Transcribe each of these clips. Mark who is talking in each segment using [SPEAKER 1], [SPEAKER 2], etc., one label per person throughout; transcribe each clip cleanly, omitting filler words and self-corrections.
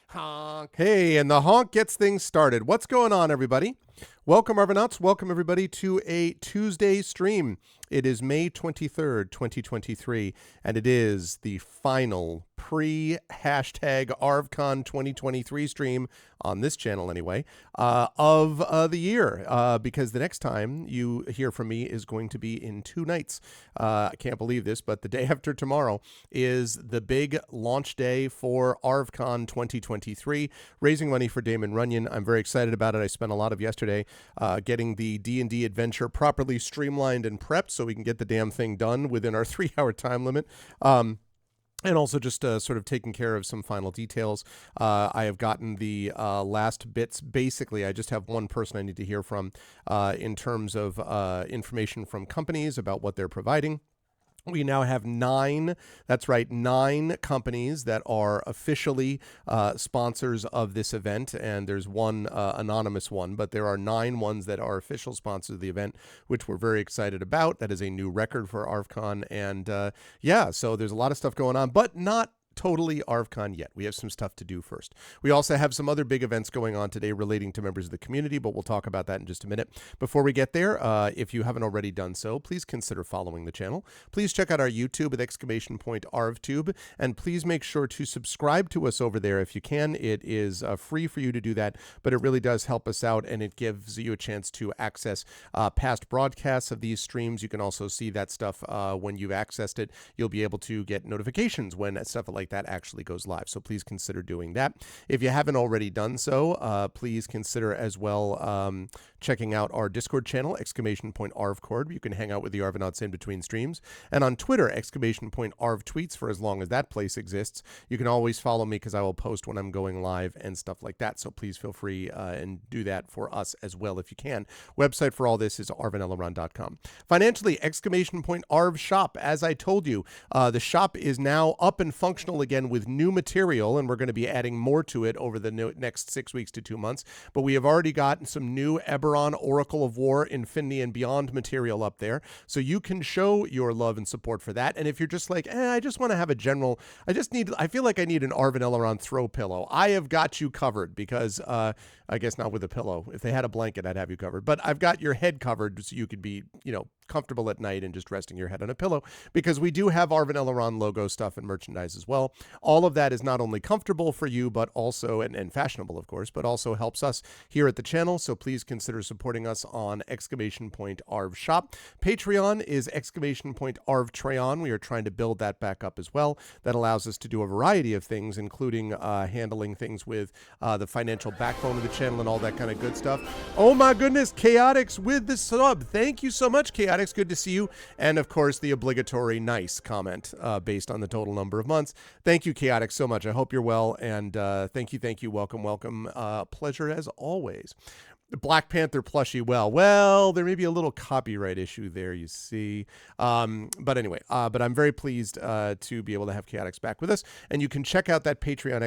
[SPEAKER 1] Honk. Hey, and the honk gets things started. What's going on, everybody? Welcome, Arvanauts. Welcome, everybody, to a Tuesday stream. It is May 23rd, 2023, and it is the final pre-hashtag ArvCon 2023 stream on this channel, anyway, of the year, because the next time you hear from me is going to be in 2 nights. I can't believe this, but the day after tomorrow is the big launch day for ArvCon 2023, raising money for Damon Runyon. I'm very excited about it. I spent a lot of yesterday getting the D&D adventure properly streamlined and prepped so we can get the damn thing done within our 3-hour time limit. And also just sort of taking care of some final details. I have gotten the last bits. Basically, I just have one person I need to hear from in terms of information from companies about what they're providing. We now have 9, that's right, 9 companies that are officially sponsors of this event, and there's one anonymous one, but there are 9 ones that are official sponsors of the event, which we're very excited about. That is a new record for ArvCon, and yeah, so there's a lot of stuff going on, but not totally ArvCon yet. We have some stuff to do first. We also have some other big events going on today relating to members of the community, but we'll talk about that in just a minute. Before we get there, if you haven't already done so, please consider following the channel. Please check out our YouTube with !ArvTube, and please make sure to subscribe to us over there if you can. It is free for you to do that, but it really does help us out, and it gives you a chance to access past broadcasts of these streams. You can also see that stuff when you've accessed it. You'll be able to get notifications when stuff like that actually goes live. So please consider doing that. If you haven't already done so, please consider as well checking out our Discord channel, !ArvCord. You can hang out with the Arvanauts in between streams. And on Twitter, !ArvTweets for as long as that place exists. You can always follow me because I will post when I'm going live and stuff like that. So please feel free and do that for us as well if you can. Website for all this is arvanelaron.com. Financially, !Arv Shop. As I told you, the shop is now up and functional again with new material, and we're going to be adding more to it over the next 6 weeks to 2 months. But we have already gotten some new Eberron, Oracle of War, Infinity, and Beyond material up there, so you can show your love and support for that. And if you're just like, I just want to have a general, I feel like I need an Arvan Eleron throw pillow, I have got you covered, because I guess not with a pillow. If they had a blanket, I'd have you covered. But I've got your head covered so you could be, comfortable at night and just resting your head on a pillow, because we do have Arvan Eleron logo stuff and merchandise as well. All of that is not only comfortable for you, but also, and fashionable, of course, but also helps us here at the channel. So please consider supporting us on !Arv Shop. Patreon is !Arv Treon. We are trying to build that back up as well. That allows us to do a variety of things, including handling things with the financial backbone of the channel and all that kind of good stuff. Oh my goodness, Chaotix with the sub. Thank you so much, Chaotix. Good to see you. And of course, the obligatory nice comment based on the total number of months. Thank you, Chaotix, so much. I hope you're well. And thank you. Welcome. Pleasure as always. The Black Panther plushie, well, there may be a little copyright issue there, you see. But anyway, but I'm very pleased to be able to have Chaotix back with us. And you can check out that Patreon,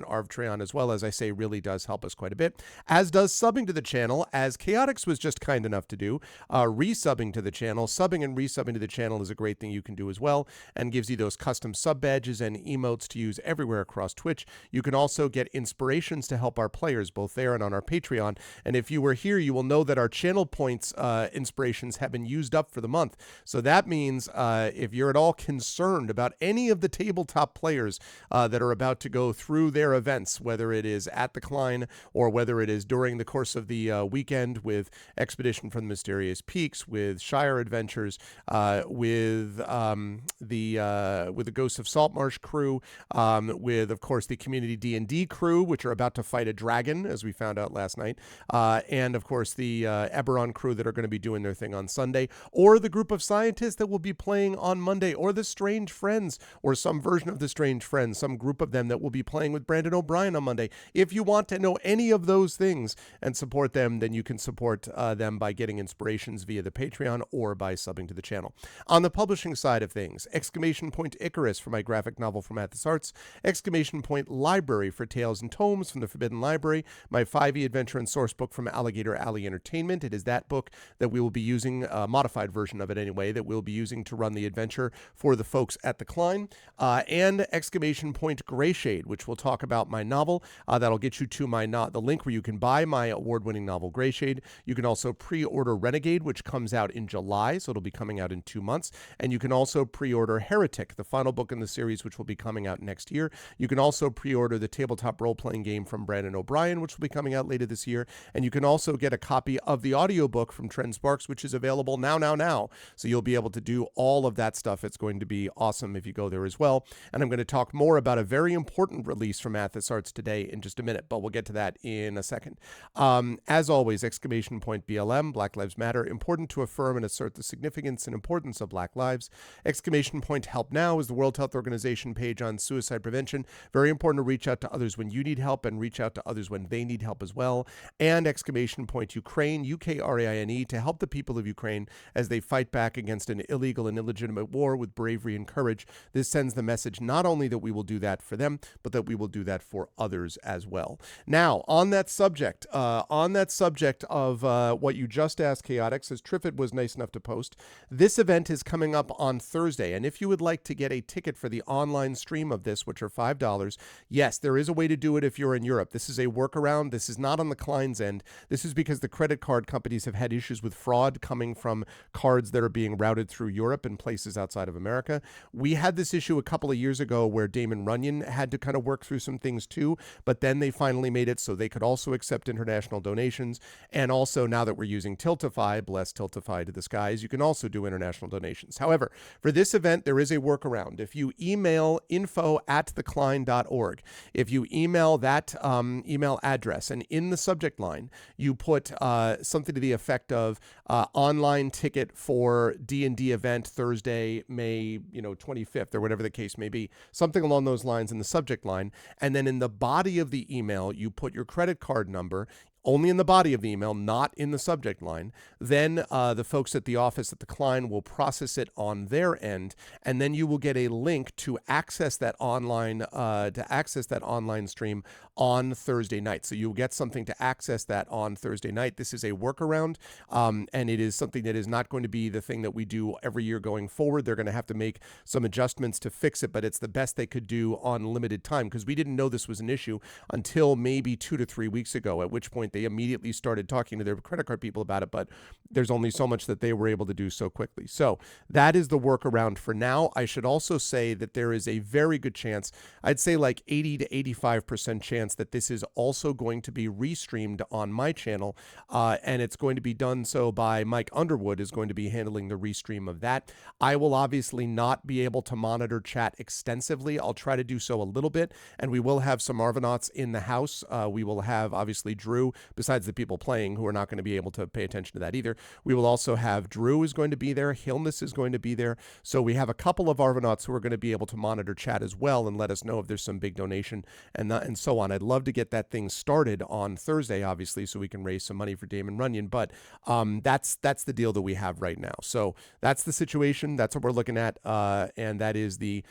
[SPEAKER 1] !Arv Treon, as well. As I say, really does help us quite a bit. As does subbing to the channel, as Chaotix was just kind enough to do. Resubbing to the channel. Subbing and resubbing to the channel is a great thing you can do as well, and gives you those custom sub badges and emotes to use everywhere across Twitch. You can also get inspirations to help our players, both there and on our Patreon. And if you were here, you will know that our channel points inspirations have been used up for the month. So that means if you're at all concerned about any of the tabletop players that are about to go through their events, whether it is at the Klein or whether it is during the course of the weekend with Expedition from the Mysterious Peaks, with Shire Adventures, with the Ghosts of Saltmarsh crew, with, of course, the Community D&D crew, which are about to fight a dragon, as we found out last night. And of course the Eberron crew that are going to be doing their thing on Sunday, or the group of scientists that will be playing on Monday, or the Strange Friends, or some version of the Strange Friends, some group of them that will be playing with Brandon O'Brien on Monday. If you want to know any of those things and support them, then you can support them by getting inspirations via the Patreon or by subbing to the channel. On the publishing side of things, Icarus for my graphic novel from Athos Arts, Library for Tales and Tomes from the Forbidden Library, my 5e adventure and sourcebook book from Alligator Alley Entertainment. It is that book that we will be using, a modified version of it anyway, that we'll be using to run the adventure for the folks at the Klein. And Exclamation Point Grayshade, which will talk about my novel. That'll get you to the link where you can buy my award-winning novel Grayshade. You can also pre-order Renegade, which comes out in July, so it'll be coming out in 2 months. And you can also pre-order Heretic, the final book in the series, which will be coming out next year. You can also pre-order the tabletop role-playing game from Brandon O'Brien, which will be coming out later this year. And you can also get a copy of the audiobook from Trent Sparks, which is available now. So you'll be able to do all of that stuff. It's going to be awesome if you go there as well. And I'm going to talk more about a very important release from Athos Arts today in just a minute, but we'll get to that in a second. As always, Exclamation Point BLM, Black Lives Matter, important to affirm and assert the significance and importance of Black lives. Exclamation Point Help Now is the World Health Organization page on suicide prevention. Very important to reach out to others when you need help and reach out to others when they need help as well. And Exclamation Point Ukraine, UKRAINE, to help the people of Ukraine as they fight back against an illegal and illegitimate war with bravery and courage. This sends the message not only that we will do that for them, but that we will do that for others as well. Now, on that subject of what you just asked, Chaotix, as Triffid was nice enough to post, this event is coming up on Thursday. And if you would like to get a ticket for the online stream of this, which are $5, yes, there is a way to do it if you're in Europe. This is a workaround. This is not on the Klein's end. This is because the credit card companies have had issues with fraud coming from cards that are being routed through Europe and places outside of America. We had this issue a couple of years ago where Damon Runyon had to kind of work through some things too, but then they finally made it so they could also accept international donations. And also, now that we're using Tiltify, bless Tiltify to the skies, you can also do international donations. However, for this event, there is a workaround. If you email info@theklein.org, if you email that email address, and in the subject line, you put something to the effect of online ticket for D&D event Thursday, May 25th, or whatever the case may be, something along those lines in the subject line, and then in the body of the email, you put your credit card number, only in the body of the email, not in the subject line. Then the folks at the office at the Klein will process it on their end, and then you will get a link to access that online stream on Thursday night. So you'll get something to access that on Thursday night. This is a workaround, and it is something that is not going to be the thing that we do every year going forward. They're going to have to make some adjustments to fix it, but it's the best they could do on limited time, because we didn't know this was an issue until maybe 2 to 3 weeks ago, at which point they immediately started talking to their credit card people about it, but there's only so much that they were able to do so quickly. So that is the workaround for now. I should also say that there is a very good chance, I'd say like 80 to 85% chance, that this is also going to be restreamed on my channel, and it's going to be done so by Mike Underwood is going to be handling the restream of that. I will obviously not be able to monitor chat extensively. I'll try to do so a little bit, and we will have some Arvanauts in the house. We will have obviously Drew, besides the people playing who are not going to be able to pay attention to that either. We will also have Drew is going to be there. Hilness is going to be there. So we have a couple of Arvanauts who are going to be able to monitor chat as well and let us know if there's some big donation and so on. I'd love to get that thing started on Thursday, obviously, so we can raise some money for Damon Runyon. But that's the deal that we have right now. So that's the situation. That's what we're looking at. And that is the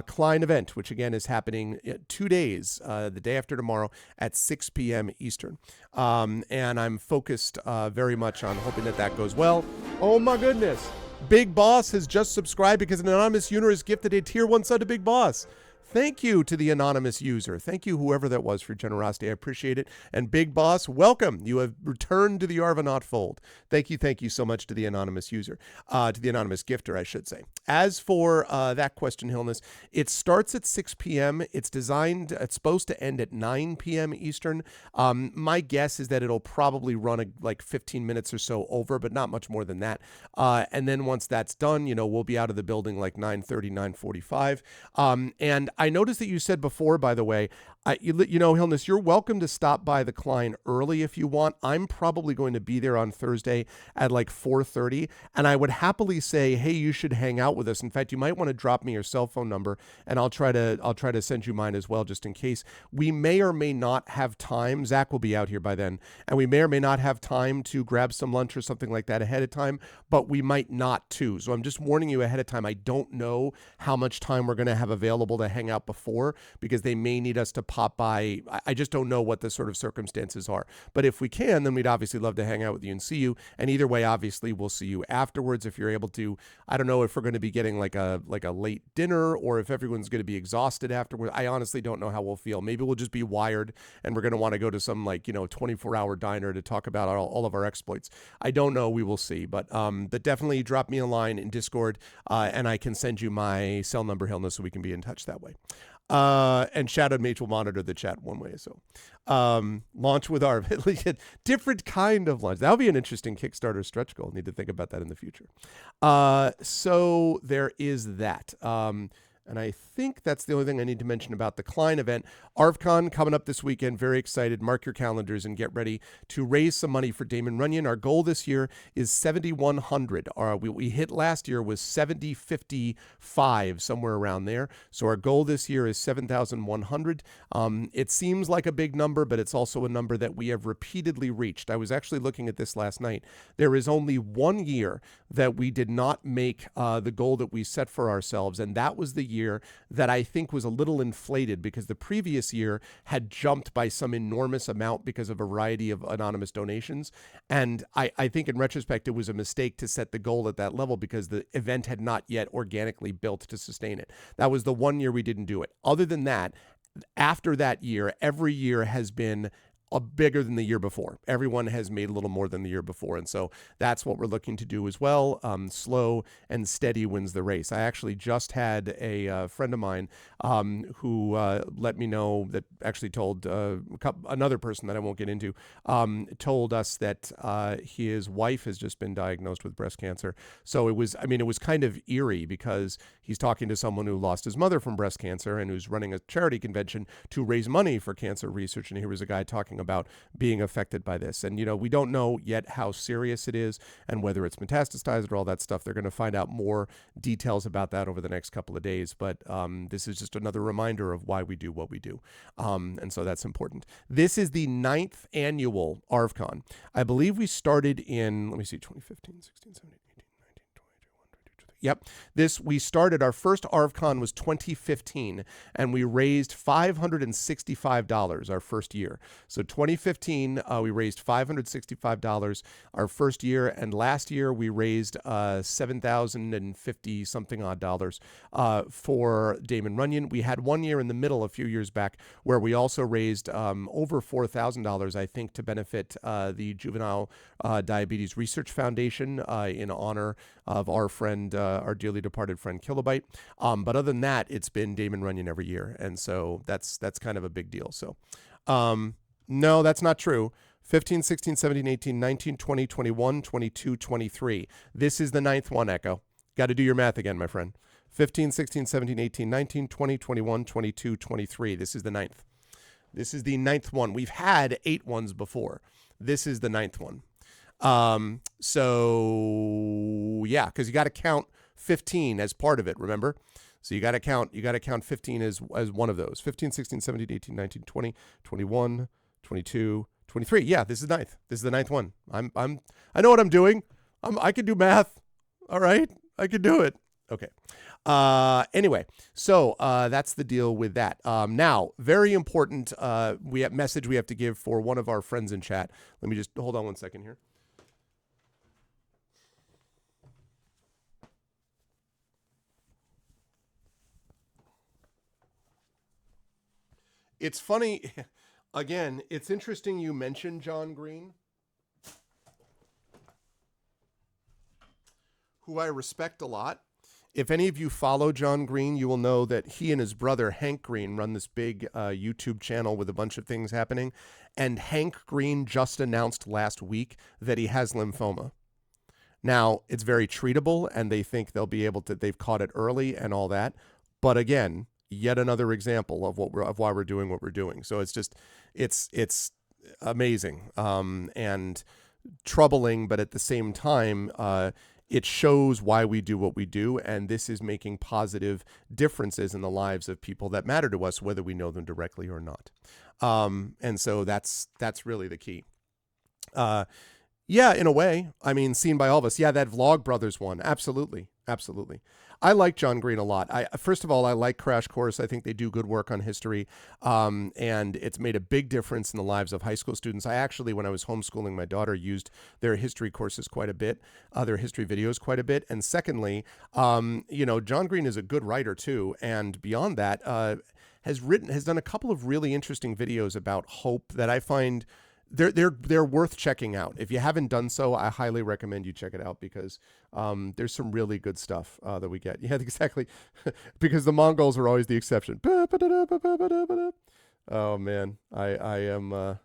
[SPEAKER 1] Klein event, which again is happening 2 days, the day after tomorrow at 6 p.m. Eastern. And I'm focused very much on hoping that goes well. Oh my goodness. Big Boss has just subscribed because an anonymous user has gifted a tier 1 sub to Big Boss. Thank you to the anonymous user. Thank you, whoever that was, for your generosity. I appreciate it. And Big Boss, welcome. You have returned to the Arvanaut fold. Thank you so much to the anonymous user, to the anonymous gifter, I should say. As for that question, Hilness, it starts at 6 p.m. It's supposed to end at 9 p.m. Eastern. My guess is that it'll probably run like 15 minutes or so over, but not much more than that. And then once that's done, we'll be out of the building like 9:30, 9:45. And I noticed that you said before, by the way, Hilness, you're welcome to stop by the Klein early if you want. I'm probably going to be there on Thursday at like 4:30, and I would happily say, hey, you should hang out with us. In fact, you might want to drop me your cell phone number, and I'll try to send you mine as well, just in case. We may or may not have time. Zach will be out here by then, and we may or may not have time to grab some lunch or something like that ahead of time, but we might not too. So I'm just warning you ahead of time. I don't know how much time we're going to have available to hang out before, because they may need us to pop by. I just don't know what the sort of circumstances are. But if we can, then we'd obviously love to hang out with you and see you. And either way, obviously, we'll see you afterwards if you're able to. I don't know if we're going to be getting like a late dinner or if everyone's going to be exhausted afterwards. I honestly don't know how we'll feel. Maybe we'll just be wired and we're going to want to go to some 24-hour diner to talk about all of our exploits. I don't know. We will see. But definitely drop me a line in Discord and I can send you my cell number, Hilna, so we can be in touch that way. And Shadow Mage will monitor the chat one way. So launch with our different kind of launch. That'll be an interesting Kickstarter stretch goal. Need to think about that in the future. So there is that. And I think that's the only thing I need to mention about the Klein event. ArvCon coming up this weekend. Very excited. Mark your calendars and get ready to raise some money for Damon Runyon. Our goal this year is 7,100. We hit last year was 7,055, somewhere around there. So our goal this year is 7,100. It seems like a big number, but it's also a number that we have repeatedly reached. I was actually looking at this last night. There is only 1 year that we did not make the goal that we set for ourselves, and that was the year that I think was a little inflated because the previous year had jumped by some enormous amount because of a variety of anonymous donations. And I think in retrospect, it was a mistake to set the goal at that level because the event had not yet organically built to sustain it. That was the 1 year we didn't do it. Other than that, after that year, every year has been bigger than the year before. Everyone has made a little more than the year before. And so that's what we're looking to do as well. Slow and steady wins the race. I actually just had a friend of mine who let me know that actually told another person that I won't get into, told us that his wife has just been diagnosed with breast cancer. So it was kind of eerie because he's talking to someone who lost his mother from breast cancer and who's running a charity convention to raise money for cancer research. And here was a guy talking about being affected by this. And, we don't know yet how serious it is and whether it's metastasized or all that stuff. They're going to find out more details about that over the next couple of days. But this is just another reminder of why we do what we do. And so that's important. This is the 9th annual ArvCon. I believe we started in, 2015, 16, 17, 18, 19, 20, 21, 22, 23. Yep. We started, our first ArvCon was 2015, and we raised $565 our first year. So 2015, we raised $565 our first year, and last year we raised $7,050 something odd dollars for Damon Runyon. We had 1 year in the middle a few years back where we also raised over $4,000, I think, to benefit the Juvenile Diabetes Research Foundation in honor of our friend, our dearly departed friend Kilobyte. But other than that, it's been Damon Runyon every year. And so that's kind of a big deal. So no, that's not true. 15, 16, 17, 18, 19, 20, 21, 22, 23. This is the 9th one, Echo. Got to do your math again, my friend. 15, 16, 17, 18, 19, 20, 21, 22, 23. This is the 9th. This is the 9th one. We've had 8 ones before. This is the 9th one. So yeah, because you got to count 15 as part of it, remember? So you got to count 15 as one of those. 15, 16, 17, 18, 19, 20, 21, 22, 23. Yeah, this is 9th. This is the 9th one. I know what I'm doing. I can do math. All right. I can do it. Okay. Anyway, so that's the deal with that. Now, very important message we have to give for one of our friends in chat. Let me just hold on one second here. It's funny, again, it's interesting you mentioned John Green, who I respect a lot. If any of you follow John Green, you will know that he and his brother, Hank Green, run this big YouTube channel with a bunch of things happening. And Hank Green just announced last week that he has lymphoma. Now, it's very treatable, and they think they'll be able to, they've caught it early and all that. But again, yet another example of why we're doing what we're doing. So it's amazing and troubling, but at the same time, it shows why we do what we do, and this is making positive differences in the lives of people that matter to us, whether we know them directly or not. And so that's really the key. Yeah, in a way. I mean, seen by all of us. Yeah, that Vlog Brothers one. Absolutely. Absolutely. I like John Green a lot. First of all, I like Crash Course. I think they do good work on history, and it's made a big difference in the lives of high school students. I actually, when I was homeschooling my daughter, used their history courses quite a bit, their history videos quite a bit. And secondly, John Green is a good writer too, and beyond that, has done a couple of really interesting videos about hope that I find they're worth checking out. If you haven't done so, I highly recommend you check it out because there's some really good stuff that we get. Yeah, exactly. Because the Mongols are always the exception. Oh man, I am.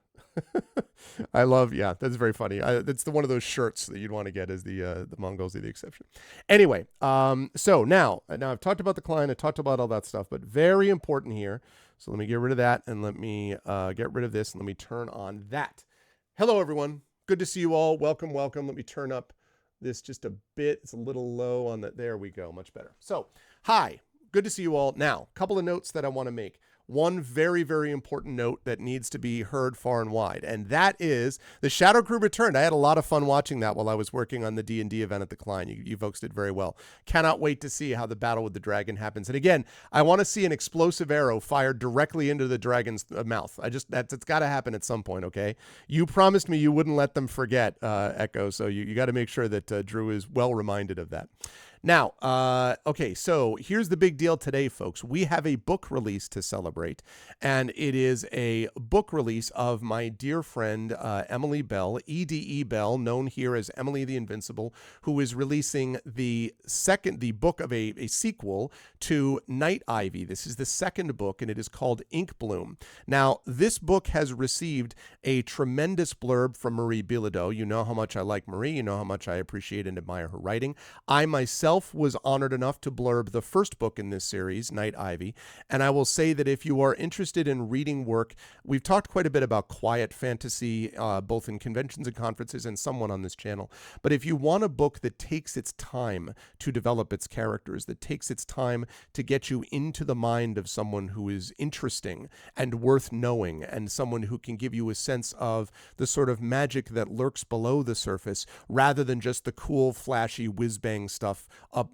[SPEAKER 1] I love. Yeah, that's very funny. That's one of those shirts that you'd want to get. Is the Mongols are the exception. Anyway, so now I've talked about the client. I talked about all that stuff, but very important here. So let me get rid of that and let me get rid of this and let me turn on that. Hello, everyone. Good to see you all. Welcome, welcome. Let me turn up this just a bit. It's a little low on that. There we go. Much better. So, hi. Good to see you all. Now, a couple of notes that I want to make. One very, very important note that needs to be heard far and wide, and that is the Shadow Crew returned. I had a lot of fun watching that while I was working on the D&D event at the Klein. You folks did very well. Cannot wait to see how the battle with the dragon happens. And again, I want to see an explosive arrow fired directly into the dragon's mouth. It's got to happen at some point, okay? You promised me you wouldn't let them forget, Echo, so you got to make sure that Drew is well reminded of that. Now, okay, so here's the big deal today, folks. We have a book release to celebrate, and it is a book release of my dear friend Emily Bell, E.D.E. Bell, known here as Emily the Invincible, who is releasing the book of a sequel to Night Ivy. This is the second book, and it is called Ink Bloom. Now, this book has received a tremendous blurb from Marie Bilodeau. You know how much I like Marie. You know how much I appreciate and admire her writing. I myself was honored enough to blurb the first book in this series, Night Ivy, and I will say that if you are interested in reading work, we've talked quite a bit about quiet fantasy, both in conventions and conferences and somewhat on this channel, but if you want a book that takes its time to develop its characters, that takes its time to get you into the mind of someone who is interesting and worth knowing, and someone who can give you a sense of the sort of magic that lurks below the surface, rather than just the cool, flashy, whiz-bang stuff up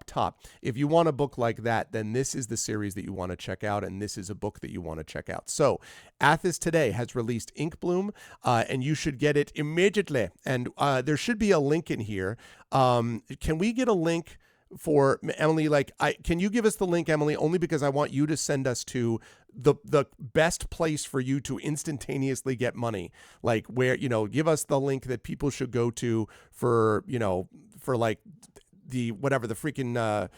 [SPEAKER 1] top. If you want a book like that, then this is the series that you want to check out, and this is a book that you want to check out. So, Athos today has released Ink Bloom, and you should get it immediately. And there should be a link in here. Can we get a link for Emily? Can you give us the link, Emily? Only because I want you to send us to the best place for you to instantaneously get money. Like where, give us the link that people should go to for like the whatever, the freaking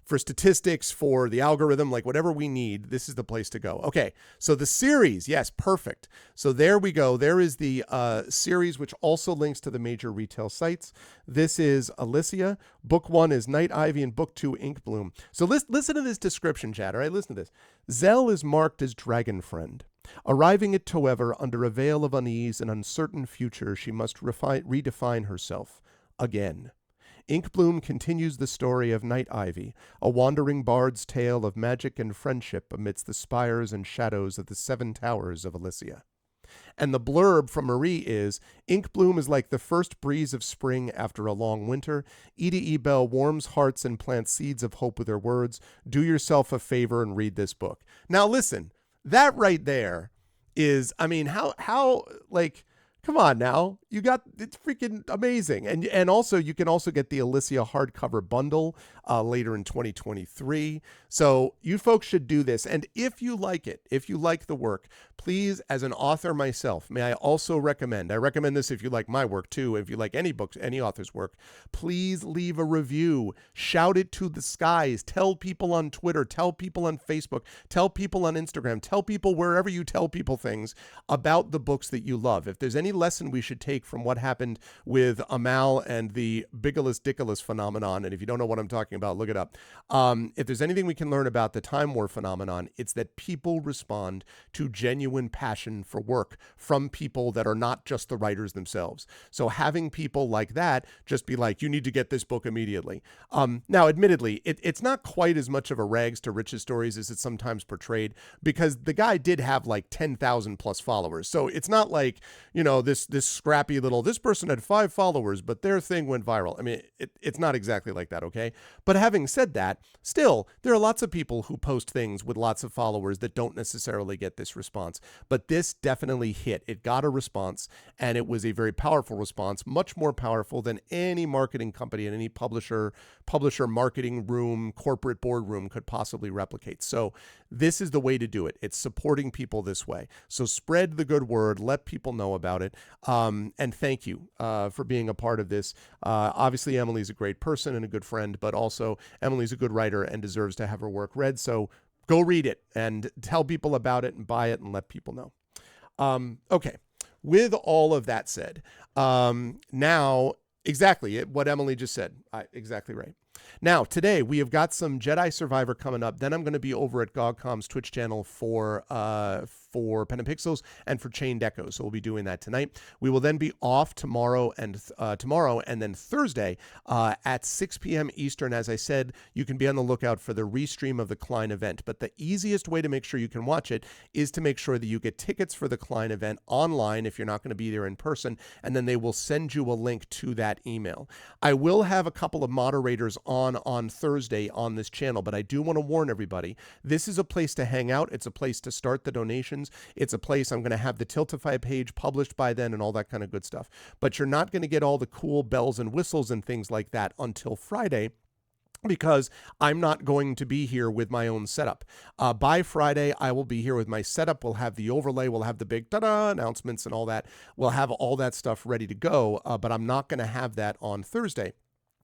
[SPEAKER 1] for statistics, for the algorithm, like whatever we need, this is the place to go. Okay, so the series, yes, perfect. So there we go. There is the series, which also links to the major retail sites. This is Alicia. Book 1 is Night Ivy, and Book 2, Ink Bloom. So listen to this description, chat, all right? Listen to this. Zell is marked as Dragon Friend. Arriving at Toever under a veil of unease and uncertain future, she must redefine herself again. Ink Bloom continues the story of Night Ivy, a wandering bard's tale of magic and friendship amidst the spires and shadows of the 7 towers of Alicia. And the blurb from Marie is, Ink Bloom is like the first breeze of spring after a long winter. E.D.E. Bell warms hearts and plants seeds of hope with her words. Do yourself a favor and read this book. Now listen, that right there is, come on now. It's freaking amazing. And also, you can also get the Alicia hardcover bundle later in 2023. So you folks should do this. And if you like it, if you like the work, please, as an author myself, may I also recommend, I recommend this if you like my work too, if you like any books, any author's work, please leave a review, shout it to the skies, tell people on Twitter, tell people on Facebook, tell people on Instagram, tell people wherever you tell people things about the books that you love. If there's any lesson we should take from what happened with Amal and the Bigolus Dickolus phenomenon, and if you don't know what I'm talking about, look it up. If there's anything we can learn about the Time War phenomenon, it's that people respond to genuine passion for work from people that are not just the writers themselves. So having people like that just be like, you need to get this book immediately. Now, admittedly, it's not quite as much of a rags to riches stories as it's sometimes portrayed, because the guy did have like 10,000 plus followers. So it's not like, this scrappy little, this person had 5 followers, but their thing went viral. I mean, it's not exactly like that, okay? But having said that, still, there are lots of people who post things with lots of followers that don't necessarily get this response. But this definitely hit. It got a response, and it was a very powerful response, much more powerful than any marketing company and any publisher marketing room, corporate boardroom could possibly replicate. So this is the way to do it. It's supporting people this way. So spread the good word, let people know about it. And thank you for being a part of this. Obviously, Emily's a great person and a good friend, but also Emily's a good writer and deserves to have her work read. So go read it and tell people about it and buy it and let people know. Okay. With all of that said, now, exactly what Emily just said. Exactly right. Now, today we have got some Jedi Survivor coming up. Then I'm going to be over at GogCom's Twitch channel for Pen and Pixels and for Chained Echo. So we'll be doing that tonight. We will then be off tomorrow and then Thursday at 6 p.m. Eastern. As I said, you can be on the lookout for the restream of the Klein event. But the easiest way to make sure you can watch it is to make sure that you get tickets for the Klein event online if you're not going to be there in person, and then they will send you a link to that email. I will have a couple of moderators on Thursday on this channel, but I do want to warn everybody, this is a place to hang out. It's a place to start the donations. It's a place I'm going to have the Tiltify page published by then and all that kind of good stuff. But you're not going to get all the cool bells and whistles and things like that until Friday, because I'm not going to be here with my own setup. By Friday, I will be here with my setup. We'll have the overlay. We'll have the big ta-da announcements and all that. We'll have all that stuff ready to go, but I'm not going to have that on Thursday.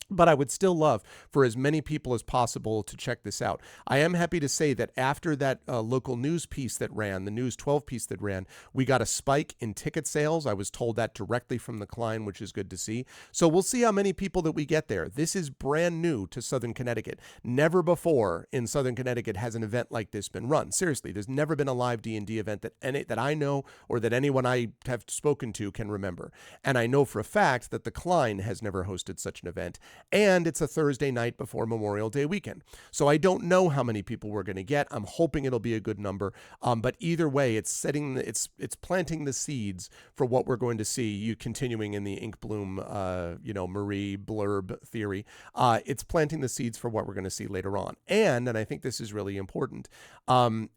[SPEAKER 1] But I would still love for as many people as possible to check this out. I am happy to say that after that local news piece that ran, the News 12 piece that ran, we got a spike in ticket sales. I was told that directly from the Klein, which is good to see. So we'll see how many people that we get there. This is brand new to Southern Connecticut. Never before in Southern Connecticut has an event like this been run. Seriously, there's never been a live D&D event that I know or that anyone I have spoken to can remember. And I know for a fact that the Klein has never hosted such an event. And it's a Thursday night before Memorial Day weekend. So I don't know how many people we're going to get. I'm hoping it'll be a good number. But either way, it's planting the seeds for what we're going to see. You continuing in the Inkbloom, Marie blurb theory. It's planting the seeds for what we're going to see later on. And I think this is really important,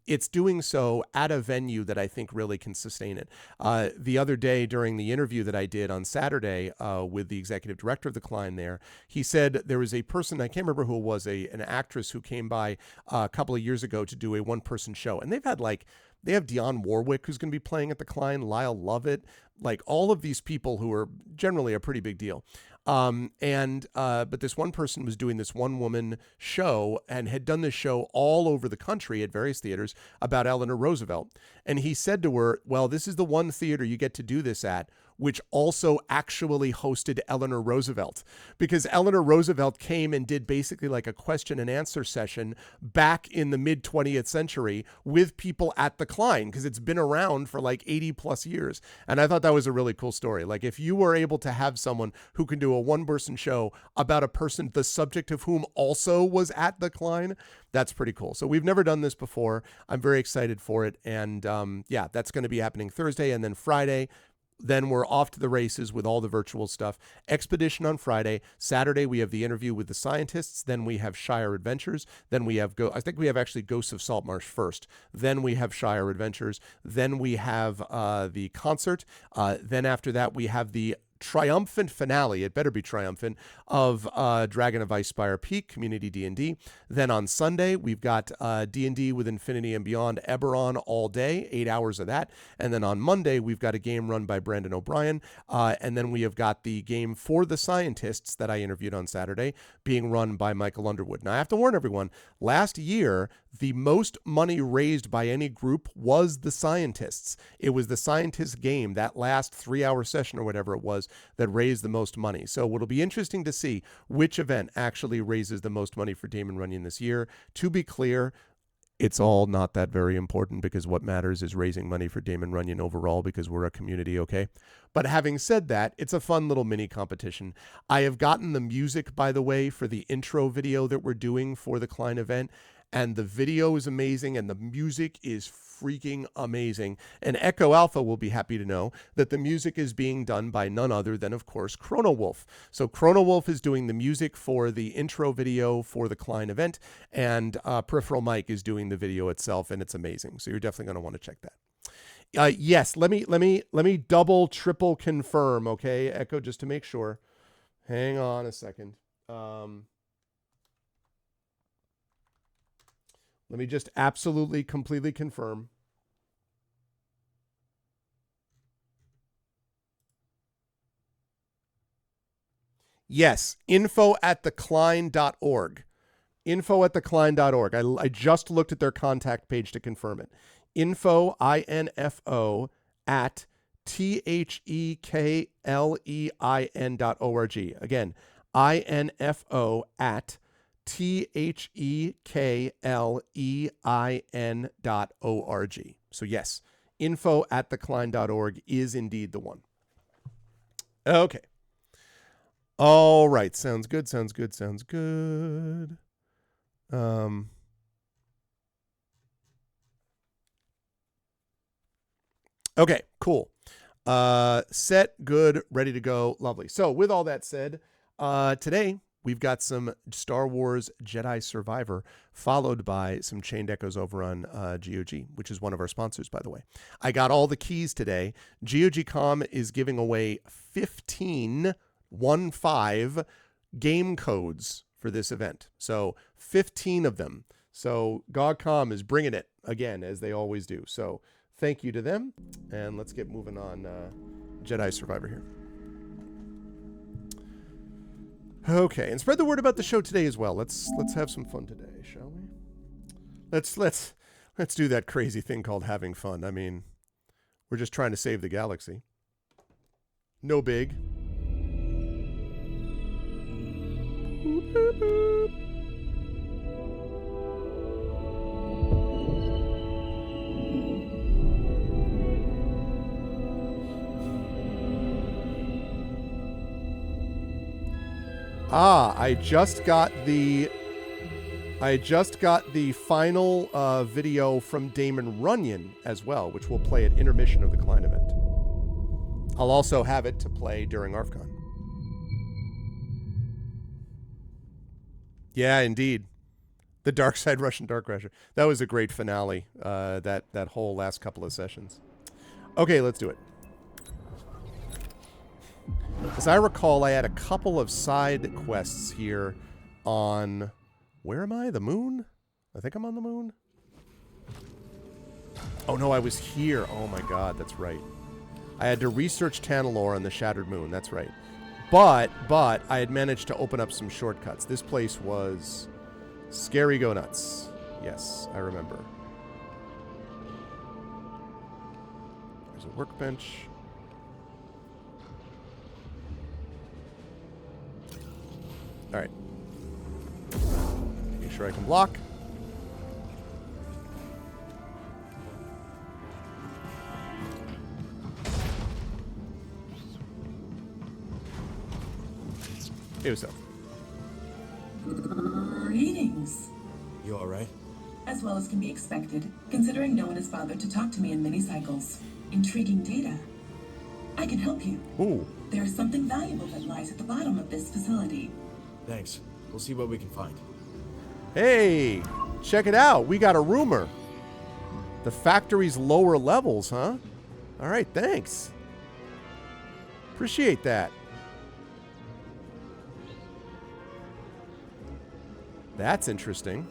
[SPEAKER 1] it's doing so at a venue that I think really can sustain it. The other day during the interview that I did on Saturday with the executive director of the Klein there, he said there was a person, I can't remember who it was, an actress who came by a couple of years ago to do a one-person show. And they have Dionne Warwick, who's going to be playing at the Klein, Lyle Lovett, like all of these people who are generally a pretty big deal. But this one person was doing this one-woman show and had done this show all over the country at various theaters about Eleanor Roosevelt. And he said to her, well, this is the one theater you get to do this at, which also actually hosted Eleanor Roosevelt, because Eleanor Roosevelt came and did basically like a question and answer session back in the mid 20th century with people at the Klein, because it's been around for like 80 plus years. And I thought that was a really cool story. Like if you were able to have someone who can do a one-person show about a person, the subject of whom also was at the Klein, that's pretty cool. So we've never done this before. I'm very excited for it. And that's going to be happening Thursday, and then Friday. Then we're off to the races with all the virtual stuff. Expedition on Friday. Saturday, we have the interview with the scientists. Then we have Shire Adventures. Then we have, I think we have actually Ghosts of Saltmarsh first. Then we have Shire Adventures. Then we have the concert. Then after that, we have the triumphant finale, it better be triumphant, of Dragon of Icespire Peak, Community D&D. Then on Sunday, we've got D&D with Infinity and Beyond Eberron all day, 8 hours of that. And then on Monday, we've got a game run by Brandon O'Brien. And then we have got the game for the scientists that I interviewed on Saturday being run by Michael Underwood. Now, I have to warn everyone, last year, the most money raised by any group was the scientists. It was the scientists game, that last 3-hour session or whatever it was, that raised the most money. So it'll be interesting to see which event actually raises the most money for Damon Runyon this year. To be clear, it's all not that very important, because what matters is raising money for Damon Runyon overall, because we're a community, okay? But having said that, it's a fun little mini competition. I have gotten the music, by the way, for the intro video that we're doing for the Klein event, and the video is amazing, and the music is freaking amazing. And Echo Alpha will be happy to know that the music is being done by none other than, of course, Chrono Wolf. So Chrono Wolf is doing the music for the intro video for the Klein event, and Peripheral Mike is doing the video itself, and it's amazing. So you're definitely going to want to check that. Yes, let me double, triple confirm, okay, Echo, just to make sure. Hang on a second. Let me just absolutely, completely confirm. Yes, info@theklein.org. Info@theklein.org. I just looked at their contact page to confirm it. Info, INFO, at THEKLEIN.org. Again, INFO at THEKLEIN.org. So yes, info@theklein.org is indeed the one. Okay. All right. Sounds good. Sounds good. Sounds good. Okay, cool. Set, good, ready to go. Lovely. So with all that said, today we've got some Star Wars Jedi Survivor, followed by some Chained Echoes over on GOG, which is one of our sponsors, by the way. I got all the keys today. GOG.com is giving away 15 game codes for this event. So 15 of them. So GOG.com is bringing it again, as they always do. So thank you to them. And let's get moving on Jedi Survivor here. Okay, and spread the word about the show today as well. Let's have some fun today, shall we? Let's do that crazy thing called having fun. I mean, we're just trying to save the galaxy. No big. Boop, boop, boop. I just got the final video from Damon Runyon as well, which we'll play at intermission of the Klein event. I'll also have it to play during ARFCon. Yeah, indeed. The Dark Side Russian Dark Crasher. That was a great finale, that whole last couple of sessions. Okay, let's do it. As I recall, I had a couple of side quests here on... Where am I? The moon? I think I'm on the moon. Oh, no, I was here. Oh, my God, that's right. I had to research Tanalorr on the Shattered Moon. That's right. But I had managed to open up some shortcuts. This place was scary go nuts. Yes, I remember. There's a workbench. All right. Make sure I can block. Hey, what's up?
[SPEAKER 2] Greetings.
[SPEAKER 3] You all right?
[SPEAKER 2] As well as can be expected, considering no one has bothered to talk to me in many cycles. Intriguing data. I can help you.
[SPEAKER 1] Ooh.
[SPEAKER 2] There is something valuable that lies at the bottom of this facility.
[SPEAKER 3] Thanks. We'll see what we can find.
[SPEAKER 1] Hey, check it out. We got a rumor. The factory's lower levels, huh? All right, thanks. Appreciate that. That's interesting.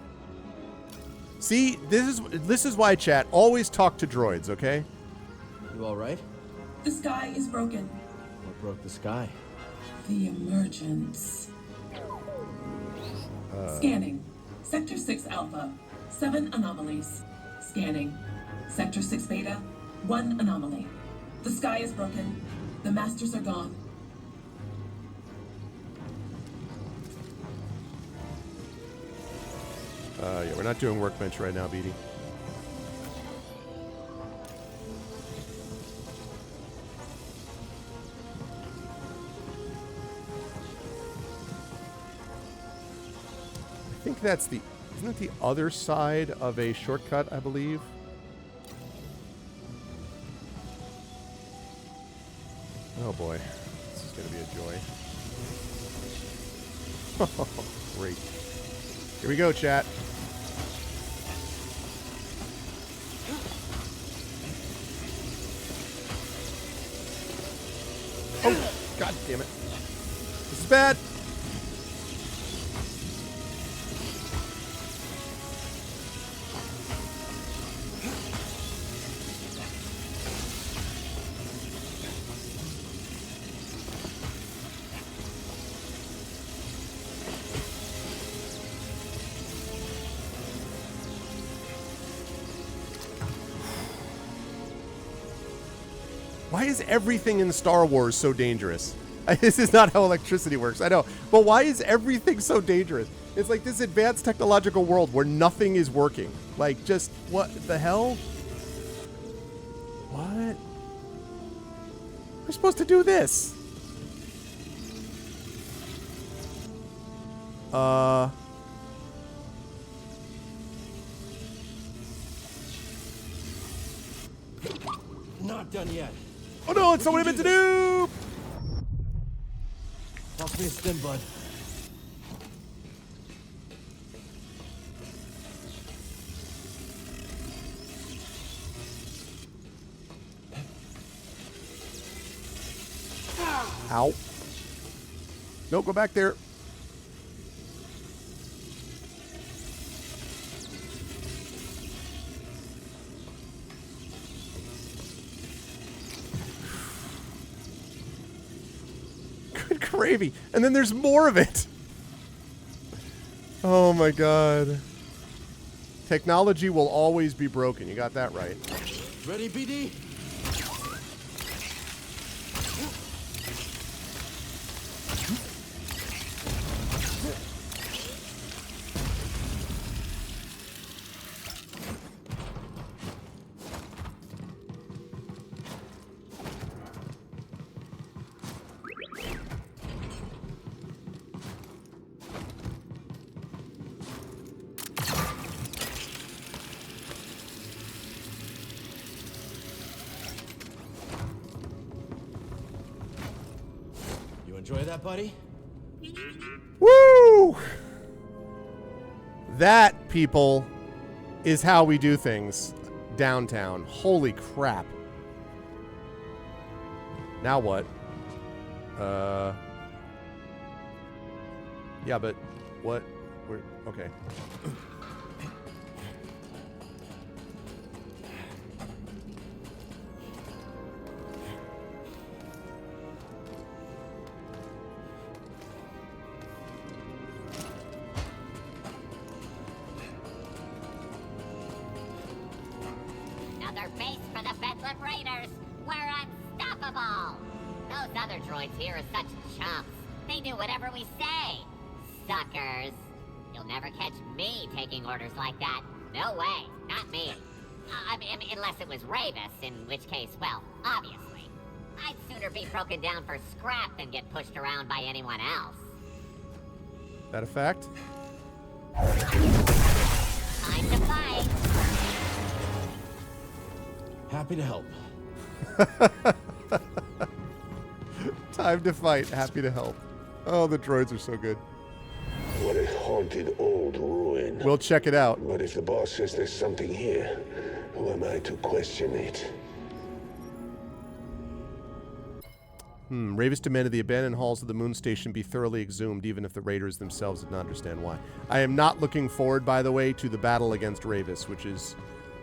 [SPEAKER 1] See, this is why, chat, always talk to droids, okay?
[SPEAKER 3] You all right?
[SPEAKER 2] The sky is broken.
[SPEAKER 3] What broke the sky?
[SPEAKER 2] The emergence. Scanning. Sector 6 Alpha. 7 anomalies. Scanning. Sector 6 Beta. 1 anomaly. The sky is broken. The masters are gone.
[SPEAKER 1] Yeah, we're not doing workbench right now, BD. I think that's the Isn't it the other side of a shortcut, I believe? Oh boy. This is going to be a joy. Great. Here we go, chat. Oh, god damn it. This is bad. Why is everything in Star Wars so dangerous? This is not how electricity works, I know. But why is everything so dangerous? It's like this advanced technological world where nothing is working. Like, just, what the hell? What? We're supposed to do this.
[SPEAKER 3] Not done yet.
[SPEAKER 1] Oh no, it's not what I meant to do!
[SPEAKER 3] Toss me a stim, bud.
[SPEAKER 1] Ow. No, go back there. Good gravy. And then there's more of it. Oh my god. Technology will always be broken. You got that right.
[SPEAKER 3] Ready, BD? Enjoy that, buddy?
[SPEAKER 1] Woo! That, people, is how we do things downtown. Holy crap. Now what? Yeah, but what? We're okay.
[SPEAKER 4] Another base for the Bedlam Raiders. We're unstoppable. Those other droids here are such chumps. They do whatever we say. Suckers. You'll never catch me taking orders like that. No way. Not me. I mean, unless it was Ravis, in which case, well, obviously. I'd sooner be broken down for scrap than get pushed around by anyone else.
[SPEAKER 1] That a fact?
[SPEAKER 4] Time to fight.
[SPEAKER 3] Happy to help.
[SPEAKER 1] Time to fight. Happy to help. Oh, the droids are so good.
[SPEAKER 5] What a haunted old ruin.
[SPEAKER 1] We'll check it out.
[SPEAKER 5] But if the boss says there's something here, who am I to question it?
[SPEAKER 1] Ravis demanded the abandoned halls of the moon station be thoroughly exhumed, even if the raiders themselves did not understand why. I am not looking forward, by the way, to the battle against Ravis, which is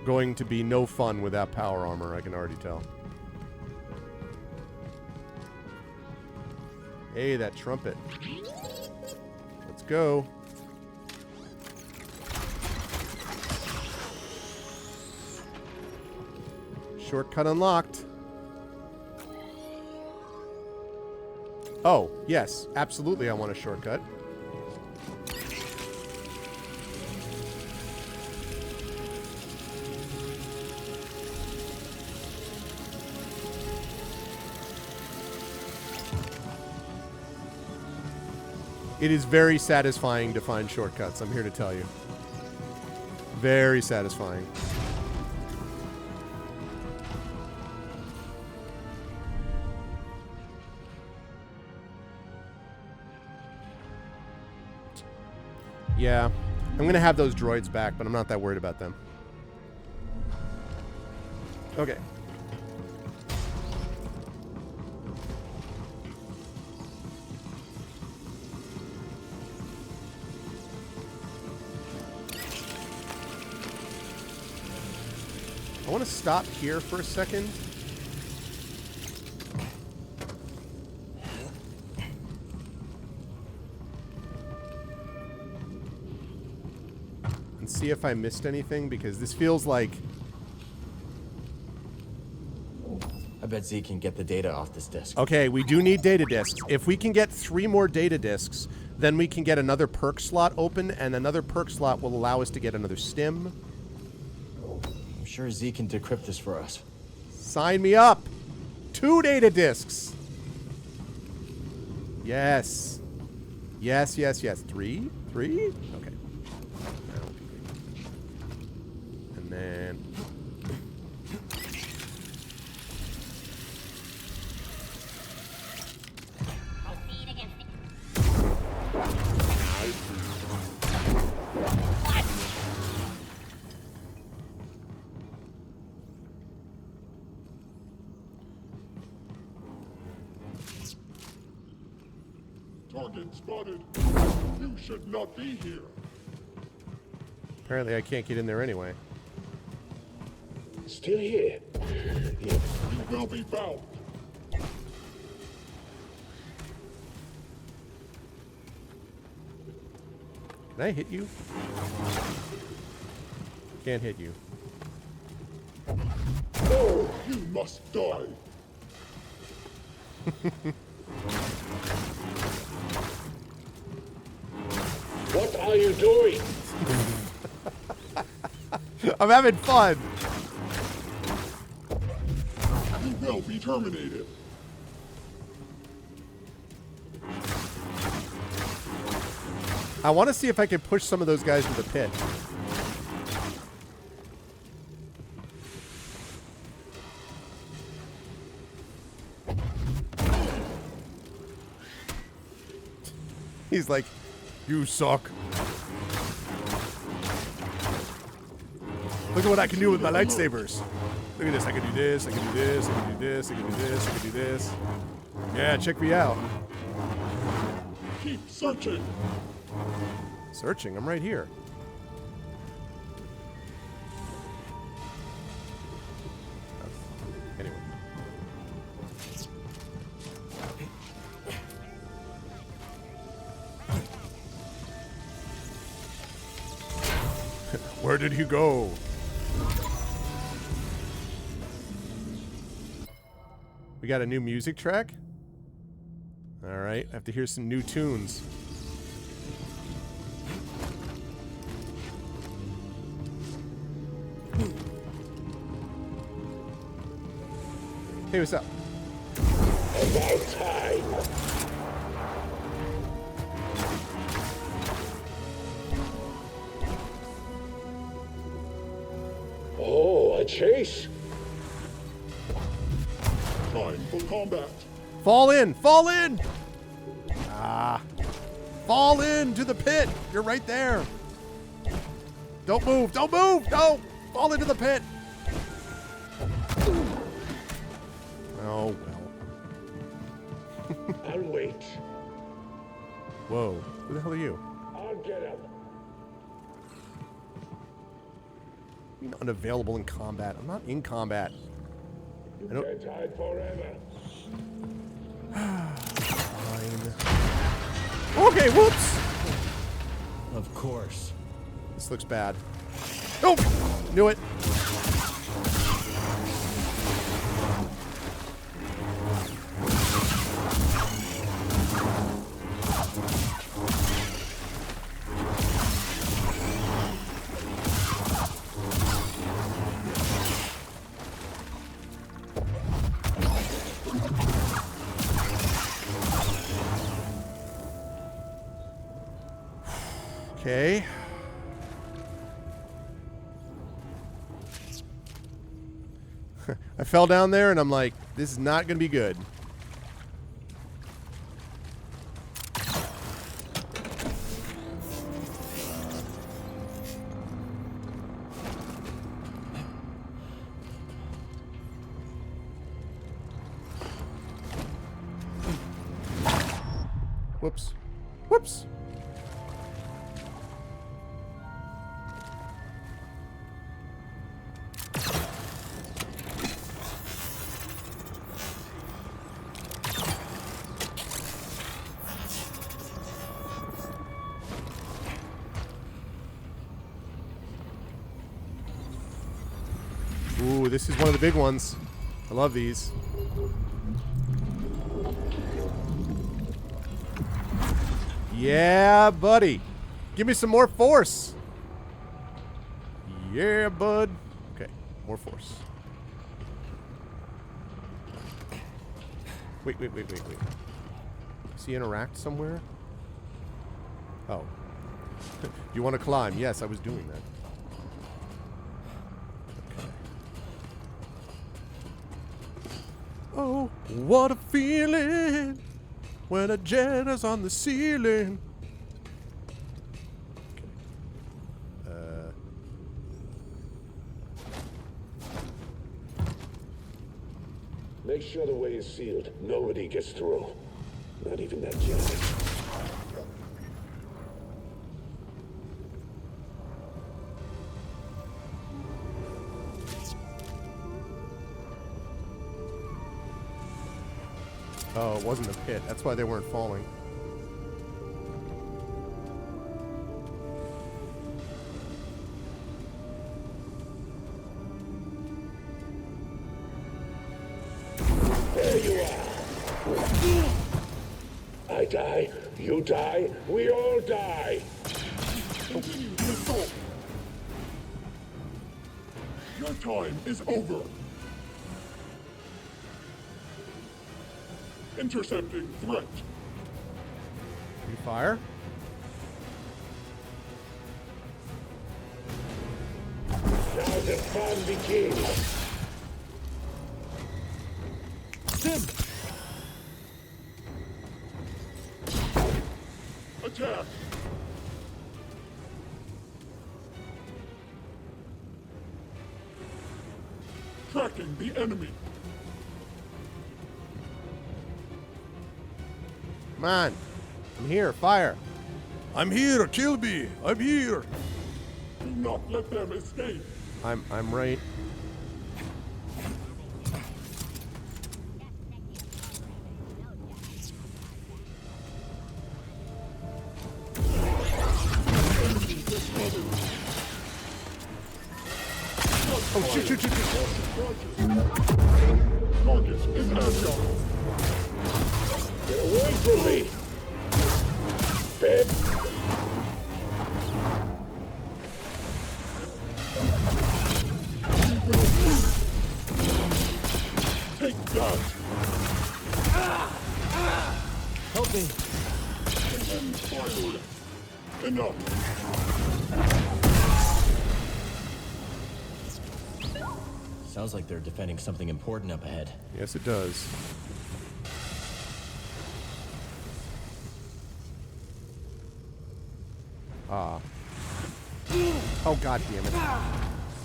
[SPEAKER 1] going to be no fun without power armor, I can already tell. Hey, that trumpet. Let's go. Shortcut unlocked. Oh, yes. Absolutely I want a shortcut. It is very satisfying to find shortcuts, I'm here to tell you. Very satisfying. Yeah. I'm going to have those droids back, but I'm not that worried about them. Okay. I want to stop here for a second. And see if I missed anything, because this feels like...
[SPEAKER 3] I bet Z can get the data off this disk.
[SPEAKER 1] Okay, we do need data disks. If we can get 3 more data disks, then we can get another perk slot open, and another perk slot will allow us to get another stim.
[SPEAKER 3] I'm sure Z can decrypt this for us.
[SPEAKER 1] Sign me up! 2 data disks! Yes. Yes, yes, yes. 3? 3? Okay. And then...
[SPEAKER 4] Proceed against it.
[SPEAKER 6] Target spotted. You should not be here.
[SPEAKER 1] Apparently I can't get in there anyway.
[SPEAKER 5] Still here.
[SPEAKER 6] You will be found.
[SPEAKER 1] Can I hit you? Can't hit you.
[SPEAKER 6] No, you must die.
[SPEAKER 5] What are you doing?
[SPEAKER 1] I'm having fun!
[SPEAKER 6] You will be terminated.
[SPEAKER 1] I want to see if I can push some of those guys to the pit. He's like, you suck. Look at what I can do with my lightsabers. Look at this. I can do this. I can do this. I can do this. I can do this. I can do this. Yeah, check me out.
[SPEAKER 6] Keep searching.
[SPEAKER 1] Searching. I'm right here. Anyway. Where did he go? We got a new music track? Alright, I have to hear some new tunes. Hey, what's up?
[SPEAKER 5] About time. Oh, a chase?
[SPEAKER 6] Time for combat.
[SPEAKER 1] Fall in! Fall in! Ah. Fall into the pit! You're right there! Don't move! Don't move! No! Fall into the pit! Oh, well.
[SPEAKER 5] I'll wait.
[SPEAKER 1] Whoa. Who the hell are you?
[SPEAKER 5] I'll get him.
[SPEAKER 1] I'm unavailable in combat. I'm not in combat.
[SPEAKER 5] You
[SPEAKER 1] I don't-
[SPEAKER 5] can't hide forever.
[SPEAKER 1] Fine. Okay, whoops!
[SPEAKER 3] Of course.
[SPEAKER 1] This looks bad. Oh! Knew it! Okay. fell down there and I'm like, this is not going to be good. Whoops. Whoops. Ooh, this is one of the big ones. I love these. Yeah, buddy. Give me some more force. Yeah, bud. Okay, more force. Wait. Does he interact somewhere? Oh. You want to climb? Yes, I was doing that. Okay. Oh, what a feeling when a Jedi's on the ceiling. Okay.
[SPEAKER 5] Make sure the way is sealed. Nobody gets through. Not even that Jedi.
[SPEAKER 1] Oh, it wasn't a pit. That's why they weren't falling.
[SPEAKER 5] There you are. I die, you die, we all die.
[SPEAKER 6] Continue the assault. Your time is over. Intercepting threat.
[SPEAKER 1] You fire?
[SPEAKER 5] Now the fun begins.
[SPEAKER 6] Attack. Tracking the enemy.
[SPEAKER 1] Come on. I'm here. Fire. I'm here. Kill me. I'm here.
[SPEAKER 6] Do not let them escape.
[SPEAKER 1] I'm right. Oh, shoot.
[SPEAKER 6] Target is agile.
[SPEAKER 5] Get away from me. Bitch.
[SPEAKER 6] Take that.
[SPEAKER 3] Help me.
[SPEAKER 6] Inspired. Enough.
[SPEAKER 3] Sounds like they're defending something important up ahead.
[SPEAKER 1] Yes, it does. Ah. Oh, god damn it.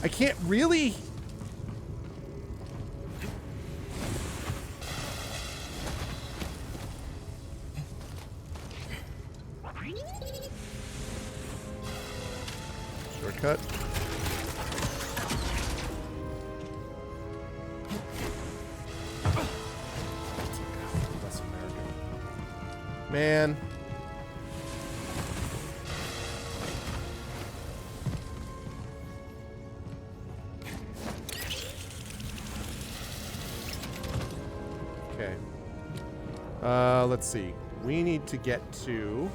[SPEAKER 1] I can't really. Shortcut. That's American. Man. Okay. Let's see. We need to get to...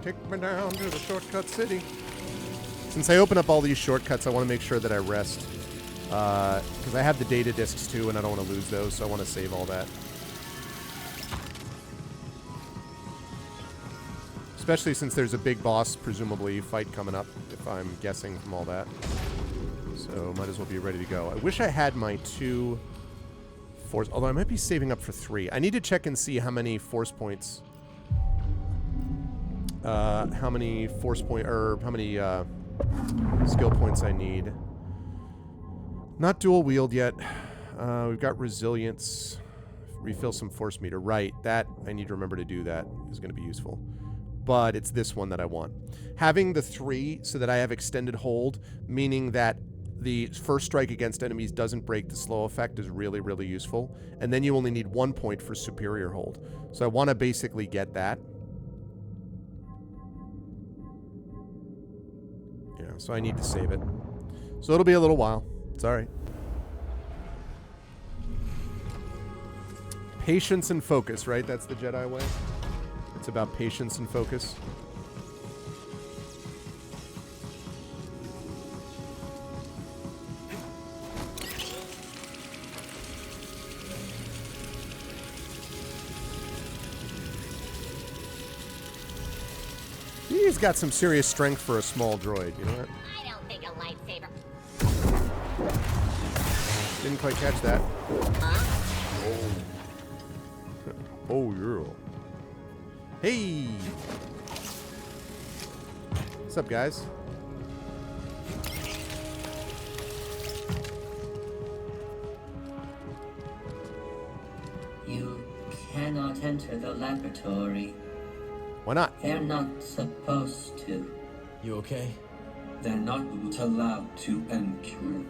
[SPEAKER 1] Take me down to the shortcut city. Since I open up all these shortcuts, I want to make sure that I rest. Because I have the data discs too, and I don't want to lose those, so I want to save all that. Especially since there's a big boss, presumably, fight coming up, if I'm guessing from all that. So might as well be ready to go. I wish I had my 2 force... Although I might be saving up for 3. I need to check and see how many force points... how many skill points I need. Not dual wield yet. We've got resilience. Refill some force meter. Right, that, I need to remember to do that. Is going to be useful. But it's this one that I want. Having the 3 so that I have extended hold, meaning that the first strike against enemies doesn't break the slow effect, is really, really useful. And then you only need 1 point for superior hold. So I want to basically get that. Yeah, so I need to save it. So it'll be a little while. It's alright. Patience and focus, right? That's the Jedi way. It's about patience and focus. He's got some serious strength for a small droid, you know what?
[SPEAKER 4] I don't think a lightsaber.
[SPEAKER 1] Didn't quite catch that.
[SPEAKER 4] Huh?
[SPEAKER 1] Oh, yeah. Hey! What's up, guys?
[SPEAKER 7] You cannot enter the laboratory.
[SPEAKER 1] Why not?
[SPEAKER 7] They're not supposed to.
[SPEAKER 3] You okay?
[SPEAKER 7] They're not allowed to enter.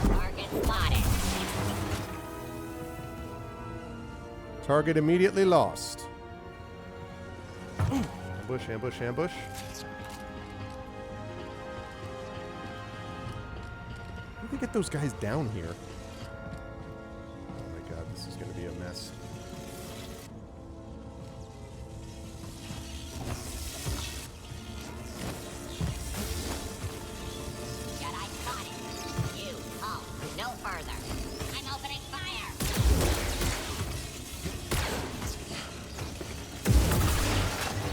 [SPEAKER 4] Target spotted.
[SPEAKER 1] Target immediately lost. Ambush, ambush, ambush. How do they get those guys down here? Oh my god, this is going to be a mess.
[SPEAKER 4] Jedi spotted. You, halt. No further. I'm opening fire.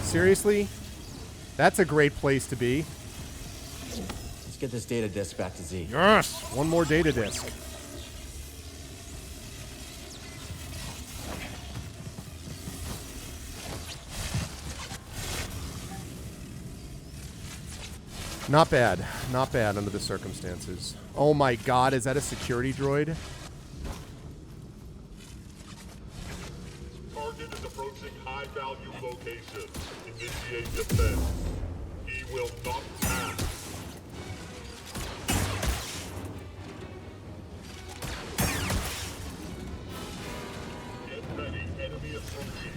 [SPEAKER 1] Seriously? That's a great place to be.
[SPEAKER 3] Let's get this data disk back to Z.
[SPEAKER 1] Yes! One more data disk. Not bad. Not bad under the circumstances. Oh my god, is that a security droid?
[SPEAKER 6] Target is approaching high-value location. Initiate defense. He will not pass. Get ready. Enemy approaching.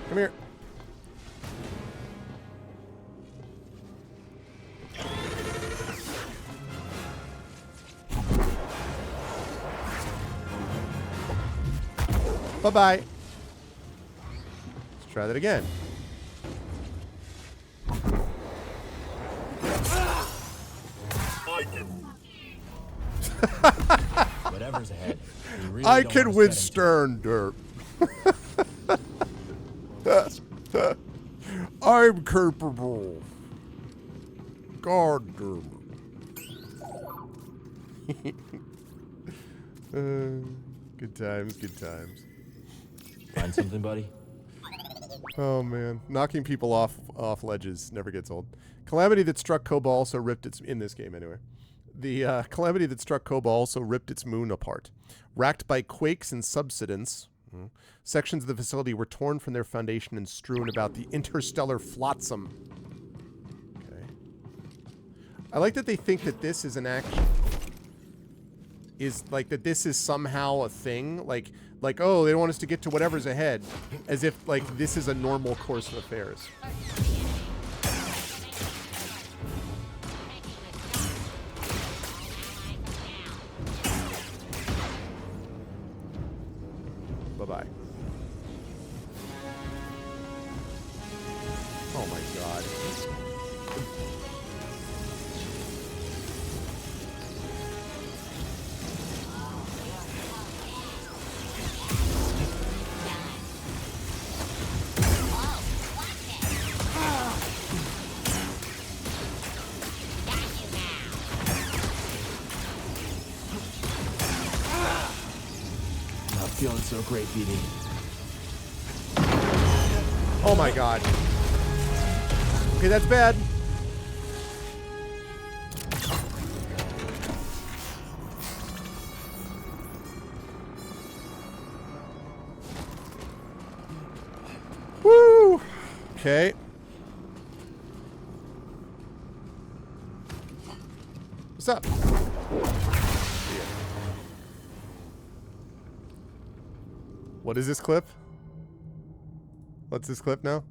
[SPEAKER 1] Come here. Bye-bye. Let's try that again.
[SPEAKER 6] I can.
[SPEAKER 3] Whatever's ahead. we really
[SPEAKER 1] I
[SPEAKER 3] don't
[SPEAKER 1] can
[SPEAKER 3] wanna step
[SPEAKER 1] withstand
[SPEAKER 3] into
[SPEAKER 1] dirt. I'm capable. God damn it. Good times, good times.
[SPEAKER 3] it. Find something, buddy?
[SPEAKER 1] Oh man, knocking people off ledges never gets old. Calamity that struck Koba also ripped its in this game anyway. The calamity that struck Koba also ripped its moon apart. Racked by quakes and subsidence, sections of the facility were torn from their foundation and strewn about the interstellar flotsam. Okay. I like that they think that this is an action. Is like that this is somehow a thing. Like oh, they want us to get to whatever's ahead, as if like this is a normal course of affairs. Bye-bye. Oh my god.
[SPEAKER 3] feeling so great, BD.
[SPEAKER 1] Oh my god. Okay, that's bad. Woo! Okay. What's up? What is this clip? What's this clip now?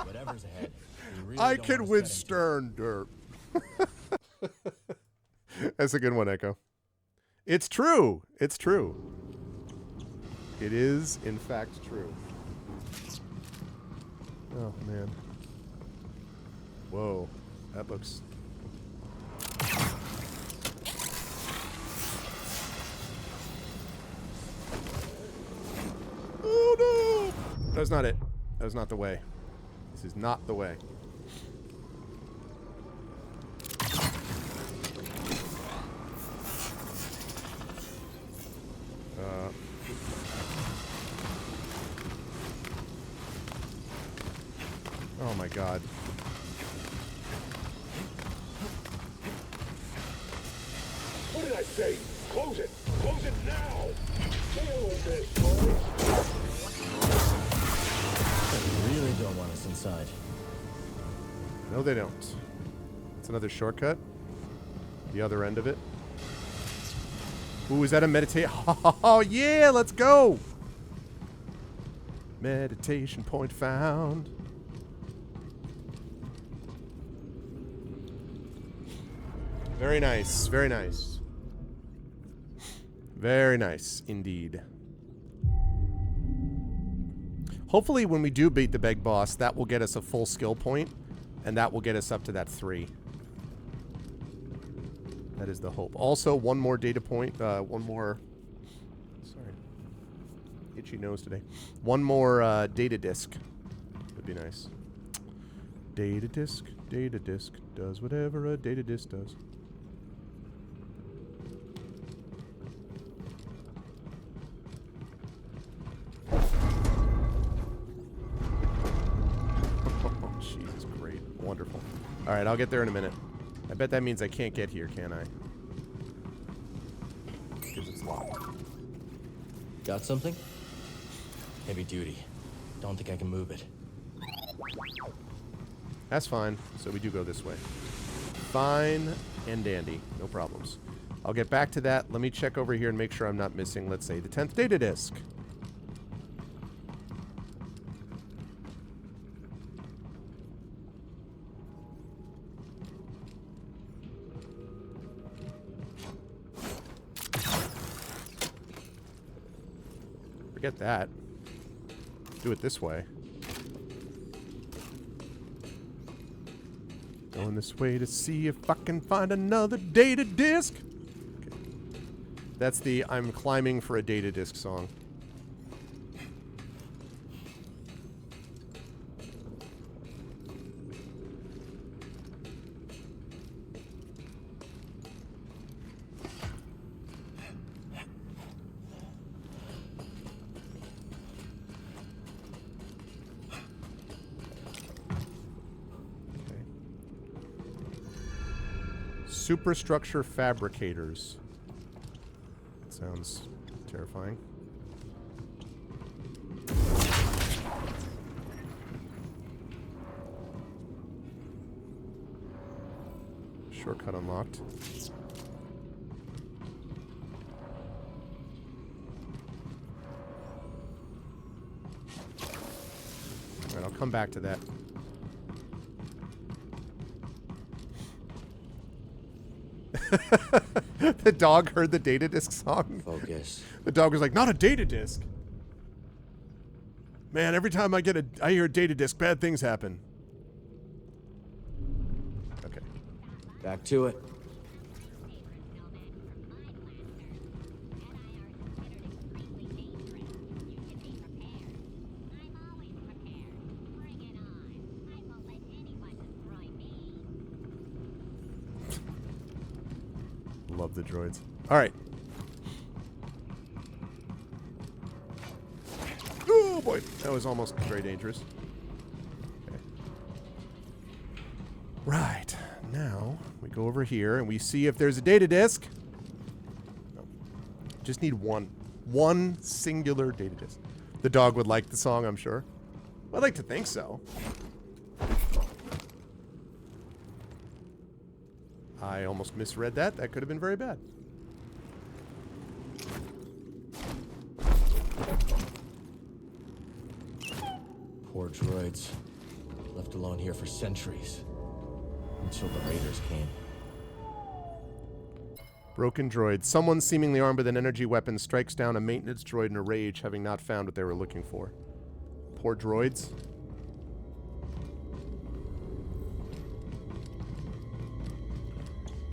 [SPEAKER 3] Whatever's ahead. we really
[SPEAKER 1] I
[SPEAKER 3] don't
[SPEAKER 1] can
[SPEAKER 3] wanna
[SPEAKER 1] withstand dirt. That's a good one, Echo. It's true. It's true. It is, in fact, true. Oh, man. Whoa. That looks... Oh, no! That's not it. That was not the way. This is not the way. Oh my god.
[SPEAKER 5] What did I say? Close it! Close it now! Deal with this, boys!
[SPEAKER 3] They really don't want us inside.
[SPEAKER 1] No, they don't. It's another shortcut. The other end of it. Ooh, is that a meditate? Oh, yeah, let's go! Meditation point found. Very nice, very nice. Very nice, indeed. Hopefully when we do beat the big boss, that will get us a full skill point, and that will get us up to that 3. That is the hope. Also, one more data point, one more... Sorry. Itchy nose today. One more data disk would be nice. Data disk does whatever a data disk does. Jesus, great. Wonderful. Alright, I'll get there in a minute. I bet that means I can't get here, can I? Because it's locked.
[SPEAKER 3] Got something? Heavy duty. Don't think I can move it.
[SPEAKER 1] That's fine. So we do go this way. Fine and dandy. No problems. I'll get back to that. Let me check over here and make sure I'm not missing, let's say, the 10th data disk. Forget that. Do it this way. Going this way to see if I can find another data disk. Okay. That's the I'm climbing for a data disk song. Superstructure fabricators. That sounds terrifying. Shortcut unlocked. Alright, I'll come back to that. The dog heard the data disk song.
[SPEAKER 3] Focus.
[SPEAKER 1] The dog was like, not a data disk. Man, every time I hear a data disk, bad things happen. Okay.
[SPEAKER 3] Back to it.
[SPEAKER 1] love the droids. All right. Oh boy, that was almost very dangerous. Okay. Right, now we go over here and we see if there's a data disk. No. Just need one singular data disk. The dog would like the song, I'm sure. I'd like to think so. I almost misread that. That could have been very bad.
[SPEAKER 3] Poor droids. Left alone here for centuries. Until the raiders came.
[SPEAKER 1] Broken droid. Someone seemingly armed with an energy weapon strikes down a maintenance droid in a rage, having not found what they were looking for. Poor droids.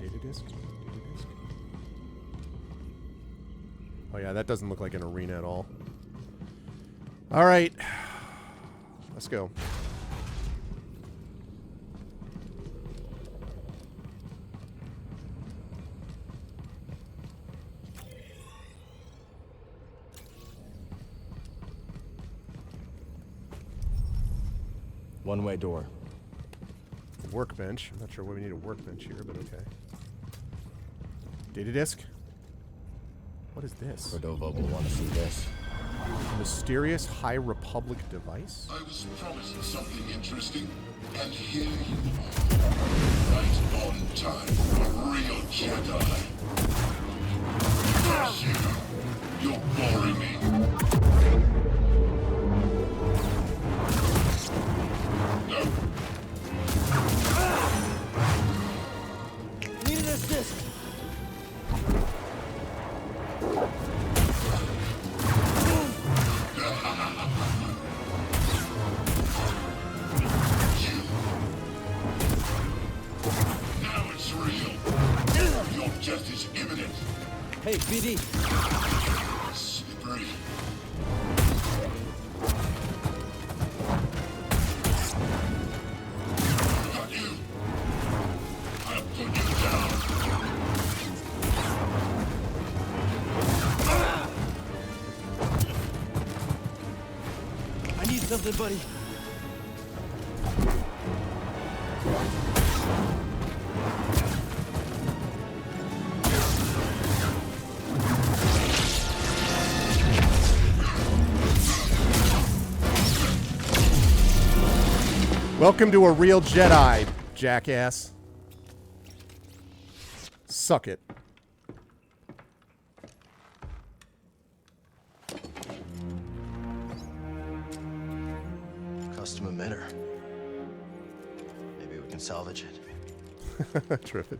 [SPEAKER 1] Data disk? Data disk? Oh yeah, that doesn't look like an arena at all. Alright. Let's go.
[SPEAKER 3] One-way door.
[SPEAKER 1] Workbench. I'm not sure why we need a workbench here, but okay. Data disk? What is this?
[SPEAKER 3] Cordova will want to see this.
[SPEAKER 1] Mysterious High Republic device?
[SPEAKER 5] I was promised something interesting, and here you are. Right on time. A real Jedi. You're boring me. No.
[SPEAKER 3] Need an assist!
[SPEAKER 5] Now it's real. Your death is imminent.
[SPEAKER 3] Hey, BD!
[SPEAKER 5] Slippery. Got you. I'll put you down.
[SPEAKER 3] I need something, buddy.
[SPEAKER 1] Welcome to a real Jedi, jackass. Suck it.
[SPEAKER 8] Custom emitter. Maybe we can salvage it.
[SPEAKER 1] Terrific.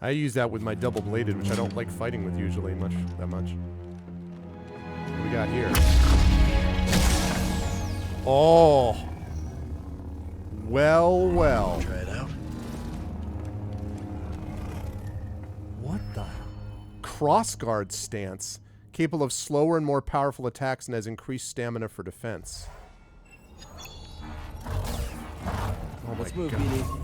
[SPEAKER 1] I use that with my double-bladed, which I don't like fighting with usually that much. What do we got here? Oh. Well.
[SPEAKER 8] Try it out.
[SPEAKER 1] What the? Crossguard stance. Capable of slower and more powerful attacks and has increased stamina for defense. Oh
[SPEAKER 3] Let's
[SPEAKER 1] my
[SPEAKER 3] move,
[SPEAKER 1] God.
[SPEAKER 3] BD.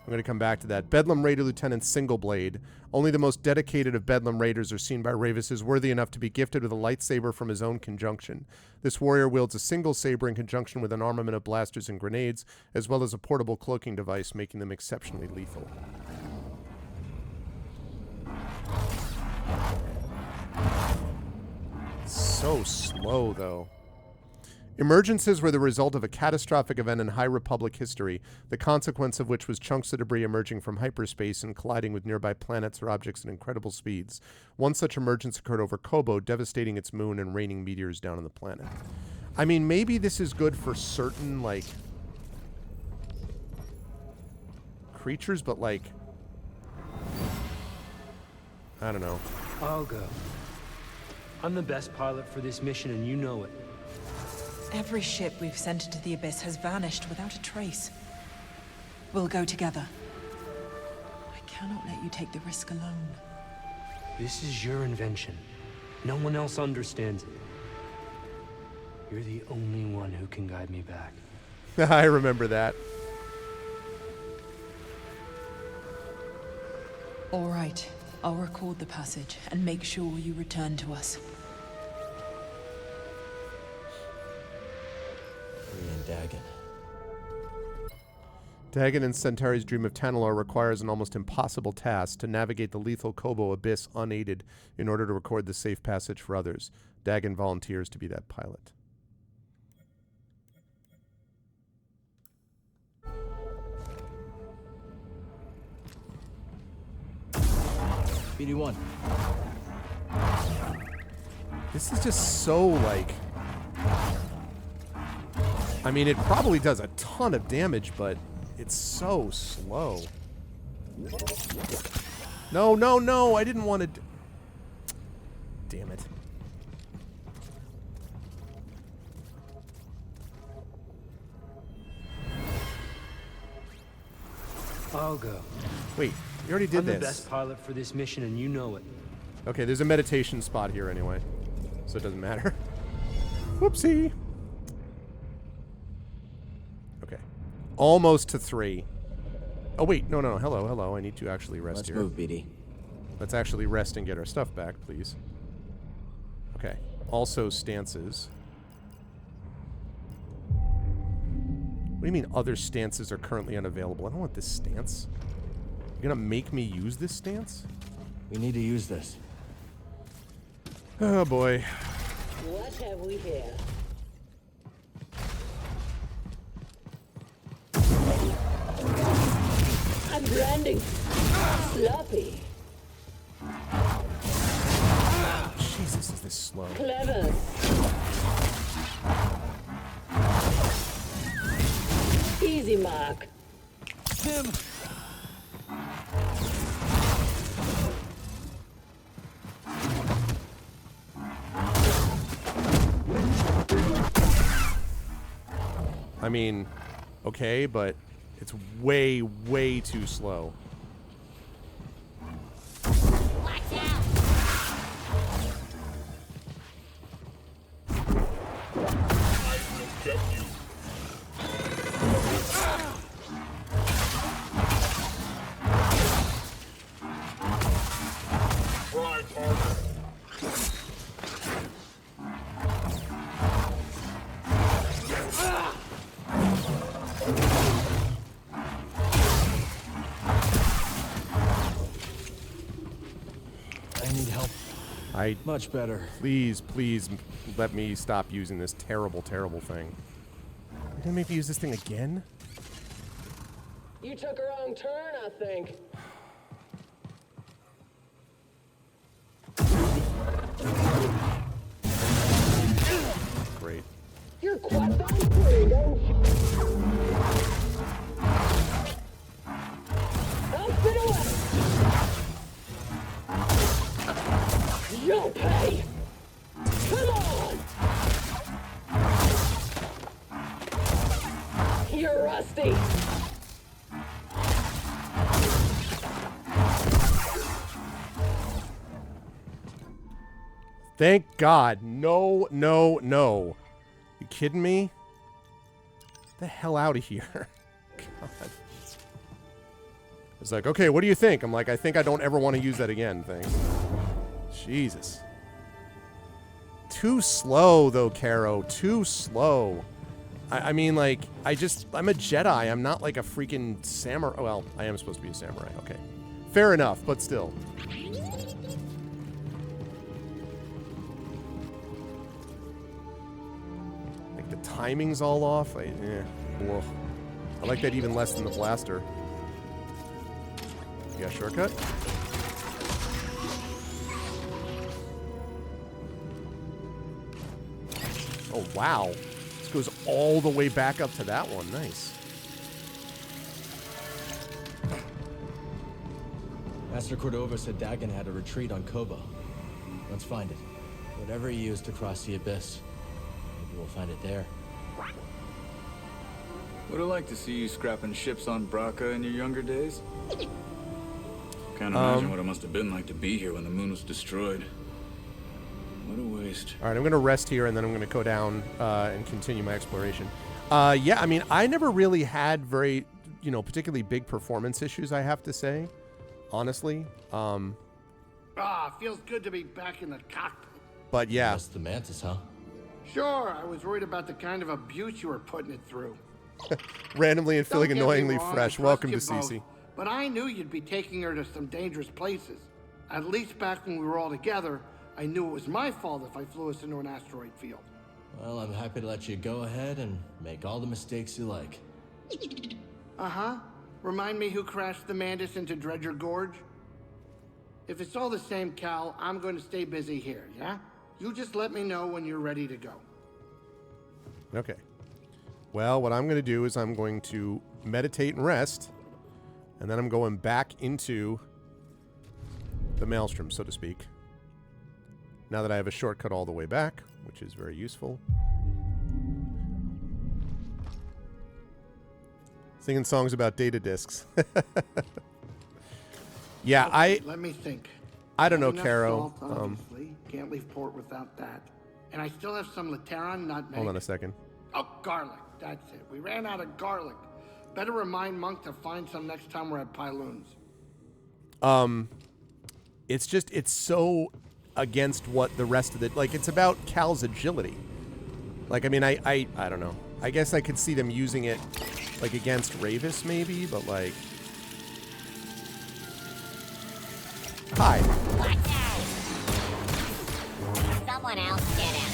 [SPEAKER 1] I'm going to come back to that. Bedlam Raider Lieutenant Singleblade. Only the most dedicated of Bedlam Raiders are seen by Ravis as worthy enough to be gifted with a lightsaber from his own conjunction. This warrior wields a single saber in conjunction with an armament of blasters and grenades, as well as a portable cloaking device, making them exceptionally lethal. So slow, though. Emergences were the result of a catastrophic event in High Republic history, the consequence of which was chunks of debris emerging from hyperspace and colliding with nearby planets or objects at incredible speeds. One such emergence occurred over Kobo, devastating its moon and raining meteors down on the planet. I mean, maybe this is good for certain, like, creatures, but, like, I don't know.
[SPEAKER 9] I'll go. I'm the best pilot for this mission, and you know it.
[SPEAKER 10] Every ship we've sent into the Abyss has vanished without a trace. We'll go together. I cannot let you take the risk alone.
[SPEAKER 9] This is your invention. No one else understands it. You're the only one who can guide me back.
[SPEAKER 1] I remember that.
[SPEAKER 10] All right. I'll record the passage and make sure you return to us.
[SPEAKER 3] Me and Dagon.
[SPEAKER 1] Dagon and Centauri's dream of Tanalor requires an almost impossible task to navigate the lethal Kobo abyss unaided in order to record the safe passage for others. Dagon volunteers to be that pilot.
[SPEAKER 3] BD1.
[SPEAKER 1] This is just so, like... I mean, it probably does a ton of damage, but it's so slow. No, no, no! I didn't want to... Damn it.
[SPEAKER 9] I'll go.
[SPEAKER 1] Wait, you already did
[SPEAKER 9] I'm
[SPEAKER 1] this.
[SPEAKER 9] the best pilot for this mission, and you know it.
[SPEAKER 1] Okay, there's a meditation spot here anyway, so it doesn't matter. Whoopsie. Okay. Almost to 3. Oh, wait. No, no. Hello, hello. I need to actually rest
[SPEAKER 3] Let's
[SPEAKER 1] here.
[SPEAKER 3] move, BD.
[SPEAKER 1] Let's actually rest and get our stuff back, please. Okay. Also stances. What do you mean other stances are currently unavailable? I don't want this stance. You're gonna make me use this stance?
[SPEAKER 3] We need to use this.
[SPEAKER 1] Oh, boy.
[SPEAKER 11] What have we here? I'm branding. Sloppy.
[SPEAKER 1] Jesus, is this slow?
[SPEAKER 11] Clever. Easy mark.
[SPEAKER 3] Tim!
[SPEAKER 1] I mean, okay, but it's way, way too slow.
[SPEAKER 4] Watch out!
[SPEAKER 6] I will get you. Try harder.
[SPEAKER 3] I need help. Much better.
[SPEAKER 1] Please, please let me stop using this terrible, terrible thing. You're gonna make me use this thing again?
[SPEAKER 11] You took a wrong turn, I think.
[SPEAKER 1] Great.
[SPEAKER 11] You're quite darn pretty, don't you? I'll spin away. You'll pay. Come on. You're rusty.
[SPEAKER 1] Thank God. No, no, no. You kidding me? Get the hell out of here. God. It's like, okay, what do you think? I'm like, I think I don't ever want to use that again. Thanks. Jesus. Too slow, though, Caro. Too slow. I mean, like, I'm a Jedi. I'm not like a freaking samurai. Well, I am supposed to be a samurai. Okay. Fair enough, but still. Like, the timing's all off. I like that even less than the blaster. You got a shortcut? Oh, wow. This goes all the way back up to that one. Nice.
[SPEAKER 3] Master Cordova said Dagon had a retreat on Kobo. Let's find it. Whatever he used to cross the abyss. Maybe we'll find it there.
[SPEAKER 12] Would have liked to see you scrapping ships on Braca in your younger days. Can't imagine what it must have been like to be here when the moon was destroyed. What a waste.
[SPEAKER 1] All right, I'm going to rest here, and then I'm going to go down and continue my exploration. Yeah, I mean, I never really had very, particularly big performance issues, I have to say, honestly.
[SPEAKER 13] Feels good to be back in the cockpit.
[SPEAKER 1] But yeah.
[SPEAKER 3] Just the mantis, huh?
[SPEAKER 13] Sure, I was worried about the kind of abuse you were putting it through.
[SPEAKER 1] Randomly and feeling
[SPEAKER 13] Don't get me
[SPEAKER 1] annoyingly
[SPEAKER 13] wrong,
[SPEAKER 1] fresh.
[SPEAKER 13] I
[SPEAKER 1] Welcome to
[SPEAKER 13] trust you
[SPEAKER 1] Cece.
[SPEAKER 13] both, but I knew you'd be taking her to some dangerous places. At least back when we were all together, I knew it was my fault if I flew us into an asteroid field.
[SPEAKER 3] Well, I'm happy to let you go ahead and make all the mistakes you like.
[SPEAKER 13] Uh-huh. Remind me who crashed the Mantis into Dredger Gorge? If it's all the same, Cal, I'm going to stay busy here, yeah? You just let me know when you're ready to go.
[SPEAKER 1] Okay. Well, what I'm going to do is I'm going to meditate and rest, and then I'm going back into the maelstrom, so to speak. Now that I have a shortcut all the way back, which is very useful. Singing songs about data disks. Yeah,
[SPEAKER 13] okay, let me think.
[SPEAKER 1] I don't know,
[SPEAKER 13] Enough
[SPEAKER 1] Caro.
[SPEAKER 13] salt, obviously. Can't leave port without that. And I still have some Lateran nutmeg.
[SPEAKER 1] Hold on a second.
[SPEAKER 13] Oh, garlic. That's it. We ran out of garlic. Better remind Monk to find some next time we're at Pyloon's.
[SPEAKER 1] It's so against what the rest of the, like, it's about Cal's agility. Like, I mean, I don't know. I guess I could see them using it, like, against Ravis, maybe, but, like... Hi.
[SPEAKER 4] Watch out! Someone else get him.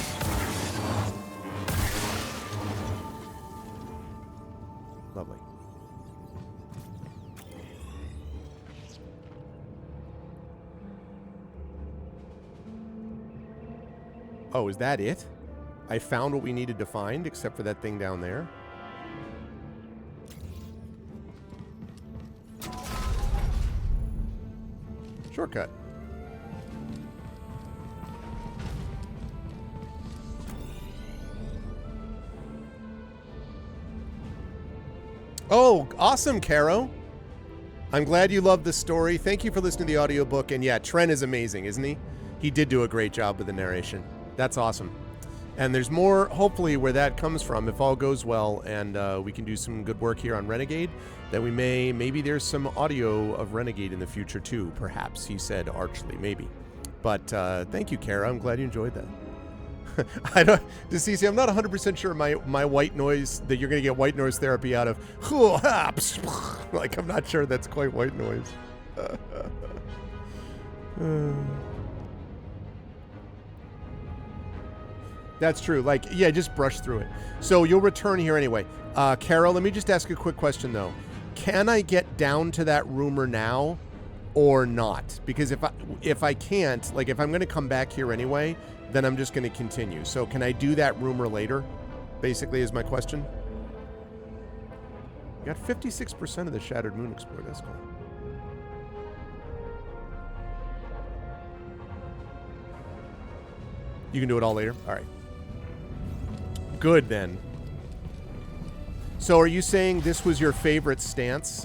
[SPEAKER 1] Lovely. Oh, is that it? I found what we needed to find, except for that thing down there. Shortcut. Oh, awesome, Caro. I'm glad you loved the story. Thank you for listening to the audiobook. And yeah, Trent is amazing, isn't he? He did do a great job with the narration. That's awesome. And there's more, hopefully, where that comes from. If all goes well and we can do some good work here on Renegade, then we maybe there's some audio of Renegade in the future too, perhaps, he said archly, maybe. But thank you, Kara. I'm glad you enjoyed that. I don't, Cece, I'm not 100% sure my white noise, that you're going to get white noise therapy out of, like, I'm not sure that's quite white noise. That's true. Like, yeah, just brush through it. So you'll return here anyway. Carol, let me just ask a quick question, though. Can I get down to that rumor now or not? Because if I can't, like, if I'm going to come back here anyway, then I'm just going to continue. So can I do that rumor later, basically, is my question. You got 56% of the Shattered Moon explored. That's cool. You can do it all later? All right. Good, then. So are you saying this was your favorite stance?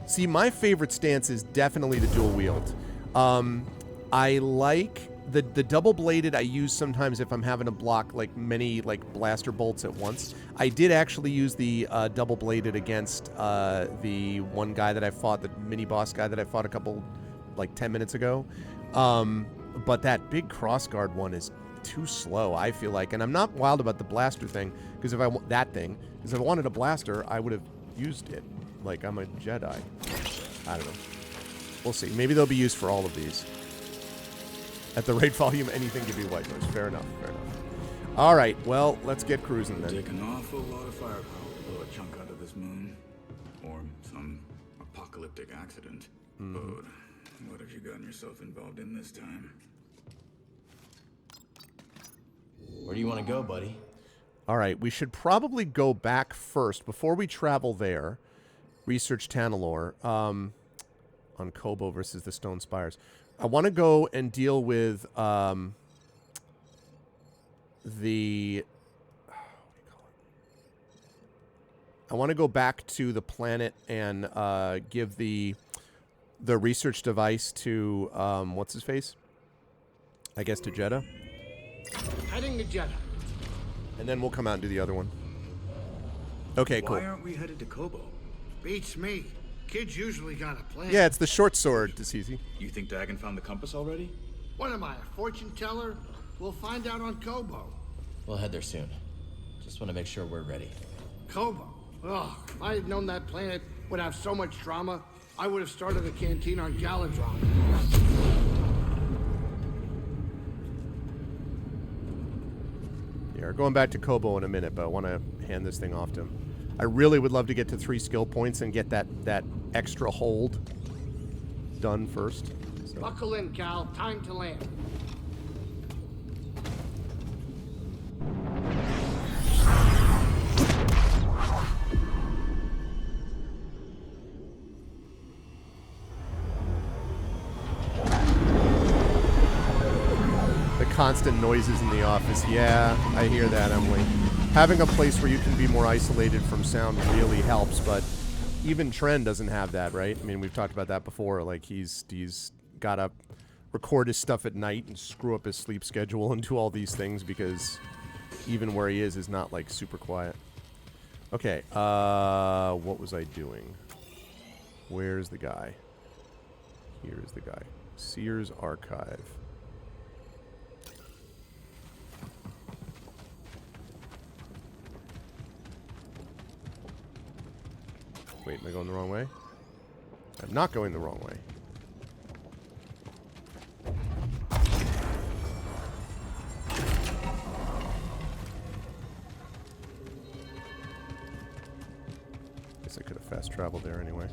[SPEAKER 1] See, my favorite stance is definitely the dual wield. I like the double-bladed I use sometimes if I'm having to block like many like blaster bolts at once. I did actually use the double-bladed against the one guy that I fought, the mini-boss guy that I fought a couple, like 10 minutes ago. But that big crossguard one is too slow, I feel like. And I'm not wild about the blaster thing, because if I want that thing, because if I wanted a blaster, I would have used it. Like, I'm a Jedi. I don't know. We'll see. Maybe they'll be used for all of these. At the rate volume, anything can be white noise. Fair enough. Fair enough. All right. Well, let's get cruising then.
[SPEAKER 12] Take an awful lot of firepower to blow a chunk out of this moon, or some apocalyptic accident. But what have you gotten yourself involved in this time?
[SPEAKER 3] Where do you want to go, buddy?
[SPEAKER 1] All right. We should probably go back first before we travel there. Research Tanalor on Kobo versus the Stone Spires. I want to go and deal with the what do you call it? I want to go back to the planet and give the research device to what's his face? I guess to Jeddah.
[SPEAKER 13] Heading to Jeddah.
[SPEAKER 1] And then we'll come out and do the other one. Okay, cool.
[SPEAKER 12] Why aren't we headed to Kobo?
[SPEAKER 13] Beats me. Kids usually got a plan.
[SPEAKER 1] Yeah, it's the short sword, Deceasy.
[SPEAKER 12] You think Dagon found the compass already?
[SPEAKER 13] What am I, a fortune teller? We'll find out on Kobo.
[SPEAKER 3] We'll head there soon. Just want to make sure we're ready.
[SPEAKER 13] Kobo? Ugh, if I had known that planet would have so much drama, I would have started a canteen on Galadron.
[SPEAKER 1] Yeah, we're going back to Kobo in a minute, but I want to hand this thing off to him. I really would love to get to 3 skill points and get that extra hold done first. So.
[SPEAKER 13] Buckle in, Cal. Time to land.
[SPEAKER 1] The constant noises in the office. Yeah, I hear that, Emily. Having a place where you can be more isolated from sound really helps, but even Tren doesn't have that, right? I mean, we've talked about that before. Like, he's got to record his stuff at night and screw up his sleep schedule and do all these things because even where he is not, like, super quiet. Okay, what was I doing? Where's the guy? Here's the guy. Sears Archive. Wait, am I going the wrong way? I'm not going the wrong way. Guess I could have fast traveled there anyway.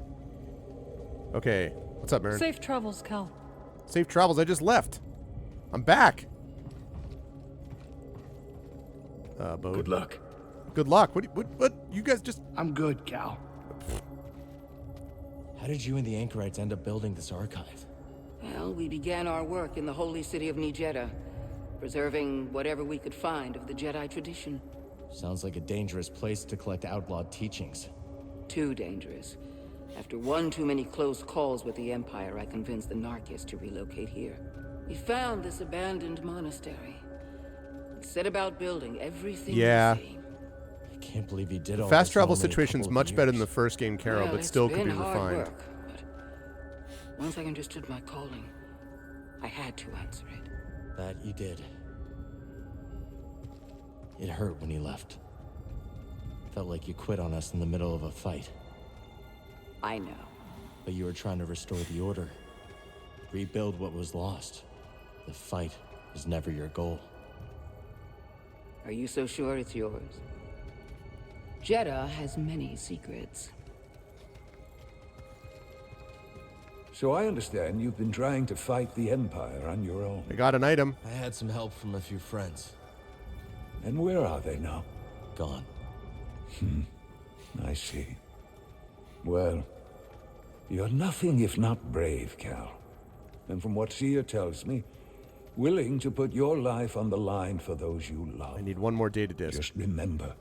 [SPEAKER 1] Okay, what's up, Marin?
[SPEAKER 14] Safe travels, Cal.
[SPEAKER 1] Safe travels, I just left. I'm back. Bo.
[SPEAKER 12] Good luck.
[SPEAKER 1] Good luck. What? You guys just...
[SPEAKER 13] I'm good, Cal.
[SPEAKER 3] How did you and the Anchorites end up building this archive?
[SPEAKER 15] Well, we began our work in the holy city of Jeddah, preserving whatever we could find of the Jedi tradition.
[SPEAKER 3] Sounds like a dangerous place to collect outlawed teachings.
[SPEAKER 15] Too dangerous. After one too many close calls with the Empire, I convinced the Narkis to relocate here. We found this abandoned monastery. And set about building everything
[SPEAKER 1] yeah.
[SPEAKER 3] I can't believe you did all
[SPEAKER 1] fast
[SPEAKER 3] this
[SPEAKER 1] travel
[SPEAKER 3] only in a
[SPEAKER 1] situation's
[SPEAKER 3] couple of
[SPEAKER 1] much
[SPEAKER 3] years.
[SPEAKER 1] better than the first game, Carol,
[SPEAKER 15] Well,
[SPEAKER 1] but still could be
[SPEAKER 15] it's been hard
[SPEAKER 1] refined.
[SPEAKER 15] work, but once I understood my calling, I had to answer it.
[SPEAKER 3] That you did. It hurt when you left. Felt like you quit on us in the middle of a fight.
[SPEAKER 15] I know.
[SPEAKER 3] But you were trying to restore the Order. Rebuild what was lost. The fight was never your goal.
[SPEAKER 15] Are you so sure it's yours? Jeddah has many secrets.
[SPEAKER 16] So I understand you've been trying to fight the Empire on your own.
[SPEAKER 1] I got an item.
[SPEAKER 3] I had some help from a few friends.
[SPEAKER 16] And where are they now?
[SPEAKER 3] Gone.
[SPEAKER 16] I see. Well, you're nothing if not brave, Cal. And from what Seer tells me, willing to put your life on the line for those you love.
[SPEAKER 1] I need one more data disk.
[SPEAKER 16] Just remember,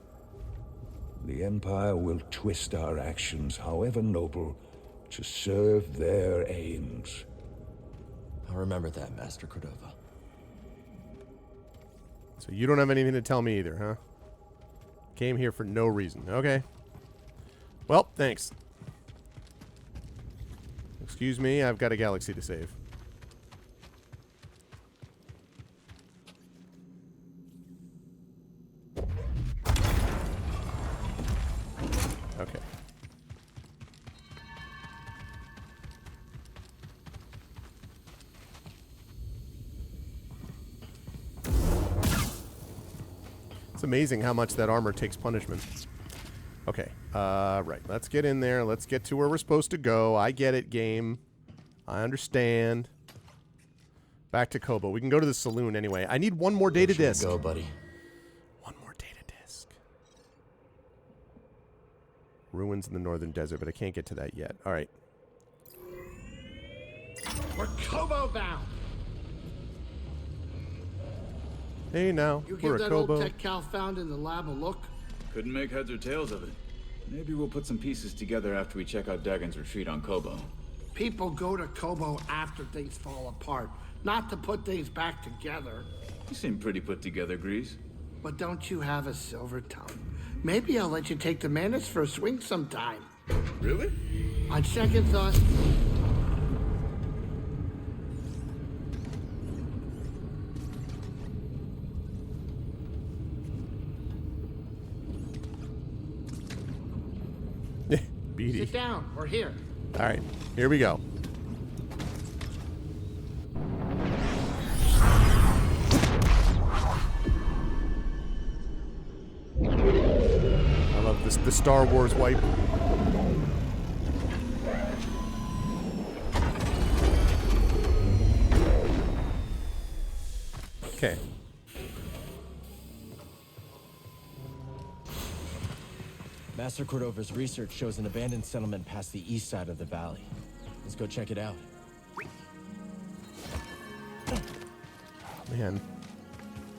[SPEAKER 16] the Empire will twist our actions, however noble, to serve their aims.
[SPEAKER 3] I'll remember that, Master Cordova.
[SPEAKER 1] So you don't have anything to tell me either, huh? Came here for no reason. Okay. Well, thanks. Excuse me, I've got a galaxy to save. Okay. It's amazing how much that armor takes punishment. Okay, right. Let's get in there. Let's get to where we're supposed to go. I get it, game. I understand. Back to Kobo. We can go to the saloon anyway. I need one more data disk.
[SPEAKER 3] Go, buddy.
[SPEAKER 1] One more data disk. Ruins in the northern desert, but I can't get to that yet. All right.
[SPEAKER 13] We're Kobo bound.
[SPEAKER 1] Hey, now.
[SPEAKER 13] You
[SPEAKER 1] We're
[SPEAKER 13] give
[SPEAKER 1] a
[SPEAKER 13] that old
[SPEAKER 1] Kobo.
[SPEAKER 13] tech Cal found in the lab a look?
[SPEAKER 12] Couldn't make heads or tails of it. Maybe we'll put some pieces together after we check out Dagon's retreat on Kobo.
[SPEAKER 13] People go to Kobo after things fall apart, not to put things back together.
[SPEAKER 12] You seem pretty put together, Grease.
[SPEAKER 13] But don't you have a silver tongue? Maybe I'll let you take the Mantis for a swing sometime.
[SPEAKER 12] Really?
[SPEAKER 13] On second thought...
[SPEAKER 1] Beady.
[SPEAKER 13] Sit down. We're here.
[SPEAKER 1] All right, here we go. I love this, the Star Wars wipe. Okay.
[SPEAKER 3] Master Cordova's research shows an abandoned settlement past the east side of the valley. Let's go check it out.
[SPEAKER 1] Man,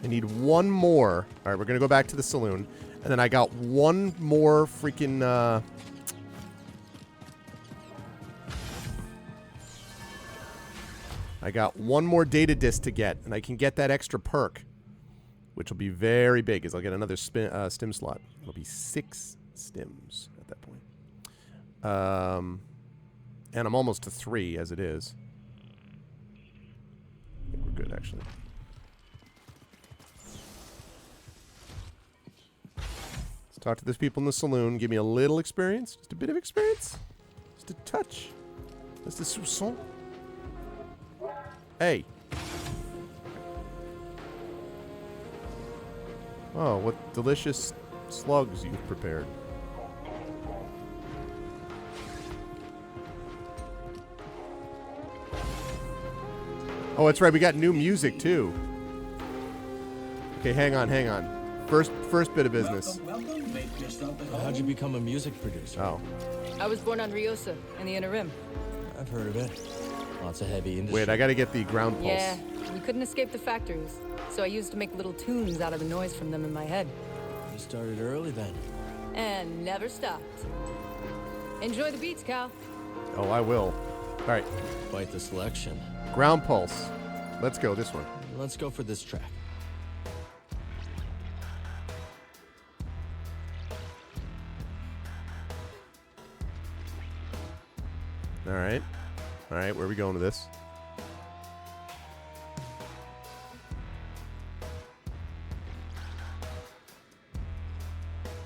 [SPEAKER 1] I need one more. All right, we're gonna go back to the saloon, and then I got one more freaking. I got one more data disk to get, and I can get that extra perk, which will be very big. As I'll get another stim slot. It'll be 6 stims at that point. And I'm almost to 3 as it is. I think we're good, actually. Let's talk to these people in the saloon. Give me a little experience. Just a bit of experience. Just a touch. Just a soupçon. Hey. Oh, what delicious slugs you've prepared. Oh, that's right. We got new music too. Okay, hang on. First bit of business.
[SPEAKER 3] How'd you become a music producer?
[SPEAKER 1] Oh.
[SPEAKER 15] I was born on Riosa, in the Inner Rim.
[SPEAKER 3] I've heard of it. Lots of heavy industry.
[SPEAKER 1] Wait, I gotta get the ground pulse.
[SPEAKER 15] Yeah, you couldn't escape the factories, so I used to make little tunes out of the noise from them in my head.
[SPEAKER 3] You started early then.
[SPEAKER 15] And never stopped. Enjoy the beats, Cal.
[SPEAKER 1] Oh, I will. All right.
[SPEAKER 3] Quite the selection.
[SPEAKER 1] Ground pulse. Let's go this one.
[SPEAKER 3] Let's go for this track.
[SPEAKER 1] All right. All right, where are we going with this?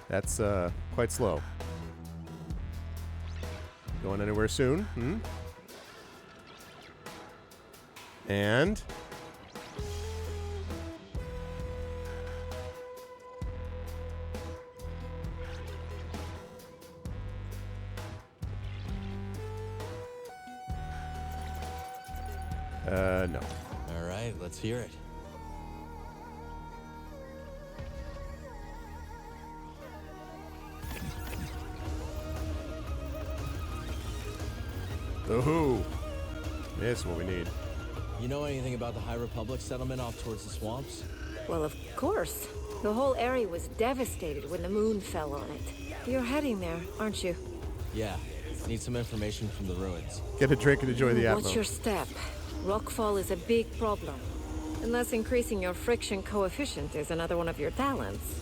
[SPEAKER 1] That's quite slow. Going anywhere soon? Hmm? And no.
[SPEAKER 3] All right, let's hear it.
[SPEAKER 1] Oh, this is what we need.
[SPEAKER 3] You know anything about the High Republic settlement off towards the swamps?
[SPEAKER 14] Well, of course. The whole area was devastated when the moon fell on it. You're heading there, aren't you?
[SPEAKER 3] Yeah. Need some information from the ruins.
[SPEAKER 1] Get a drink and enjoy the atmo.
[SPEAKER 14] What's your step? Rockfall is a big problem. Unless increasing your friction coefficient is another one of your talents.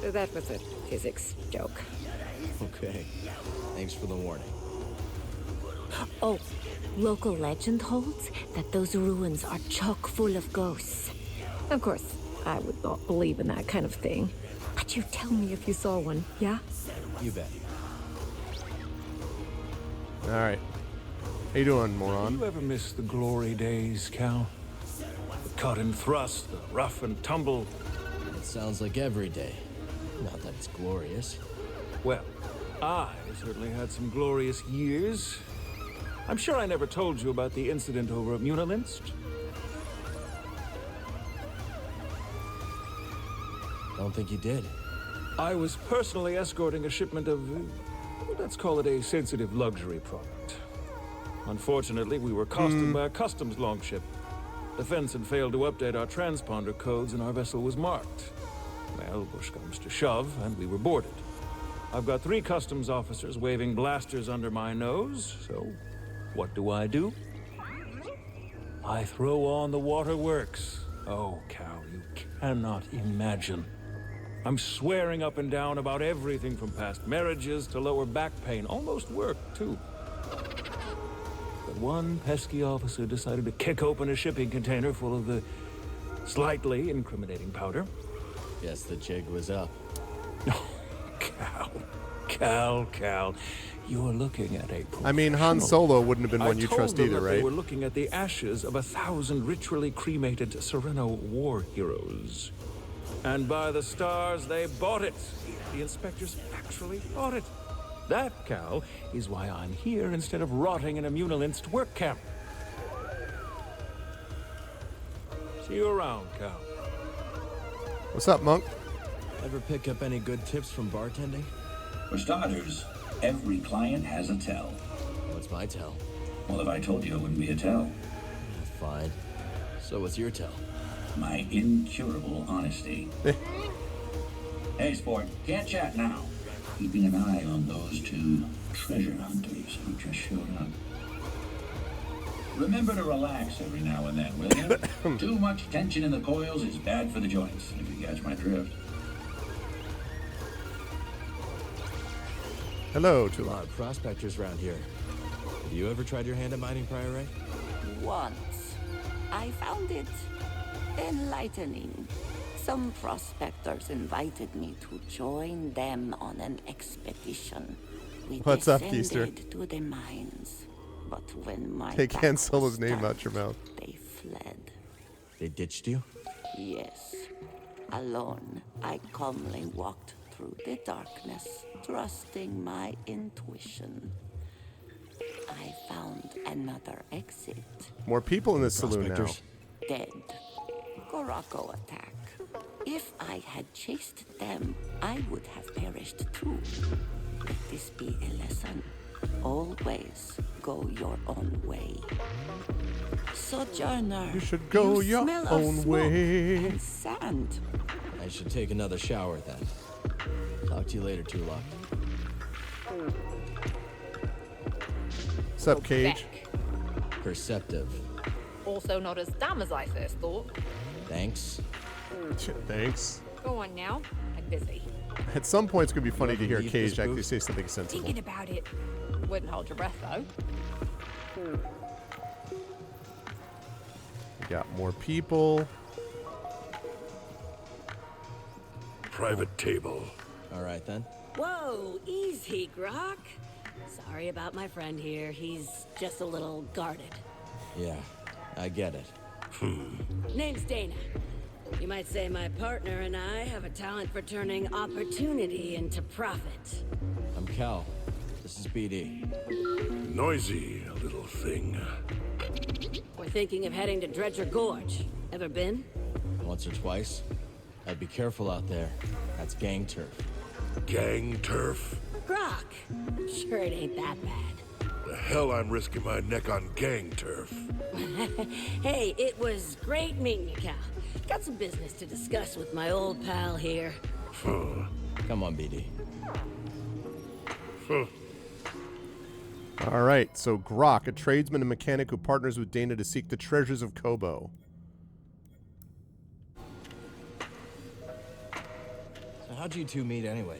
[SPEAKER 14] That was a physics joke.
[SPEAKER 3] Okay. Thanks for the warning.
[SPEAKER 14] Oh, local legend holds that those ruins are chock full of ghosts. Of course, I would not believe in that kind of thing. But you tell me if you saw one, yeah?
[SPEAKER 3] You bet.
[SPEAKER 1] All right. How you doing, moron?
[SPEAKER 16] You ever miss the glory days, Cal? The cut and thrust, the rough and tumble.
[SPEAKER 3] It sounds like every day. Not that it's glorious.
[SPEAKER 16] Well, I certainly had some glorious years. I'm sure I never told you about the incident over at Munilinst.
[SPEAKER 3] Don't think you did.
[SPEAKER 16] I was personally escorting a shipment of, let's call it a sensitive luxury product. Unfortunately, we were accosted by a customs longship. Defense had failed to update our transponder codes and our vessel was marked. Well, push comes to shove, and we were boarded. I've got 3 customs officers waving blasters under my nose, so what do? I throw on the waterworks. Oh, Cal, you cannot imagine. I'm swearing up and down about everything from past marriages to lower back pain. Almost work, too. But one pesky officer decided to kick open a shipping container full of the slightly incriminating powder.
[SPEAKER 3] Guess the jig was up.
[SPEAKER 16] Cal, you're looking at a
[SPEAKER 1] I mean, Han Solo wouldn't have been one you trust either,
[SPEAKER 16] They
[SPEAKER 1] right?
[SPEAKER 16] were looking at the ashes of 1,000 ritually cremated Sereno war heroes. And by the stars, they bought it. The inspectors actually bought it. That, Cal, is why I'm here instead of rotting in a Munilinced work camp. See you around, Cal.
[SPEAKER 1] What's up, Monk?
[SPEAKER 3] Ever pick up any good tips from bartending?
[SPEAKER 7] For starters, every client has a tell.
[SPEAKER 3] What's my tell?
[SPEAKER 7] Well, if I told you, it wouldn't be a tell.
[SPEAKER 3] Fine. So what's your tell?
[SPEAKER 7] My incurable honesty. Hey, sport, can't chat now. Keeping an eye on those two treasure hunters who just showed up. Remember to relax every now and then, will you? Too much tension in the coils is bad for the joints, if you catch my drift.
[SPEAKER 1] Hello,
[SPEAKER 3] A lot of prospectors around here. Have you ever tried your hand at mining, Prior Ray?
[SPEAKER 17] Once. I found it enlightening. Some prospectors invited me to join them on an expedition. We
[SPEAKER 1] What's up, Easter?
[SPEAKER 17] descended to the mines, but when my
[SPEAKER 1] Take
[SPEAKER 17] back
[SPEAKER 1] Han
[SPEAKER 17] was
[SPEAKER 1] Solo's name
[SPEAKER 17] turned,
[SPEAKER 1] out your mouth.
[SPEAKER 17] they fled.
[SPEAKER 3] They ditched you?
[SPEAKER 17] Yes. Alone, I calmly walked through the darkness, trusting my intuition. I found another exit.
[SPEAKER 1] More people in this saloon now.
[SPEAKER 17] Dead. Gorako attack. If I had chased them, I would have perished too. Let this be a lesson. Always go your own way. Sojourner,
[SPEAKER 1] You should go your
[SPEAKER 17] smell of
[SPEAKER 1] own
[SPEAKER 17] smoke
[SPEAKER 1] way.
[SPEAKER 17] and sand.
[SPEAKER 3] I should take another shower then. Talk to you later, Tulok.
[SPEAKER 1] What's up, Cage?
[SPEAKER 3] Perceptive.
[SPEAKER 18] Also not as dumb as I first thought.
[SPEAKER 3] Thanks.
[SPEAKER 1] Thanks.
[SPEAKER 18] Go on now. I'm busy.
[SPEAKER 1] At some point, it's going to be funny to hear
[SPEAKER 3] leave
[SPEAKER 1] Cage
[SPEAKER 3] this
[SPEAKER 1] actually
[SPEAKER 3] booth?
[SPEAKER 1] say something sensible.
[SPEAKER 18] Thinking about it. Wouldn't hold your breath though.
[SPEAKER 1] We got more people.
[SPEAKER 6] Private table.
[SPEAKER 3] All right, then.
[SPEAKER 19] Whoa, easy, Grok. Sorry about my friend here. He's just a little guarded.
[SPEAKER 3] Yeah, I get it.
[SPEAKER 19] Name's Dana. You might say my partner and I have a talent for turning opportunity into profit.
[SPEAKER 3] I'm Cal. This is BD.
[SPEAKER 6] Noisy little thing.
[SPEAKER 19] We're thinking of heading to Dredger Gorge. Ever been?
[SPEAKER 3] Once or twice. I'd be careful out there. That's gang turf.
[SPEAKER 6] Gang turf?
[SPEAKER 19] Grok. Sure it ain't that bad.
[SPEAKER 6] The hell I'm risking my neck on gang turf.
[SPEAKER 19] Hey, it was great meeting you, Cal. Got some business to discuss with my old pal here.
[SPEAKER 3] Come on, BD.
[SPEAKER 1] All right, so Grok, a tradesman and mechanic who partners with Dana to seek the treasures of Kobo.
[SPEAKER 3] So how'd you two meet anyway?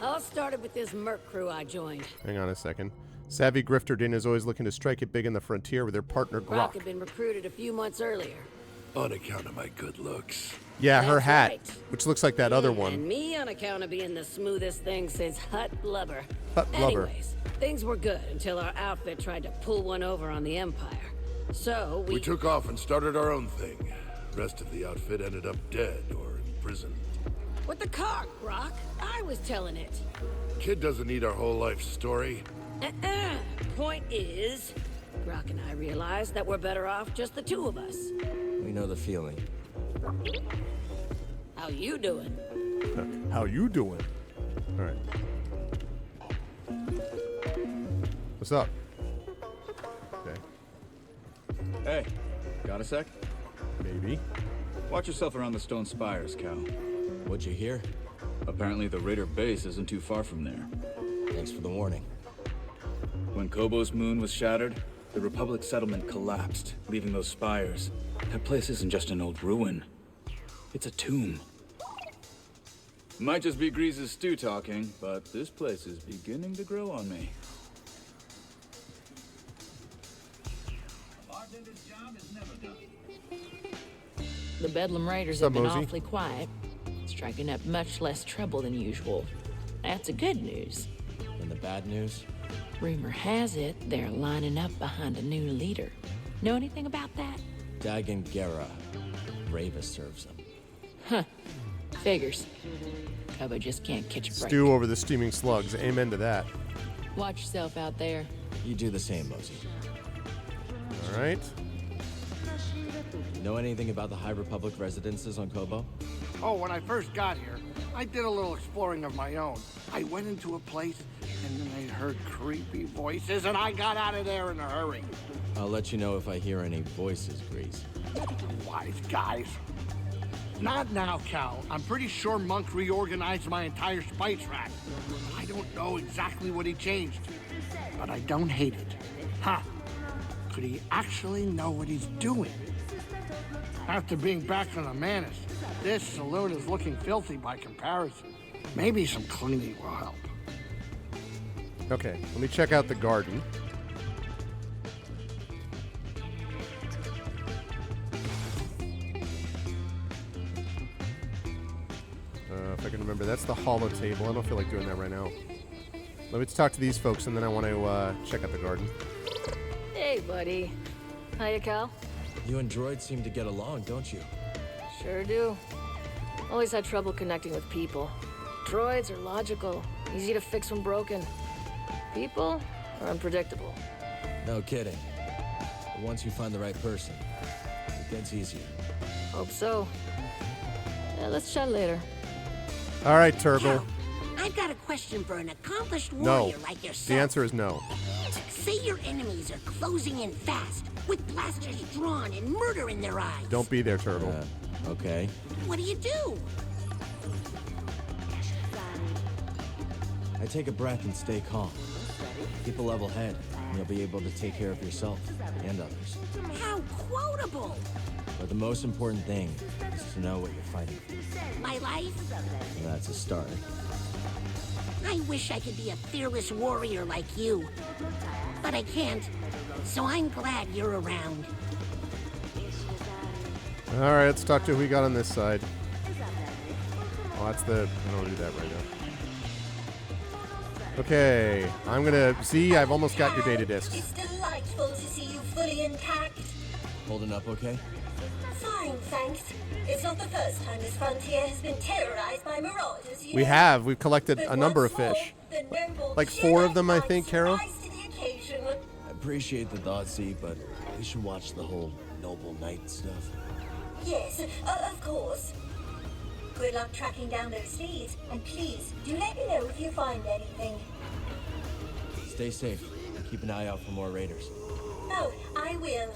[SPEAKER 19] All started with this merc crew I joined.
[SPEAKER 1] Hang on a second. Savvy grifter Dana's always looking to strike it big in the frontier with their partner
[SPEAKER 19] Grok
[SPEAKER 1] Grok.
[SPEAKER 19] had been recruited a few months earlier.
[SPEAKER 6] On account of my good looks.
[SPEAKER 1] Yeah, her
[SPEAKER 19] That's
[SPEAKER 1] hat,
[SPEAKER 19] right.
[SPEAKER 1] which looks like that other
[SPEAKER 19] And
[SPEAKER 1] one.
[SPEAKER 19] me on account of being the smoothest thing since Hut Blubber.
[SPEAKER 1] Hut Blubber.
[SPEAKER 19] Anyways, things were good until our outfit tried to pull one over on the Empire. So
[SPEAKER 6] We took off and started our own thing. Rest of the outfit ended up dead or imprisoned.
[SPEAKER 19] With the car, Grok. I was telling it.
[SPEAKER 6] Kid doesn't need our whole life story.
[SPEAKER 19] Point is, Grok and I realized that we're better off just the two of us.
[SPEAKER 3] We know the feeling.
[SPEAKER 19] How you doing?
[SPEAKER 1] How you doing? All right. What's up? Okay.
[SPEAKER 12] Hey, got a sec?
[SPEAKER 1] Maybe.
[SPEAKER 12] Watch yourself around the stone spires, Cal.
[SPEAKER 3] What'd you hear?
[SPEAKER 12] Apparently the Raider base isn't too far from there.
[SPEAKER 3] Thanks for the warning.
[SPEAKER 12] When Kobo's moon was shattered, The Republic settlement collapsed, leaving those spires. That place isn't just an old ruin. It's a tomb. Might just be Grease's stew talking, but this place is beginning to grow on me.
[SPEAKER 20] The Bedlam Raiders have been awfully quiet, striking up much less trouble than usual. That's the good news.
[SPEAKER 3] And the bad news?
[SPEAKER 20] Rumor has it they're lining up behind a new leader. Know anything about that?
[SPEAKER 3] Dagon Gera. Rava serves them.
[SPEAKER 20] Huh. Figures. Kobo just can't catch a break.
[SPEAKER 1] Stew over the steaming slugs. Amen to that.
[SPEAKER 20] Watch yourself out there.
[SPEAKER 3] You do the same, Mosey.
[SPEAKER 1] All right.
[SPEAKER 3] Know anything about the High Republic residences on Kobo?
[SPEAKER 13] Oh, when I first got here, I did a little exploring of my own. I went into a place, and then I heard creepy voices, and I got out of there in a hurry.
[SPEAKER 3] I'll let you know if I hear any voices, Grease.
[SPEAKER 13] Wise guys. Not now, Cal. I'm pretty sure Monk reorganized my entire spice rack. I don't know exactly what he changed, but I don't hate it. Huh. Could he actually know what he's doing? After being back on the Manus, this saloon is looking filthy by comparison. Maybe some cleaning will help.
[SPEAKER 1] Okay, let me check out the garden. If I can remember, that's the hollow table. I don't feel like doing that right now. Let me talk to these folks, and then I want to check out the garden.
[SPEAKER 21] Hey, buddy. Hiya, Cal.
[SPEAKER 3] You and droids seem to get along, don't you?
[SPEAKER 21] Sure do. Always had trouble connecting with people. Droids are logical, easy to fix when broken. People are unpredictable.
[SPEAKER 3] No kidding. But once you find the right person, it gets easier.
[SPEAKER 21] Hope so. Yeah, let's chat later.
[SPEAKER 1] All right, Turgle.
[SPEAKER 19] Cal, I've got a question for an accomplished
[SPEAKER 1] No.
[SPEAKER 19] warrior like yourself.
[SPEAKER 1] The answer is no.
[SPEAKER 19] Say your enemies are closing in fast, with blasters drawn and murder in their eyes.
[SPEAKER 1] Don't be there, Turtle.
[SPEAKER 3] Okay.
[SPEAKER 19] What do you do?
[SPEAKER 3] I take a breath and stay calm. Keep a level head, and you'll be able to take care of yourself and others.
[SPEAKER 19] How quotable!
[SPEAKER 3] But the most important thing is to know what you're fighting for.
[SPEAKER 19] My life?
[SPEAKER 3] And that's a start.
[SPEAKER 19] I wish I could be a fearless warrior like you. But I can't, so I'm glad you're around.
[SPEAKER 1] All right, let's talk to who we got on this side. Oh, that's the... I don't want to do that right now. Okay, I'm going to... See, I've almost got your data discs.
[SPEAKER 22] It's delightful to see you fully intact.
[SPEAKER 3] Holding up okay?
[SPEAKER 22] Fine, thanks. It's not the first time this frontier has been terrorized by marauders.
[SPEAKER 1] We have. We've collected a number of fish. Like 4 of them, I think, Carol.
[SPEAKER 3] I appreciate the thought, Z, but we should watch the whole noble knight stuff.
[SPEAKER 22] Yes, of course. Good luck tracking down those leads, and please do let me know if you find anything.
[SPEAKER 3] Stay safe. Keep an eye out for more raiders.
[SPEAKER 22] Oh, I will.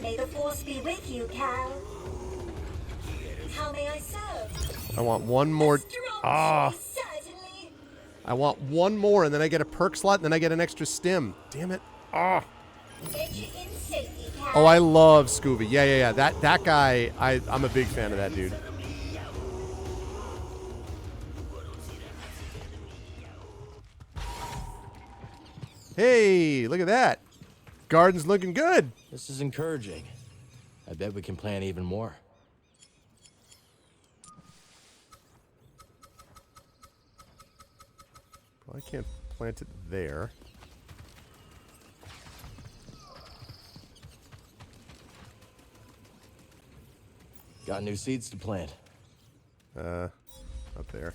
[SPEAKER 22] May the force be with you, Cal. How may I serve?
[SPEAKER 1] I want one more... Ah! I want one more, and then I get a perk slot, and then I get an extra stim. Damn it. Ah!
[SPEAKER 22] Get you in safety, Cal.
[SPEAKER 1] Oh, I love Scooby. Yeah. That guy, I'm a big fan of that dude. Hey, look at that. Garden's looking good.
[SPEAKER 3] This is encouraging. I bet we can plan even more.
[SPEAKER 1] Well, I can't plant it there.
[SPEAKER 3] Got new seeds to plant.
[SPEAKER 1] Up there.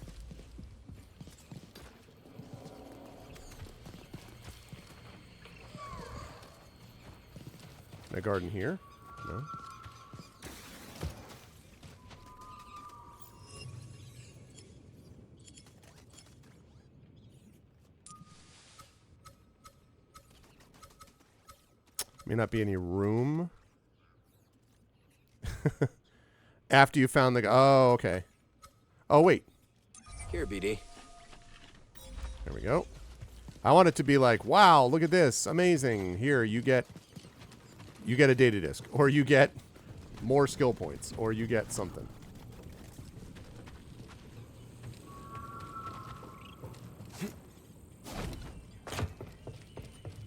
[SPEAKER 1] Can I garden here? No. May not be any room. After you found the... Oh, okay. Oh, wait.
[SPEAKER 3] Here, BD.
[SPEAKER 1] There we go. I want it to be like, wow, look at this, amazing. Here, you get a data disk, or you get more skill points, or you get something. I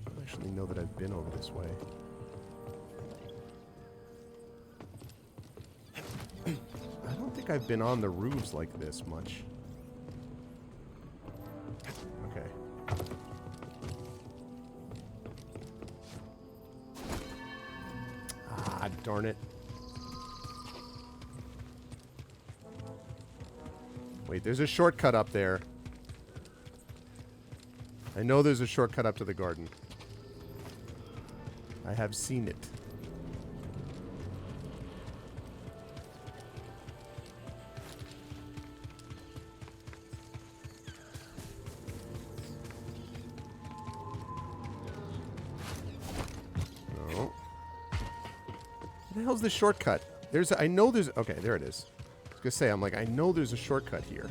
[SPEAKER 1] don't actually know that I've been over this way. I don't think I've been on the roofs like this much. Okay. Ah, darn it. Wait, there's a shortcut up there. I know there's a shortcut up to the garden. I have seen it. No. Where the hell's the shortcut? I know there's... Okay, there it is. I was gonna say, I'm like, I know there's a shortcut here.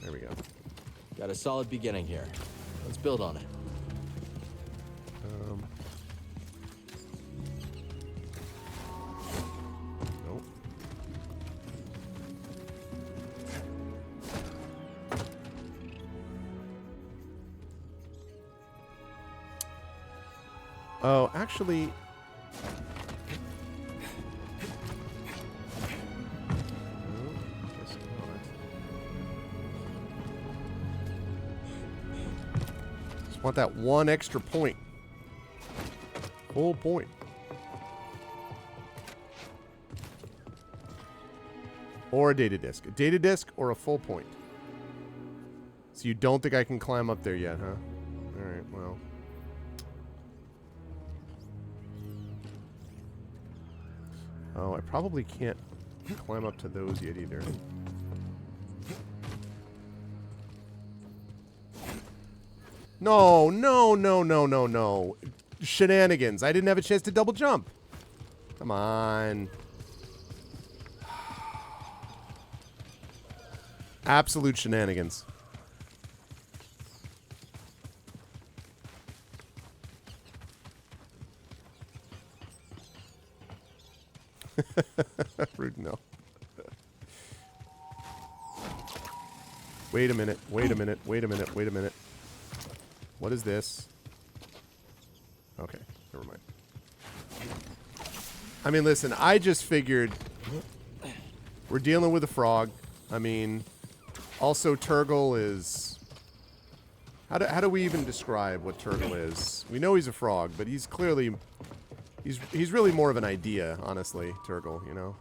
[SPEAKER 1] There we go.
[SPEAKER 3] Got a solid beginning here. Let's build on it.
[SPEAKER 1] Nope. Oh, actually... Want that one extra point. Full point. Or a data disk. A data disk or a full point. So you don't think I can climb up there yet, huh? Alright, well. Oh, I probably can't climb up to those yet either. No, no, no, no, no, no. Shenanigans. I didn't have a chance to double jump. Come on. Absolute shenanigans. Rude, no. Wait a minute, wait a minute, wait a minute, wait a minute. What is this? Okay, never mind. I mean, listen, I just figured we're dealing with a frog. I mean, also Turgle is... How do we even describe what Turgle is? We know he's a frog, but he's clearly... He's really more of an idea, honestly, Turgle, you know?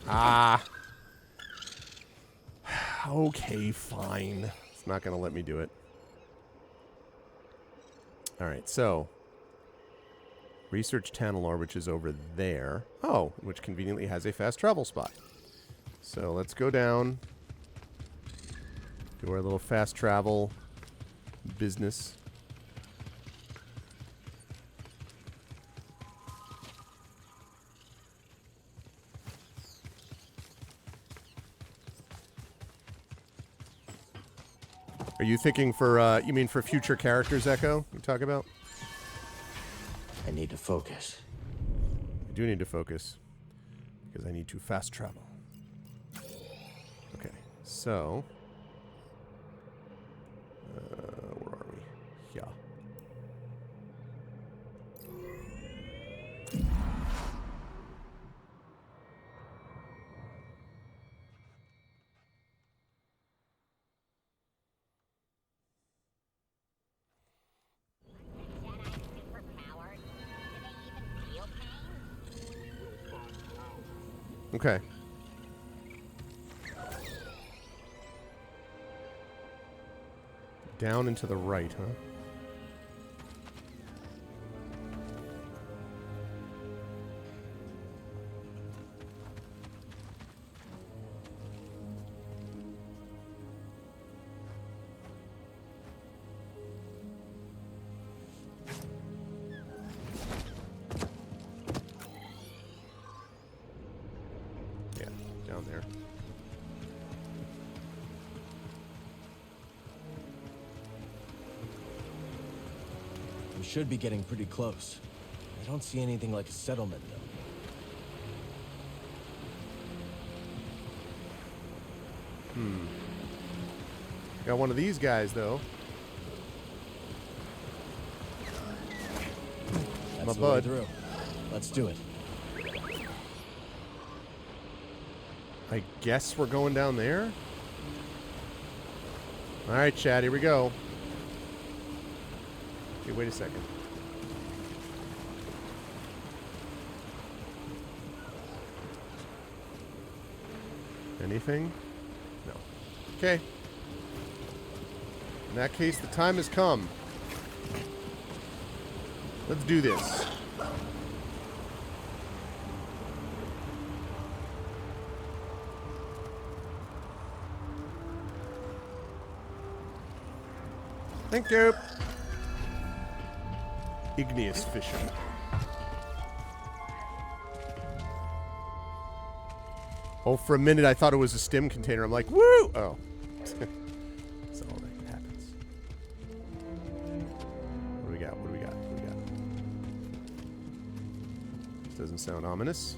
[SPEAKER 1] Ah. Okay, fine. It's not going to let me do it. All right, so. Research Tantalor, which is over there. Oh, which conveniently has a fast travel spot. So let's go down. Do our little fast travel business. Are you thinking for, you mean for future characters, Echo, you talk about?
[SPEAKER 3] I need to focus.
[SPEAKER 1] I do need to focus. Because I need to fast travel. Okay, so... where are we? Yeah. Okay. Down and to the right, huh? there.
[SPEAKER 3] We should be getting pretty close. I don't see anything like a settlement, though.
[SPEAKER 1] Got one of these guys, though.
[SPEAKER 3] That's
[SPEAKER 1] My
[SPEAKER 3] the way
[SPEAKER 1] bud.
[SPEAKER 3] through. Let's do it.
[SPEAKER 1] I guess we're going down there? Alright, Chad, here we go. Okay, wait a second. Anything? No. Okay. In that case, the time has come. Let's do this. Thank you. Igneous fissure. Oh, for a minute I thought it was a stim container. I'm like, woo! Oh. That's all that happens. What do we got? What do we got? What do we got? This doesn't sound ominous.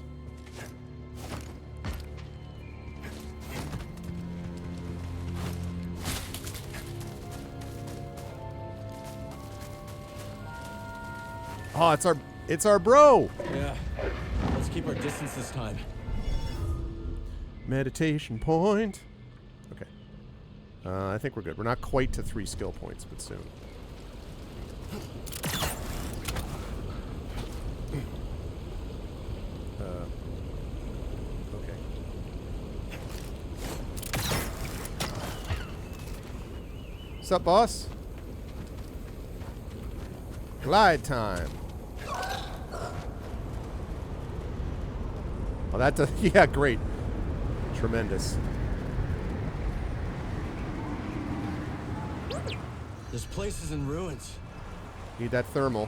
[SPEAKER 1] Oh, it's our bro.
[SPEAKER 3] Yeah. Let's keep our distance this time.
[SPEAKER 1] Meditation point. Okay. I think we're good. We're not quite to 3 skill points, but soon. Okay. What's up, boss? Glide time. Oh, that does. Yeah, great. Tremendous.
[SPEAKER 3] This place is in ruins.
[SPEAKER 1] Need that thermal.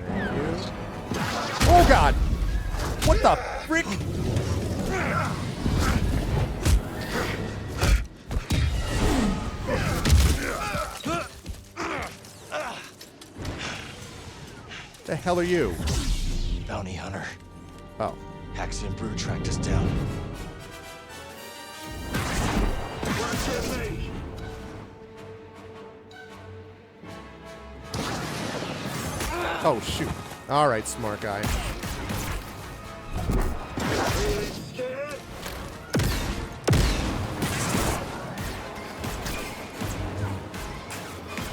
[SPEAKER 1] Thank you. Oh, God! What the frick? The hell are you?
[SPEAKER 8] Bounty hunter.
[SPEAKER 1] Oh.
[SPEAKER 8] Axiom Brew tracked us down.
[SPEAKER 1] Oh, shoot. All right, smart guy.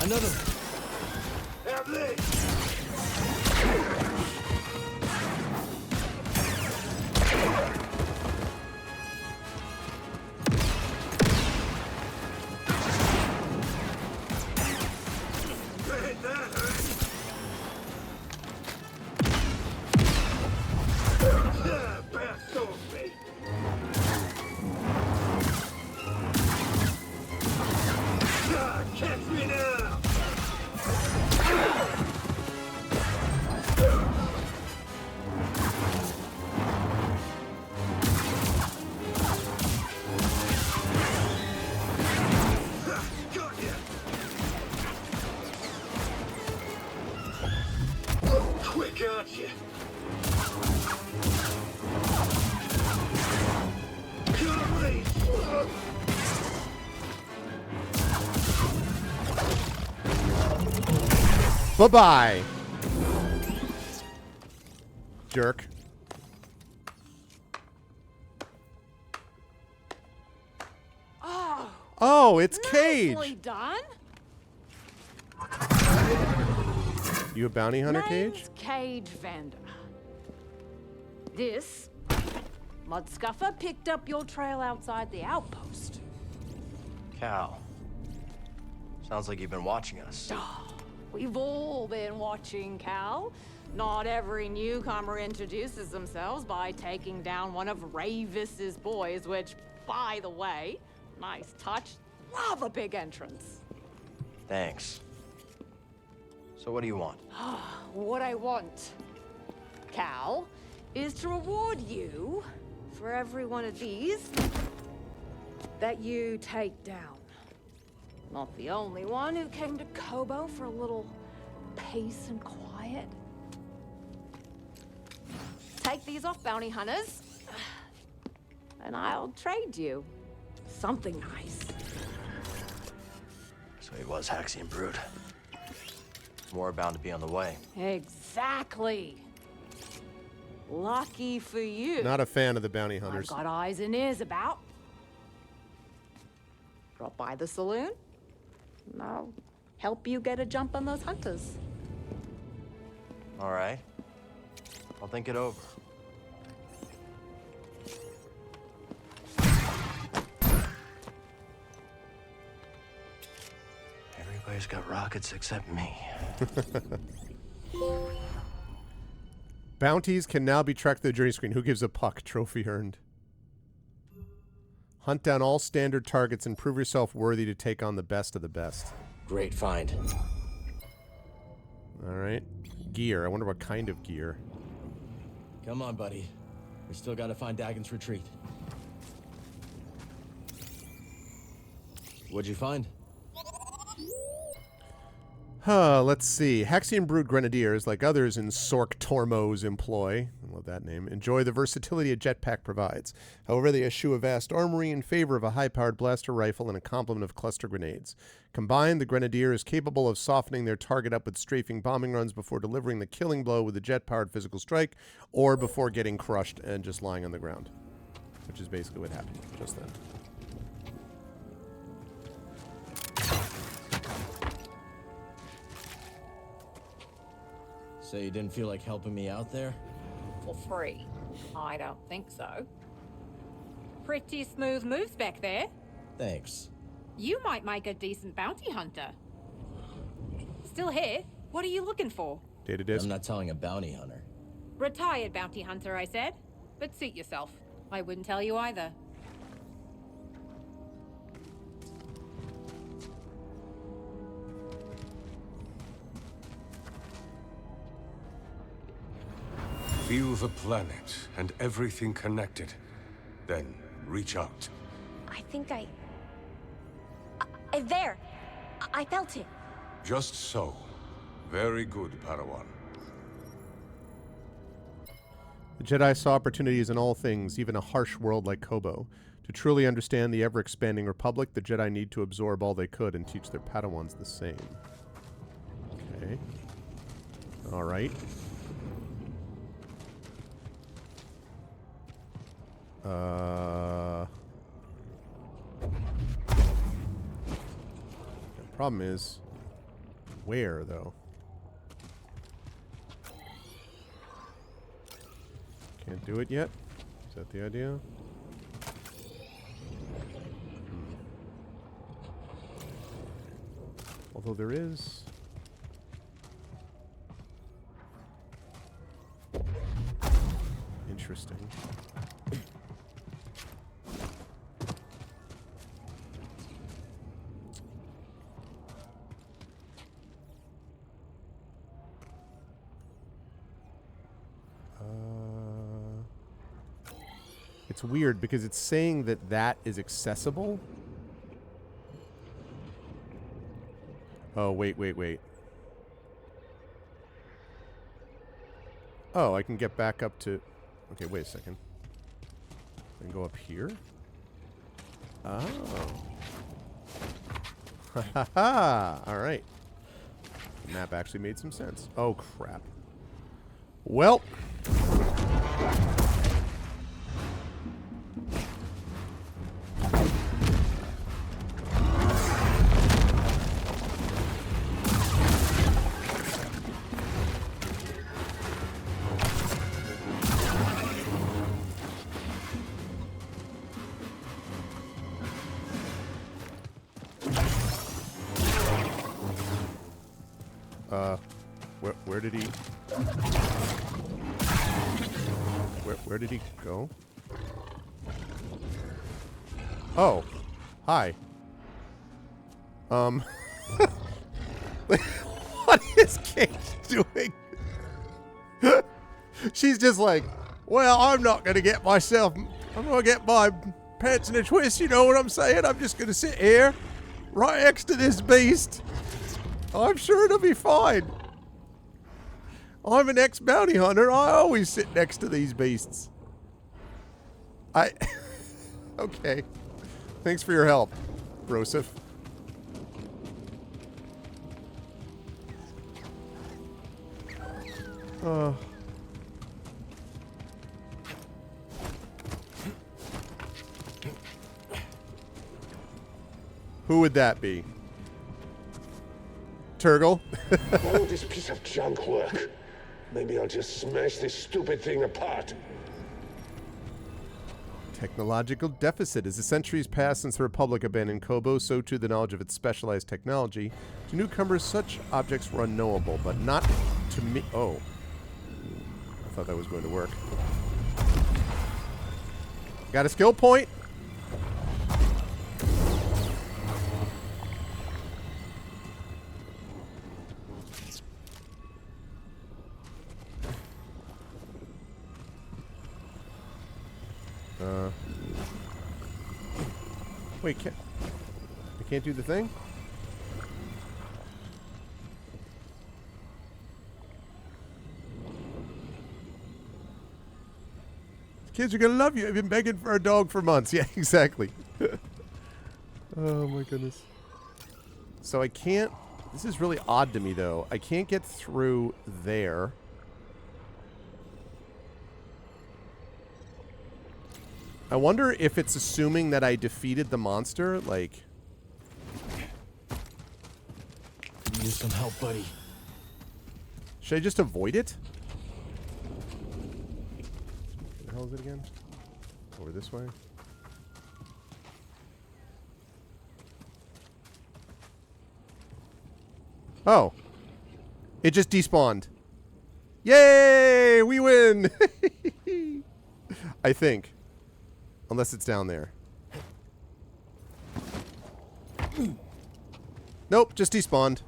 [SPEAKER 3] Another.
[SPEAKER 6] Catch me now! Quick, aren't you?
[SPEAKER 1] Bye-bye. Jerk. Oh, it's Cage.
[SPEAKER 18] Nicely done.
[SPEAKER 1] You a bounty hunter,
[SPEAKER 18] Name's
[SPEAKER 1] Cage?
[SPEAKER 18] Cage Vander. This Mudscuffer picked up your trail outside the outpost.
[SPEAKER 8] Cal. Sounds like you've been watching us.
[SPEAKER 18] We've all been watching, Cal. Not every newcomer introduces themselves by taking down one of Ravis's boys, which, by the way, nice touch. Love a big entrance.
[SPEAKER 8] Thanks. So what do you want?
[SPEAKER 18] What I want, Cal, is to reward you for every one of these that you take down. Not the only one who came to Kobo for a little peace and quiet. Take these off, bounty hunters, and I'll trade you something nice.
[SPEAKER 8] So he was Haxian Brood. More bound to be on the way.
[SPEAKER 18] Exactly. Lucky for you.
[SPEAKER 1] Not a fan of the bounty hunters.
[SPEAKER 18] I've got eyes and ears about. Drop by the saloon, and I'll help you get a jump on those hunters.
[SPEAKER 8] All right. I'll think it over. Everybody's got rockets except me.
[SPEAKER 1] Bounties can now be tracked to the journey screen. Who gives a puck? Trophy earned. Hunt down all standard targets and prove yourself worthy to take on the best of the best.
[SPEAKER 3] Great find.
[SPEAKER 1] All right. Gear. I wonder what kind of gear.
[SPEAKER 3] Come on, buddy. We still gotta find Dagon's retreat. What'd you find?
[SPEAKER 1] Let's see. Haxian Brood Grenadiers, like others in Sork Tormo's employ, I love that name, enjoy the versatility a jetpack provides. However, they eschew a vast armory in favor of a high-powered blaster rifle and a complement of cluster grenades. Combined, the Grenadier is capable of softening their target up with strafing bombing runs before delivering the killing blow with a jet-powered physical strike, or before getting crushed and just lying on the ground, which is basically what happened just then.
[SPEAKER 3] So you didn't feel like helping me out there?
[SPEAKER 2] For free? I don't think so. Pretty smooth moves back there.
[SPEAKER 3] Thanks.
[SPEAKER 2] You might make a decent bounty hunter. Still here? What are you looking for?
[SPEAKER 1] Data disk.
[SPEAKER 3] I'm not telling a bounty hunter.
[SPEAKER 2] Retired bounty hunter, I said. But suit yourself. I wouldn't tell you either.
[SPEAKER 5] Feel the planet and everything connected. Then reach out.
[SPEAKER 22] I think there! I felt it.
[SPEAKER 5] Just so. Very good, Padawan.
[SPEAKER 1] The Jedi saw opportunities in all things, even a harsh world like Kobo. To truly understand the ever-expanding Republic, the Jedi need to absorb all they could and teach their Padawans the same. Okay. All right. The problem is, where, though? Can't do it yet? Is that the idea? Although there is... Interesting. It's weird because it's saying that that is accessible. Oh, wait. Oh, I can get back up to... Okay, wait a second. I can go up here? Oh. Ha ha ha! Alright. The map actually made some sense. Oh, crap. Well... Where did he... Where did he go? Oh. Hi. What is Kate doing? She's just like, well, I'm not going to get myself I'm gonna get my pants in a twist, you know what I'm saying? I'm just gonna sit here, right next to this beast. I'm sure it'll be fine. I'm an ex-bounty hunter. I always sit next to these beasts. Okay. Thanks for your help, Broseph. Who would that be? Turgle?
[SPEAKER 6] All this piece of junk work. Maybe I'll just smash this stupid thing apart.
[SPEAKER 1] Technological deficit. As the centuries pass since the Republic abandoned Kobo, so too the knowledge of its specialized technology. To newcomers, such objects were unknowable, but not to me. Oh. I thought that was going to work. Got a skill point? Wait, I can't do the thing? Kids are gonna love you. I've been begging for a dog for months. Yeah, exactly. Oh my goodness. So I can't... This is really odd to me, though. I can't get through there. I wonder if it's assuming that I defeated the monster, like...
[SPEAKER 3] Need some help, buddy.
[SPEAKER 1] Should I just avoid it? Where the hell is it again? Over this way? Oh. It just despawned. Yay! We win! I think. Unless it's down there. Nope, just despawned.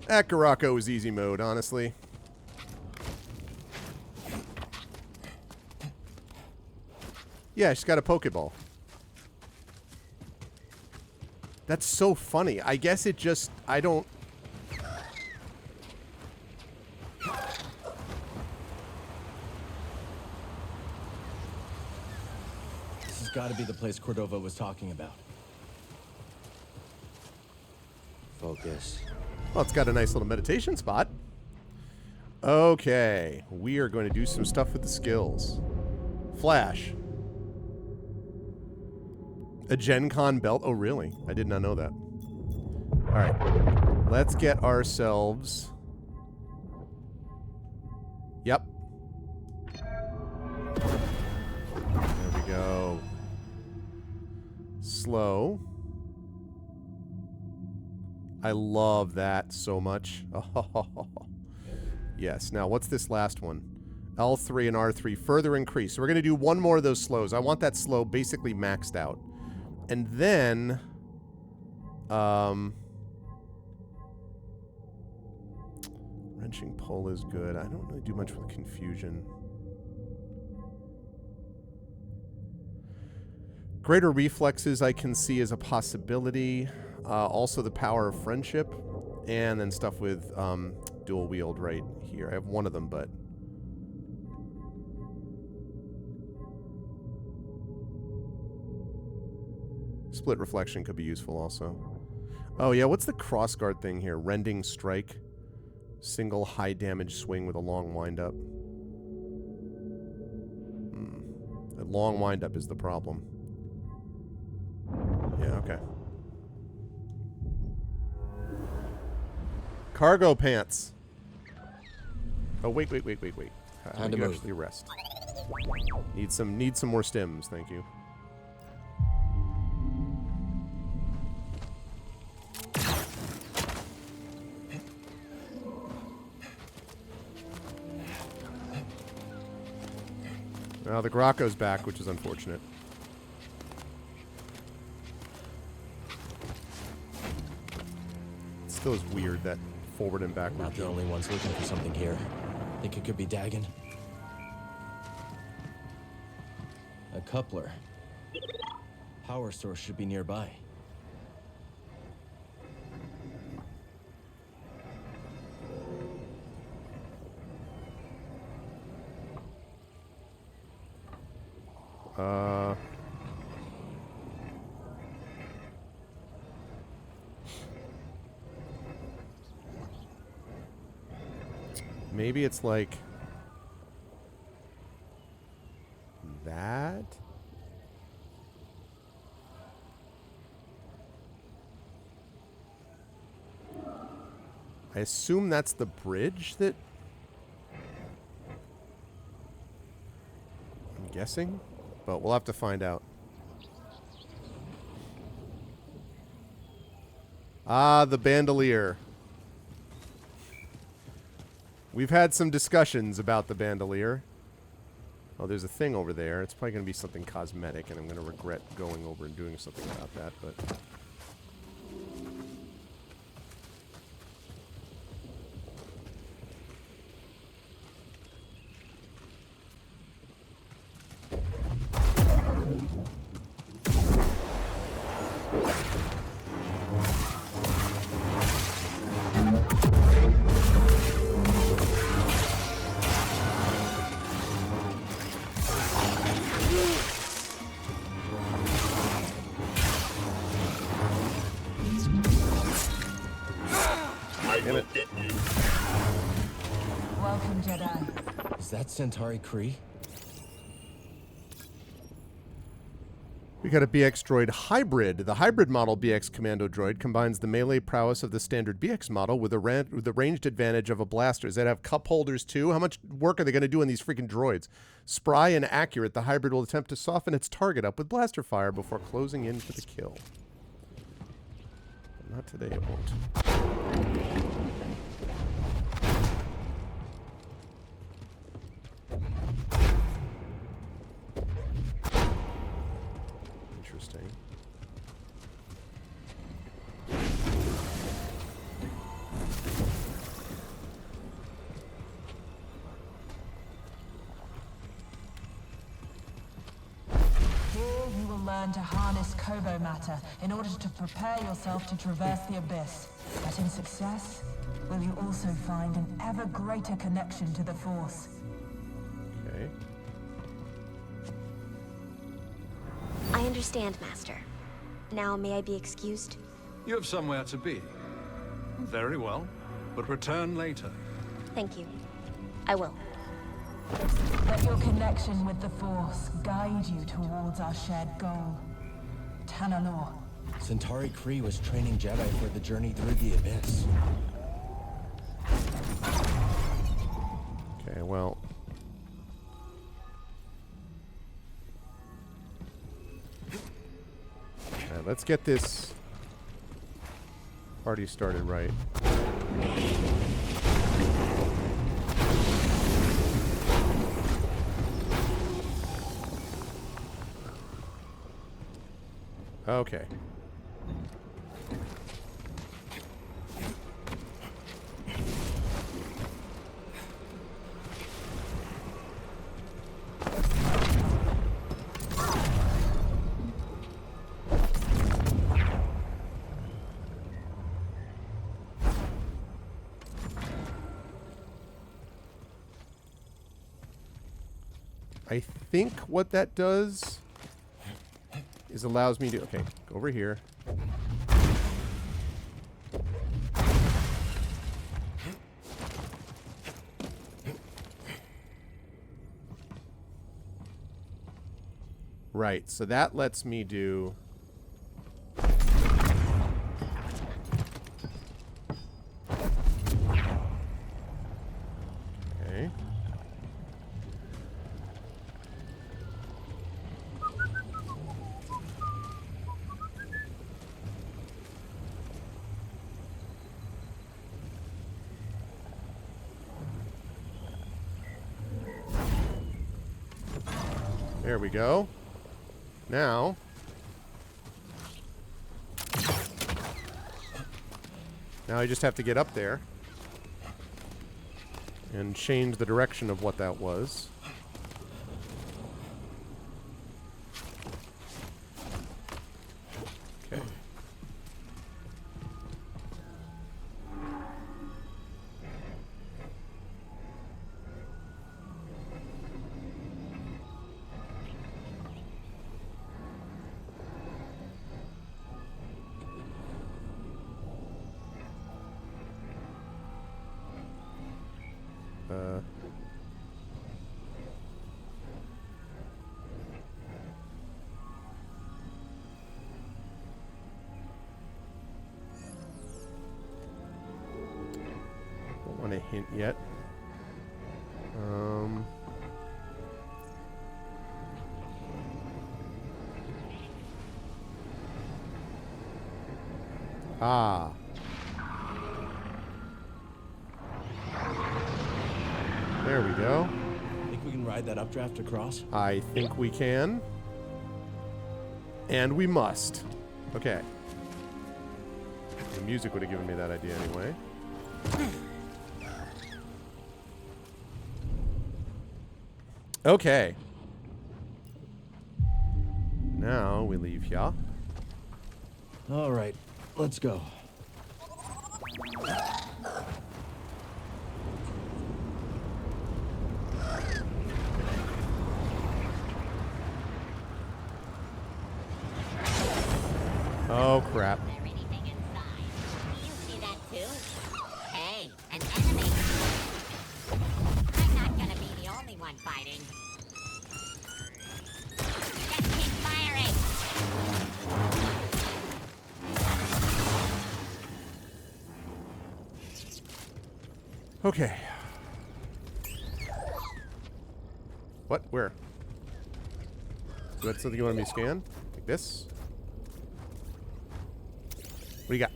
[SPEAKER 1] Akarako is easy mode, honestly. Yeah, she's got a Pokeball. That's so funny. I guess it just... I don't...
[SPEAKER 3] This has got to be the place Cordova was talking about. Focus.
[SPEAKER 1] Well, it's got a nice little meditation spot. Okay. We are going to do some stuff with the skills. Flash. A Gen Con belt? Oh, really? I did not know that. Alright. Let's get ourselves... Yep. There we go. Slow. I love that so much. Oh, yes. Now, what's this last one? L3 and R3 further increase. So we're going to do one more of those slows. I want that slow basically maxed out. And then... wrenching pull is good. I don't really do much with confusion. Greater reflexes I can see as a possibility. Also the power of friendship. And then stuff with dual wield right here. I have one of them, but... Split reflection could be useful also. Oh yeah, what's the crossguard thing here? Rending strike. Single high damage swing with a long windup. A long windup is the problem. Yeah, okay. Cargo pants. Oh, wait. How do you actually rest? Need some more stims, thank you. Well, the Gracco's back, which is unfortunate. It still is weird that forward and backward.
[SPEAKER 3] Not the only ones looking for something here. Think it could be Dagon? coupler. Power source should be nearby.
[SPEAKER 1] Maybe it's like that. I assume that's the bridge that I'm guessing, but we'll have to find out. Ah, the bandolier. We've had some discussions about the bandolier. Oh, there's a thing over there. It's probably going to be something cosmetic, and I'm going to regret going over and doing something about that, but...
[SPEAKER 9] Welcome, Jedi.
[SPEAKER 3] Is that Centauri Kree?
[SPEAKER 1] We got a BX droid hybrid. The hybrid model BX commando droid combines the melee prowess of the standard BX model with the ranged advantage of a blaster. Does that have cup holders too? How much work are they going to do on these freaking droids? Spry and accurate, the hybrid will attempt to soften its target up with blaster fire before closing in for the kill. Not today, it won't. Interesting.
[SPEAKER 9] Here you will learn to harness Kobo matter in order to prepare yourself to traverse the abyss. But in success, will you also find an ever greater connection to the Force?
[SPEAKER 1] Okay.
[SPEAKER 10] I understand, Master. Now may I be excused?
[SPEAKER 23] You have somewhere to be. Very well, but return later.
[SPEAKER 10] Thank you. I will.
[SPEAKER 9] Let your connection with the Force guide you towards our shared goal. Tanalor.
[SPEAKER 3] Centauri Kree was training Jedi for the journey through the abyss.
[SPEAKER 1] Okay, well... let's get this party started right. Okay. I think what that does is allows me to... Okay, go over here. Right, so that lets me do... Okay. There we go. Now, I just have to get up there and change the direction of what that was. Don't want to hint yet. Ah. There we go.
[SPEAKER 3] Think we can ride that updraft across?
[SPEAKER 1] I think we can. And we must. Okay. The music would have given me that idea anyway. Okay. Now we leave here.
[SPEAKER 3] All right, let's go.
[SPEAKER 1] Oh, crap.
[SPEAKER 19] Hey, an enemy. I'm not gonna be the only one fighting. Just keep firing.
[SPEAKER 1] Okay. What? Where? Is that something you want me to scan? Like this? What do you got?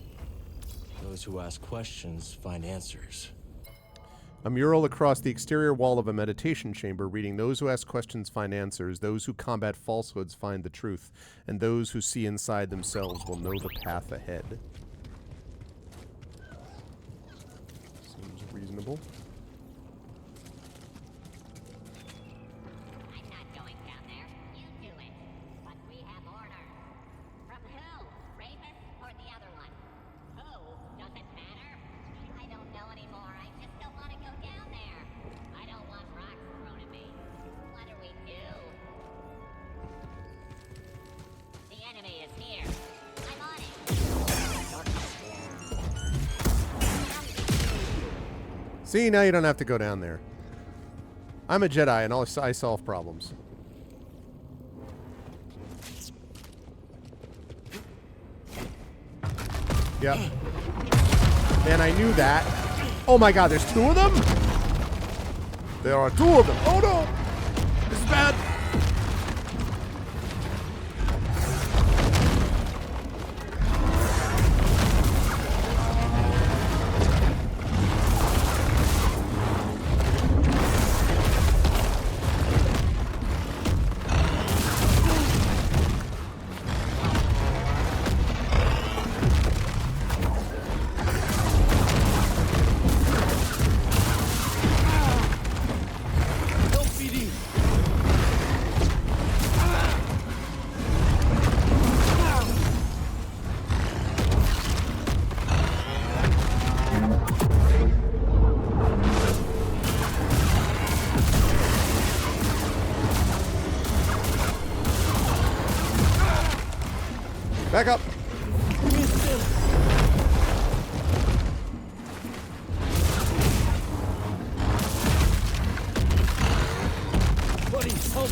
[SPEAKER 3] Those who ask questions find answers.
[SPEAKER 1] A mural across the exterior wall of a meditation chamber reading, "Those who ask questions find answers, those who combat falsehoods find the truth, and those who see inside themselves will know the path ahead." Seems reasonable.
[SPEAKER 19] I'm not going down there. You do it. But we have order. From who? Raven or the other one? Who? Does it matter? I don't know anymore. I just don't want to go down there. I don't want rocks thrown at me. What do we do? The enemy is here. I'm on it.
[SPEAKER 1] See, now you don't have to go down there. I'm a Jedi and I solve problems. Yep. Man, I knew that. Oh my god, there's two of them? There are two of them. Oh no! This is bad. Back up.
[SPEAKER 12] Buddy, help!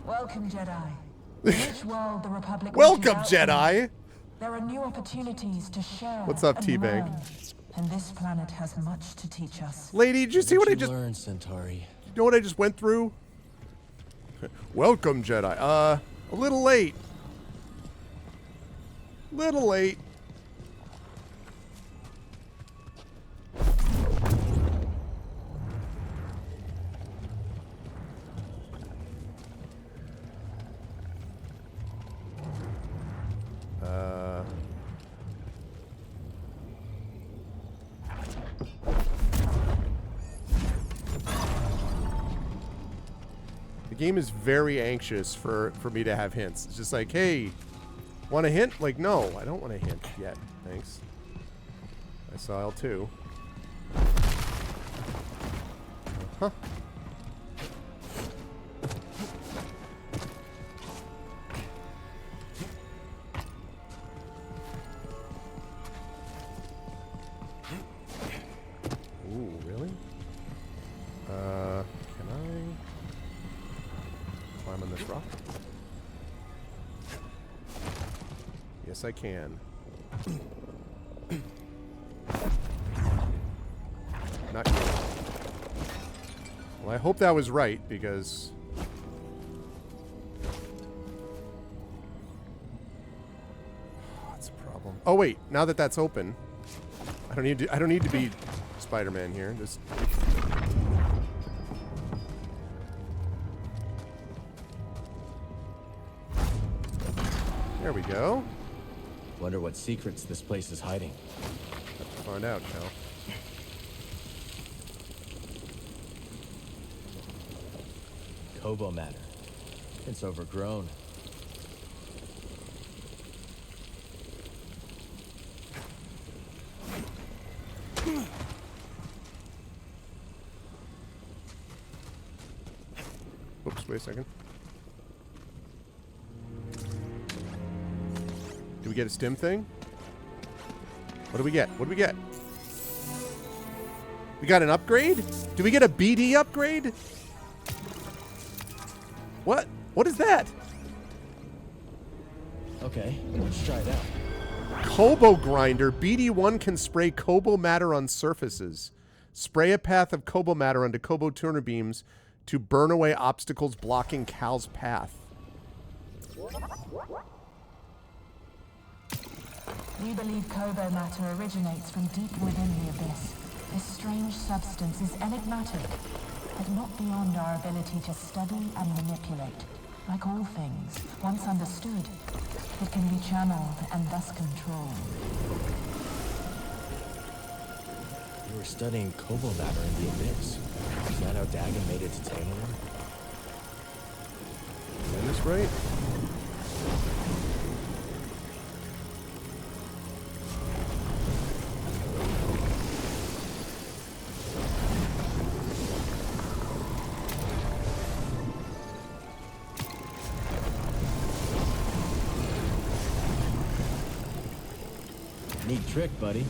[SPEAKER 9] Welcome, Jedi. In which world the Republic
[SPEAKER 1] Welcome,
[SPEAKER 9] reaches out to,
[SPEAKER 1] Jedi.
[SPEAKER 9] there are new opportunities to share.
[SPEAKER 1] What's up,
[SPEAKER 9] and
[SPEAKER 1] Teabag?
[SPEAKER 9] learn. And this planet has much to teach us.
[SPEAKER 1] Lady, did you see what I just
[SPEAKER 3] learn, Centauri?
[SPEAKER 1] You know what I just went through? Welcome, Jedi. A little late. Little late. The game is very anxious for me to have hints. It's just like, hey, want a hint? Like, no, I don't want a hint yet. Thanks. I saw L2. Huh. Yes, I can. Not good. Well, I hope that was right, because... that's a problem. Oh, wait. Now that that's open, I don't need to be Spider-Man here. Just... there we go.
[SPEAKER 3] Wonder what secrets this place is hiding.
[SPEAKER 1] Have to find out, Cal.
[SPEAKER 3] Kobo matter. It's overgrown.
[SPEAKER 1] Oops, wait a second. Do we get a stim thing? What do we get? What do we get? We got an upgrade? Do we get a BD upgrade? What? What is that?
[SPEAKER 3] Okay, let's try it out.
[SPEAKER 1] Kobo grinder. BD1 can spray Kobo matter on surfaces. Spray a path of Kobo matter onto Kobo tuner beams to burn away obstacles blocking Cal's path.
[SPEAKER 9] We believe Kobo matter originates from deep within the Abyss. This strange substance is enigmatic, but not beyond our ability to study and manipulate. Like all things, once understood, it can be channeled and thus controlled.
[SPEAKER 3] You were studying Kobo matter in the Abyss. Is that how Dagon made it to Taylor?
[SPEAKER 1] Is this right?
[SPEAKER 3] Neat trick, buddy.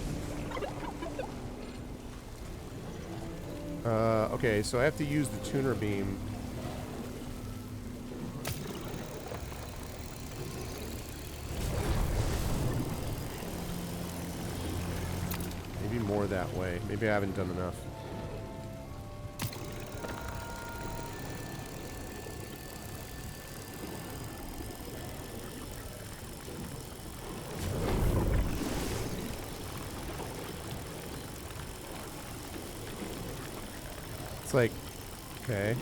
[SPEAKER 1] Okay, so I have to use the tuner beam. Maybe more that way. Maybe I haven't done enough. It's like, okay.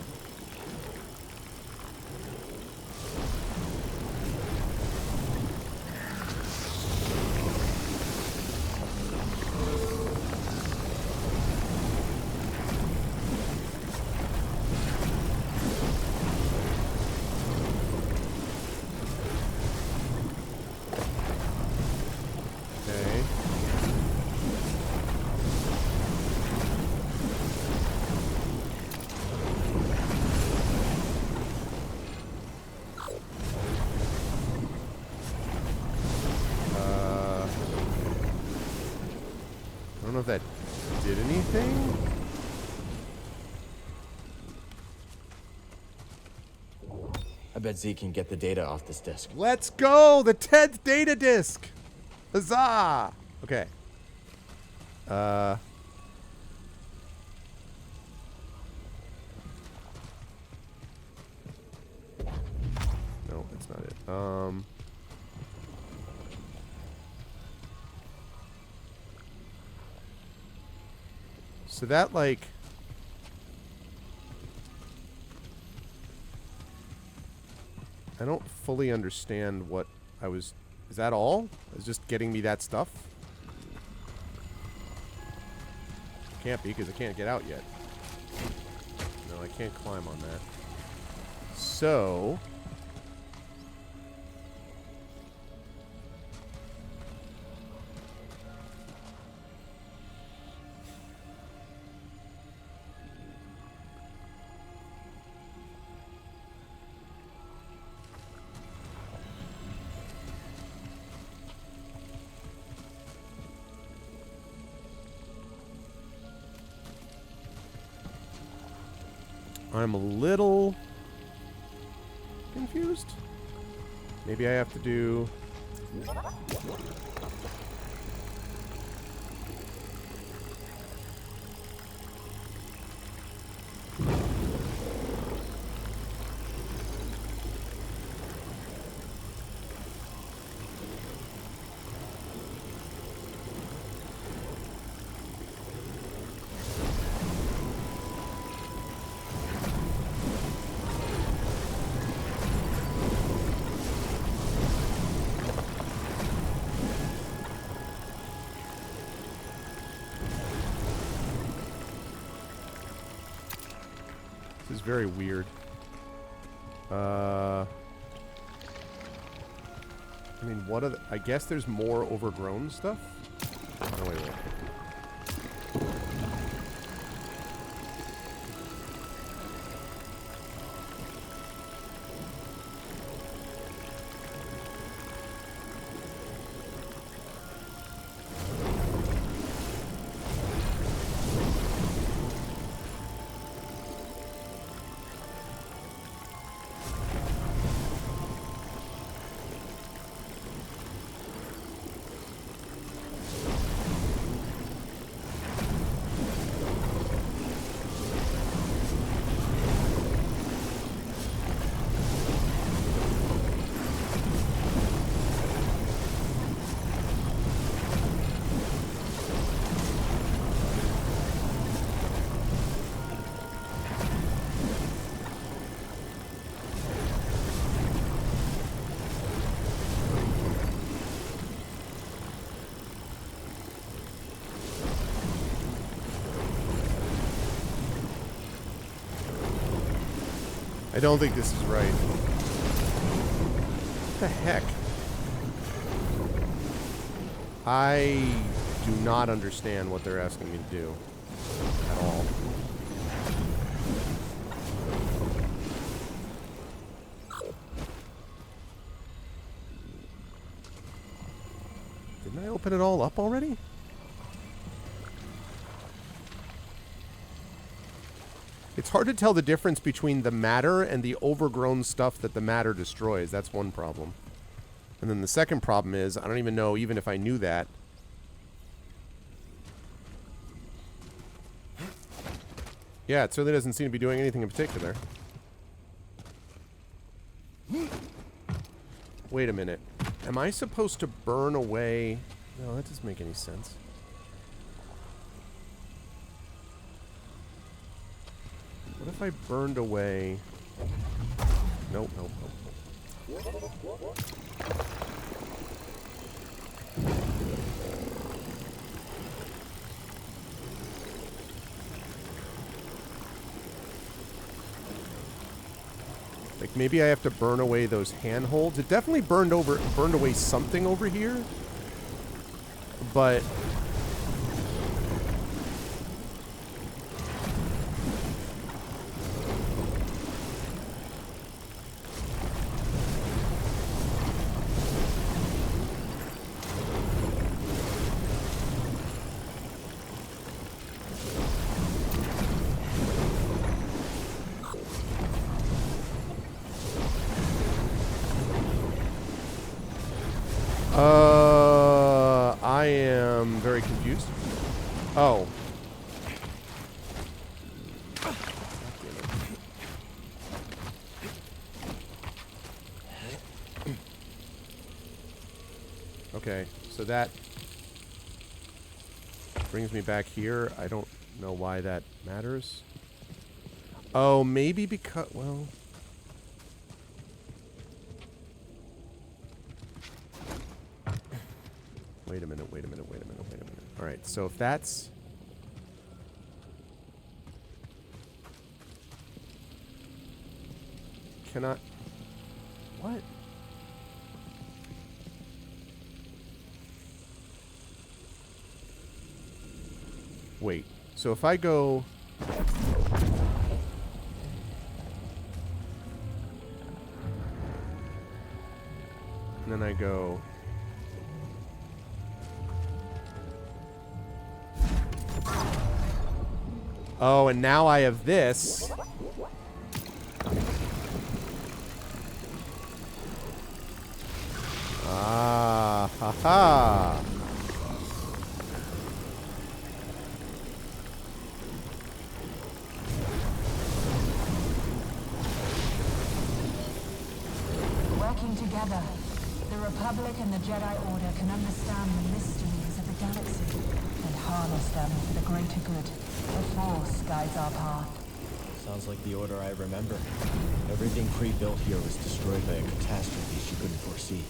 [SPEAKER 1] I don't know if that did anything.
[SPEAKER 3] I bet Zeke can get the data off this disk.
[SPEAKER 1] Let's go! The 10th data disk! Huzzah! Okay. No, that's not it. So that, like... I don't fully understand what I was... Is that all? Is just getting me that stuff? Can't be, because I can't get out yet. No, I can't climb on that. So... I'm a little confused. Maybe I have to do... This is very weird. I mean, what are the... I guess there's more overgrown stuff? Oh, wait. I don't think this is right. What the heck? I do not understand what they're asking me to do at all. Didn't I open it all up already? It's hard to tell the difference between the matter and the overgrown stuff that the matter destroys. That's one problem. And then the second problem is, I don't even know, even if I knew that. Yeah, it certainly doesn't seem to be doing anything in particular. Wait a minute. Am I supposed to burn away... No, that doesn't make any sense. What if I burned away... Nope, nope, nope. Like, maybe I have to burn away those handholds. It definitely burned away something over here. But... I am very confused. Oh. Okay, so that brings me back here. I don't know why that matters. Oh, maybe because, well... Wait a minute. Alright, so if that's... Cannot... What? Wait, so if I go... And then I go... Oh, and now I have this. Ah, ha-ha.
[SPEAKER 9] Working together, the Republic and the Jedi Order can understand the mysteries of the galaxy and harness them for the greater good. The Force guides our path.
[SPEAKER 3] Sounds like the Order I remember. Everything Kree built here was destroyed by a catastrophe she couldn't foresee.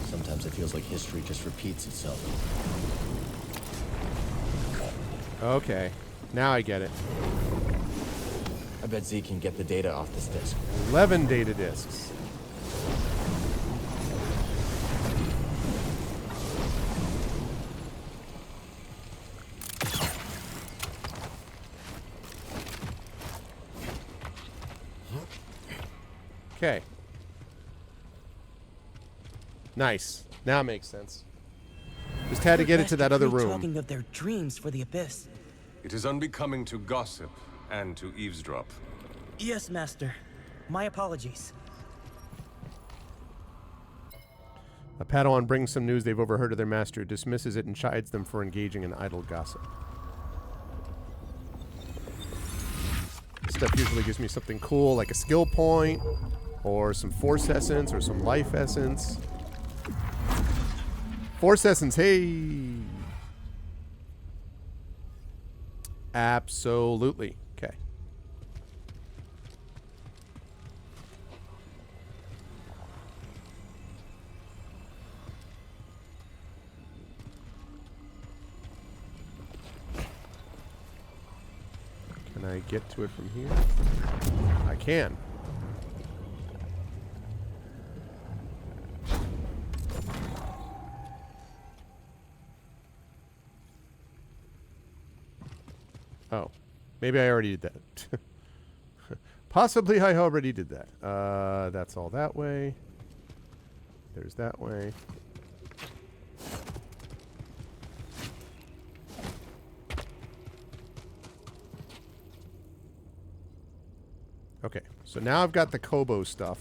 [SPEAKER 3] Sometimes it feels like history just repeats itself.
[SPEAKER 1] Okay. Now I get it.
[SPEAKER 3] I bet Z can get the data off this disk.
[SPEAKER 1] 11 data disks. Okay. Nice. Now it makes sense. Just had to get it to that other room.
[SPEAKER 4] Talking of their dreams for the Abyss.
[SPEAKER 5] It is unbecoming to gossip and to eavesdrop.
[SPEAKER 4] Yes, Master. My apologies.
[SPEAKER 1] A Padawan brings some news they've overheard of their master, dismisses it, and chides them for engaging in idle gossip. This stuff usually gives me something cool, like a skill point, or some Force Essence, or some Life Essence. Force Essence, hey! Absolutely. Okay. Can I get to it from here? I can. Oh, maybe I already did that. Possibly I already did that. That's all that way. There's that way. Okay, so now I've got the Kobo stuff,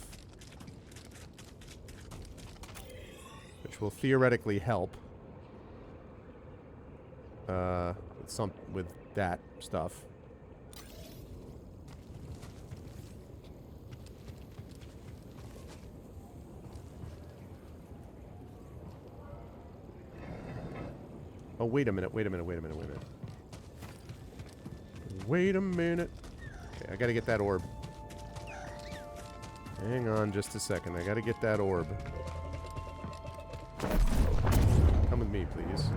[SPEAKER 1] which will theoretically help with that stuff. Oh, wait a minute, wait a minute, wait a minute, wait a minute. Wait a minute. Okay, I gotta get that orb. Hang on just a second. I gotta get that orb. Come with me, please.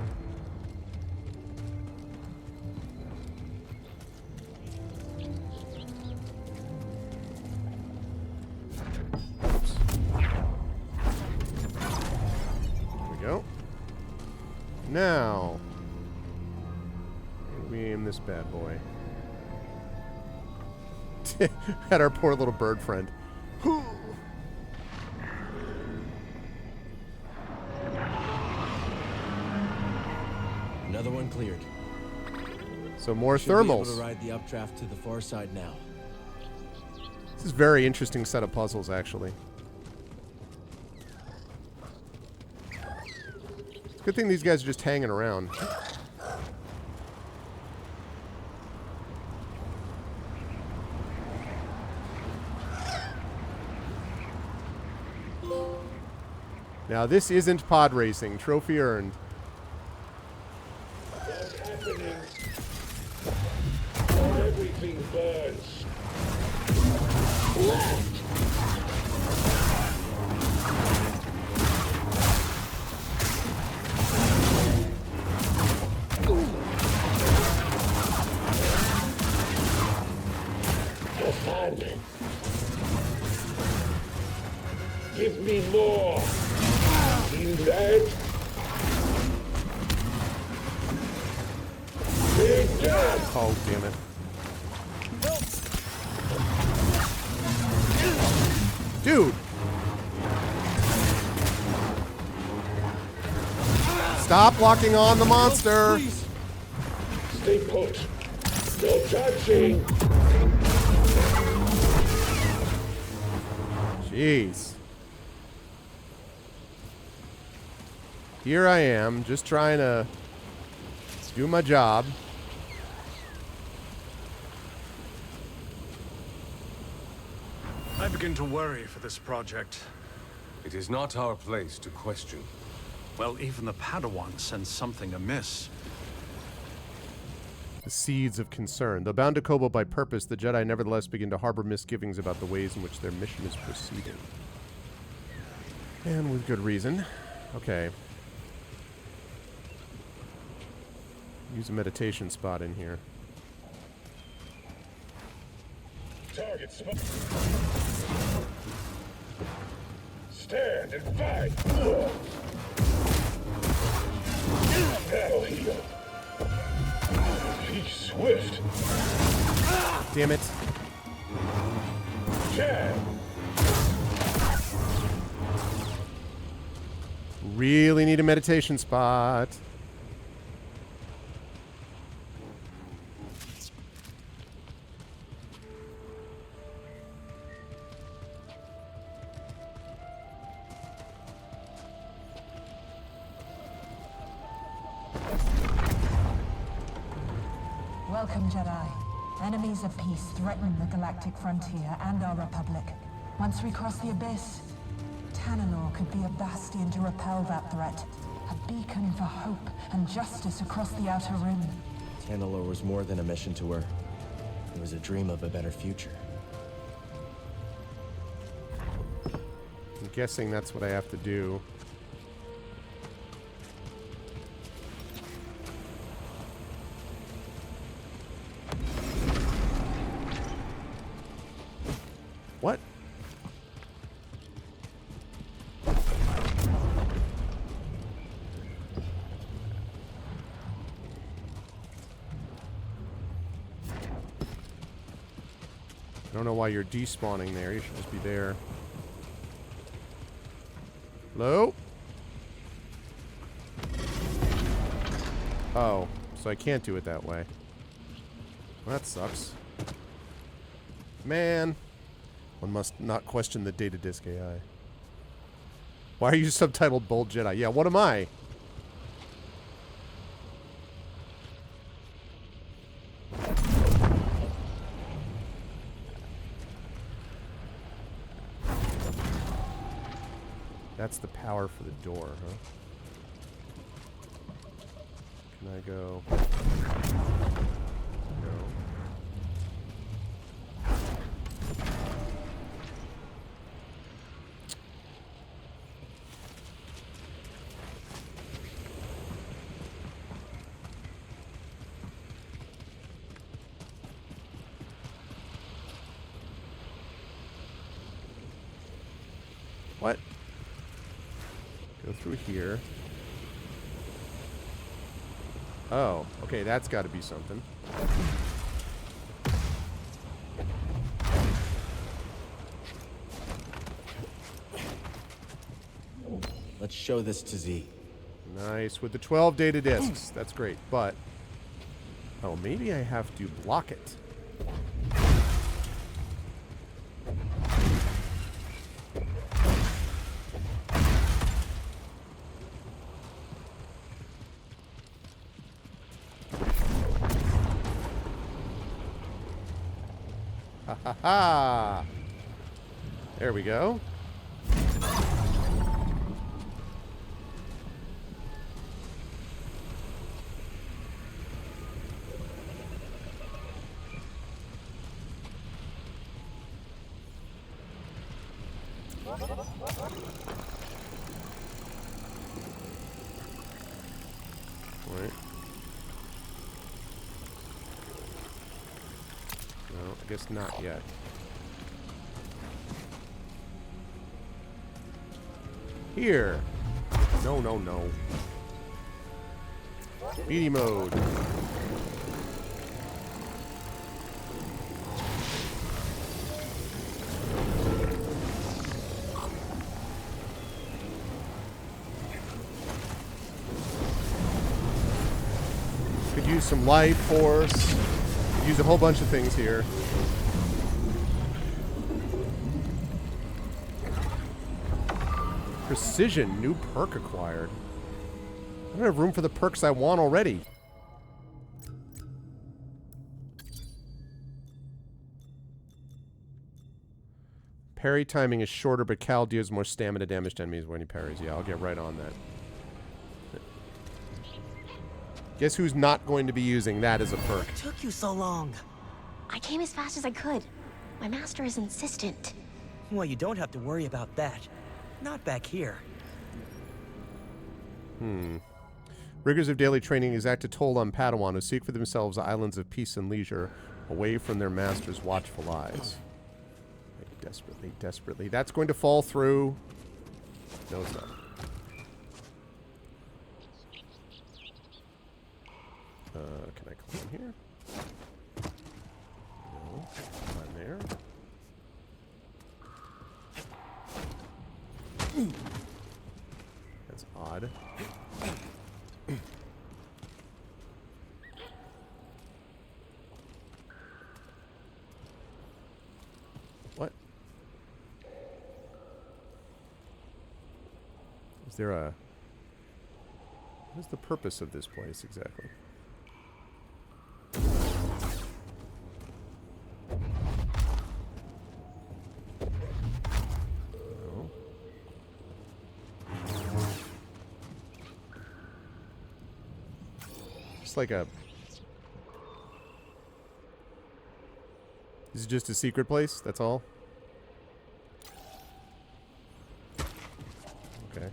[SPEAKER 1] Oops. There we go. Now, we aim this bad boy. Had our poor little bird friend.
[SPEAKER 3] Another one cleared.
[SPEAKER 1] So more
[SPEAKER 3] Should be
[SPEAKER 1] thermals.
[SPEAKER 3] able to ride the updraft to the far side now.
[SPEAKER 1] This is a very interesting set of puzzles, actually. It's a good thing these guys are just hanging around. Now, this isn't pod racing. Trophy earned.
[SPEAKER 6] What's happening? Everything burns. Left! Defend. Give me more. Red.
[SPEAKER 1] Oh, damn it. Dude! Stop locking on the monster!
[SPEAKER 6] Stay put. No touching.
[SPEAKER 1] Jeez. Here I am, just trying to do my job.
[SPEAKER 23] I begin to worry for this project.
[SPEAKER 5] It is not our place to question.
[SPEAKER 23] Well, even the Padawan sense something amiss.
[SPEAKER 1] The seeds of concern. Though bound to Koboh by purpose, the Jedi nevertheless begin to harbor misgivings about the ways in which their mission is proceeding. And with good reason. Okay. Use a meditation spot in here.
[SPEAKER 6] Target spot. Stand and fight. Battle heal. Be swift.
[SPEAKER 1] Damn it.
[SPEAKER 6] Jab.
[SPEAKER 1] Really need a meditation spot.
[SPEAKER 9] Welcome, Jedi. Enemies of peace threaten the galactic frontier and our Republic. Once we cross the Abyss, Tananor could be a bastion to repel that threat. A beacon for hope and justice across the Outer Rim.
[SPEAKER 3] Tanalor was more than a mission to her. It was a dream of a better future.
[SPEAKER 1] I'm guessing that's what I have to do. What? I don't know why you're despawning there. You should just be there. Hello? Oh, so I can't do it that way. Well, that sucks. Man. One must not question the data disk AI. Why are you subtitled Bold Jedi? Yeah, what am I? That's the power for the door, huh? Can I go? No. What? Go through here. Oh, okay, that's got to be something.
[SPEAKER 3] Let's show this to Z.
[SPEAKER 1] Nice, with the 12 data disks. That's great, but... Oh, maybe I have to block it. Ha ha ha! There we go. Right. No, I guess not yet. Here. No, no, no. Speedy mode. Could use some life force. Could use a whole bunch of things here. Precision, new perk acquired. I don't have room for the perks I want already. Parry timing is shorter, but Cal deals more stamina damage to enemies when he parries. Yeah, I'll get right on that. Guess who's not going to be using that as a perk?
[SPEAKER 4] What took you so long?
[SPEAKER 10] I came as fast as I could. My master is insistent.
[SPEAKER 4] Well, you don't have to worry about that. Not back here.
[SPEAKER 1] Rigors of daily training exact a toll on Padawan who seek for themselves islands of peace and leisure, away from their master's watchful eyes. Desperately, desperately. That's going to fall through. No, it's not. Can I climb here? No. Climb there. That's odd. What? Is there a... What is the purpose of this place exactly? No. Just like a... This is just a secret place? That's all? Okay.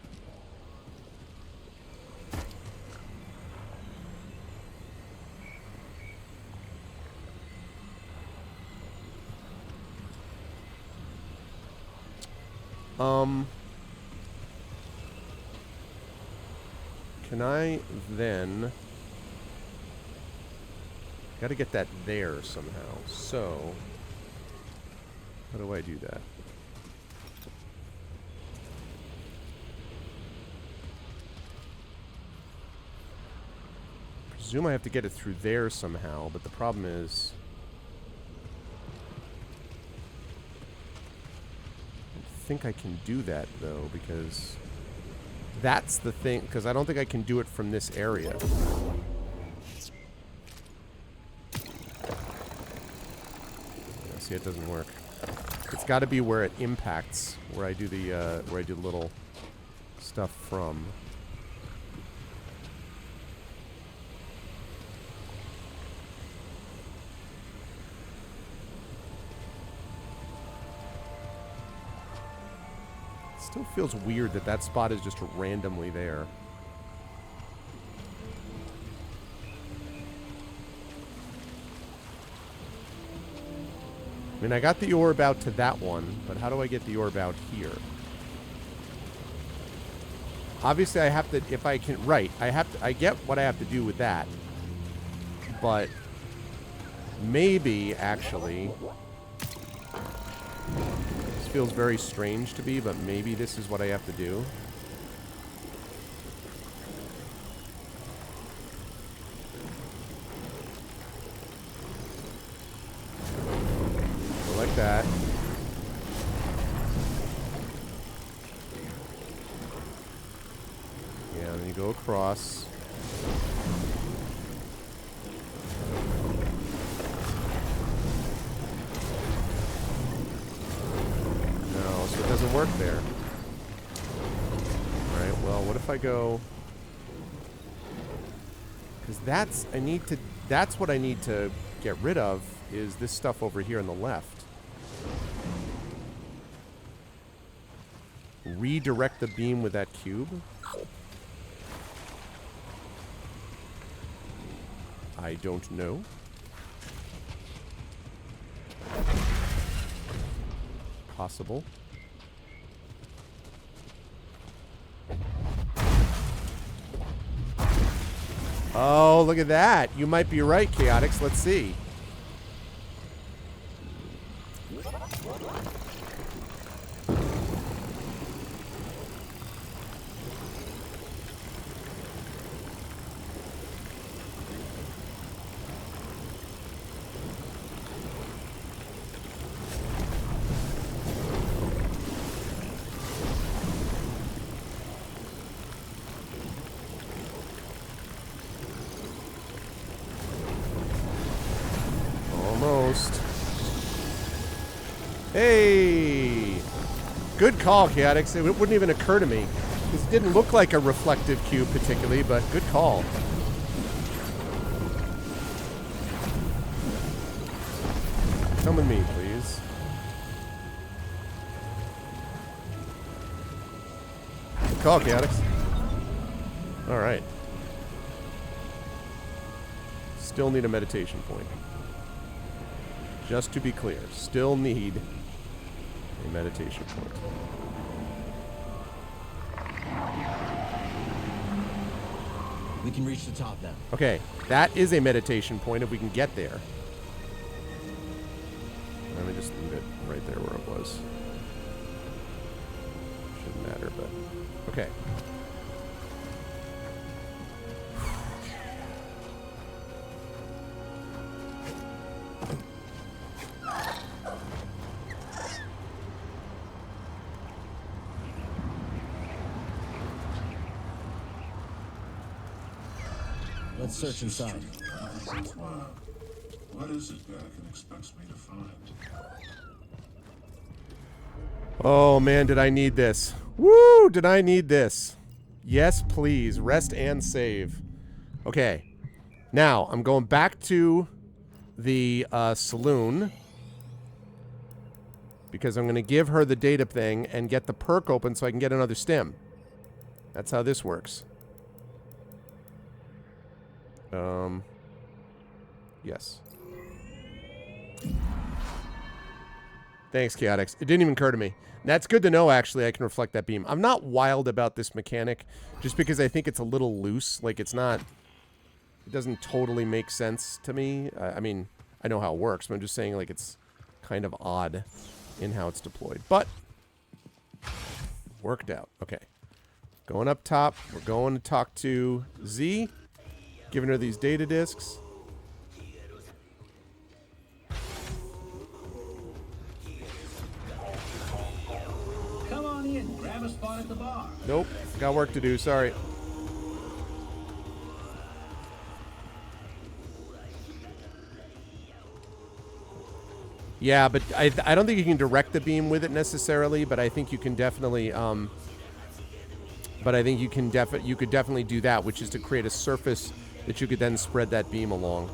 [SPEAKER 1] Can I then... Gotta get that there somehow. So, how do I do that? Presume I have to get it through there somehow, but the problem is... I think I can do that, though, because... That's the thing, because I don't think I can do it from this area. See, it doesn't work. It's got to be where it impacts, where I do the little stuff from. It still feels weird that that spot is just randomly there. I mean, I got the orb out to that one, but how do I get the orb out here? Obviously, I have to, if I can, right, I get what I have to do with that. But maybe, actually, this feels very strange to me, but maybe this is what I have to do. Like that. Yeah, then you go across. No, so it doesn't work there. Alright, well, what if I go... Because that's what I need to get rid of, is this stuff over here on the left. Redirect the beam with that cube? I don't know. Possible. Oh, look at that. You might be right, Chaotix. Let's see. almost. Hey! Good call, Chaotix. It wouldn't even occur to me. Because it didn't look like a reflective cube particularly, but good call. Come with me, please. Good call, Chaotix. Alright. Still need a meditation point. Just to be clear, still need a meditation point.
[SPEAKER 3] We can reach the top now.
[SPEAKER 1] Okay, that is a meditation point if we can get there. Let me just leave it right there where it was. Shouldn't matter, but okay.
[SPEAKER 3] Let's search inside.
[SPEAKER 6] What is it Dagan expects me to find?
[SPEAKER 1] Oh man, did I need this? Woo! Did I need this? Yes, please. Rest and save. Okay. Now, I'm going back to the saloon. Because I'm going to give her the data thing and get the perk open so I can get another stim. That's how this works. Yes. Thanks, Chaotix. It didn't even occur to me. That's good to know, actually, I can reflect that beam. I'm not wild about this mechanic, just because I think it's a little loose. Like, it's not... It doesn't totally make sense to me. I mean, I know how it works, but I'm just saying, like, it's kind of odd in how it's deployed. But, worked out. Okay. Going up top. We're going to talk to Z. Giving her these data discs.
[SPEAKER 7] Come on in, grab a spot at the bar.
[SPEAKER 1] Nope, got work to do, sorry. Yeah, but I don't think you can direct the beam with it necessarily, but I think you can definitely but I think you can you could definitely do that, which is to create a surface that you could then spread that beam along.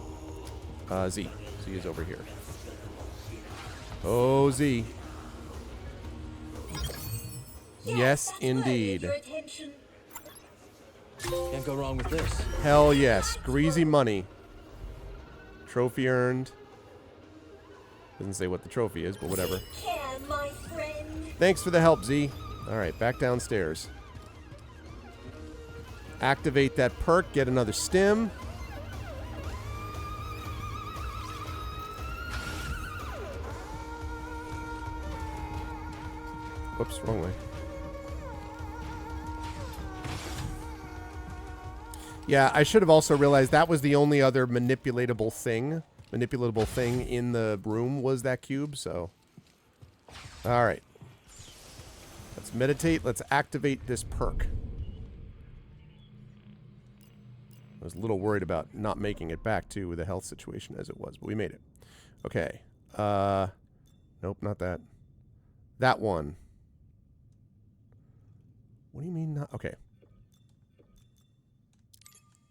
[SPEAKER 1] Z is over here. Oh, Z. Yes, indeed.
[SPEAKER 3] Can't go wrong with this.
[SPEAKER 1] Hell yes. Greasy money. Trophy earned. Doesn't say what the trophy is, but whatever. Thanks for the help, Z. Alright, back downstairs. Activate that perk, get another stim. Whoops, wrong way. Yeah, I should have also realized that was the only other manipulatable thing in the room was that cube, so. Alright. Let's meditate, let's activate this perk. I was a little worried about not making it back, too, with the health situation as it was, but we made it. Okay. Nope, not that. That one. What do you mean not? Okay.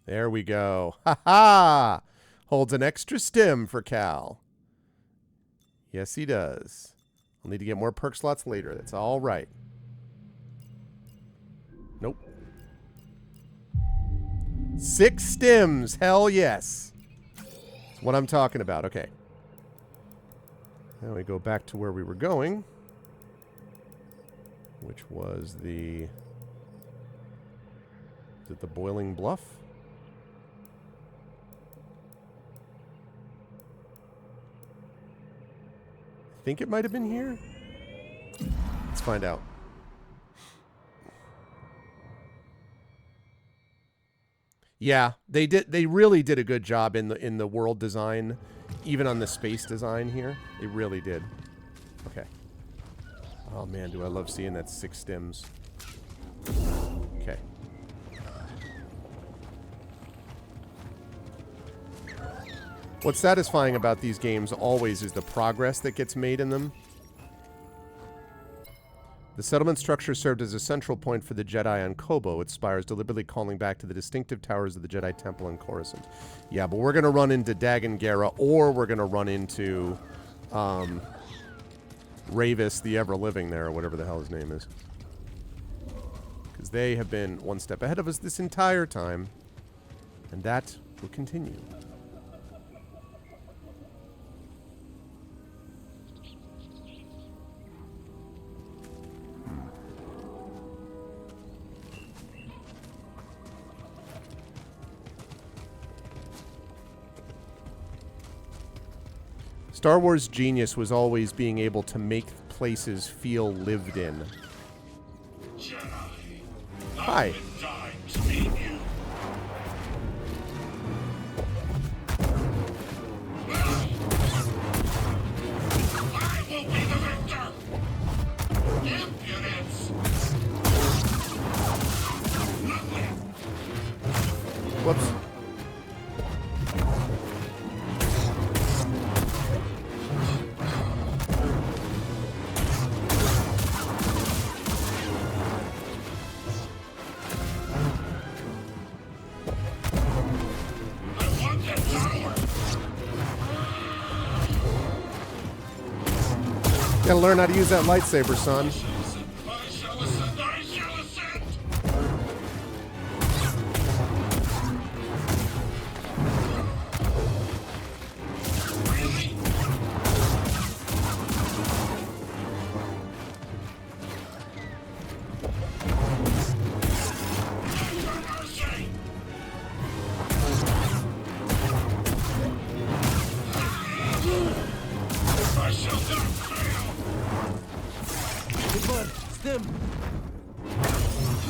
[SPEAKER 1] There we go. Ha-ha! Holds an extra stim for Cal. Yes, he does. I'll need to get more perk slots later. That's all right. Nope. 6 stims. Hell yes. That's what I'm talking about. Okay. Now we go back to where we were going, which was the... Is it the Boiling Bluff? I think it might have been here. Let's find out. Yeah, they did. They really did a good job in the world design, even on the space design here. They really did. Okay. Oh man, do I love seeing that 6 stims. Okay. What's satisfying about these games always is the progress that gets made in them. The settlement structure served as a central point for the Jedi on Kobo, its spires deliberately calling back to the distinctive towers of the Jedi Temple in Coruscant. Yeah, but we're going to run into Dagan Gera, or we're going to run into Ravis the Ever-Living there, or whatever the hell his name is. Because they have been one step ahead of us this entire time, and that will continue. Star Wars' genius was always being able to make places feel lived in. Hi. Whoops. Gotta learn how to use that lightsaber, son.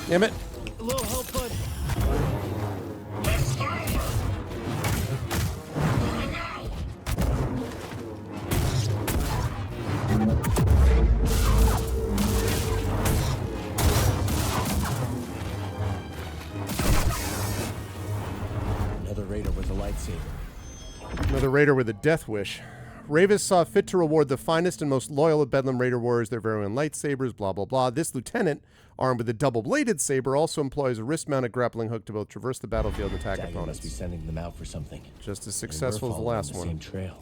[SPEAKER 1] Damn it.
[SPEAKER 3] A little help, bud. Another raider with a lightsaber.
[SPEAKER 1] Another raider with a death wish. Ravis saw fit to reward the finest and most loyal of Bedlam Raider warriors, their very own lightsabers, blah, blah, blah. This lieutenant, armed with a double-bladed saber, also employs a wrist-mounted grappling hook to both traverse the battlefield and attack opponents.
[SPEAKER 3] Must be sending them out for something.
[SPEAKER 1] Just as successful as the last one.
[SPEAKER 3] Same trail.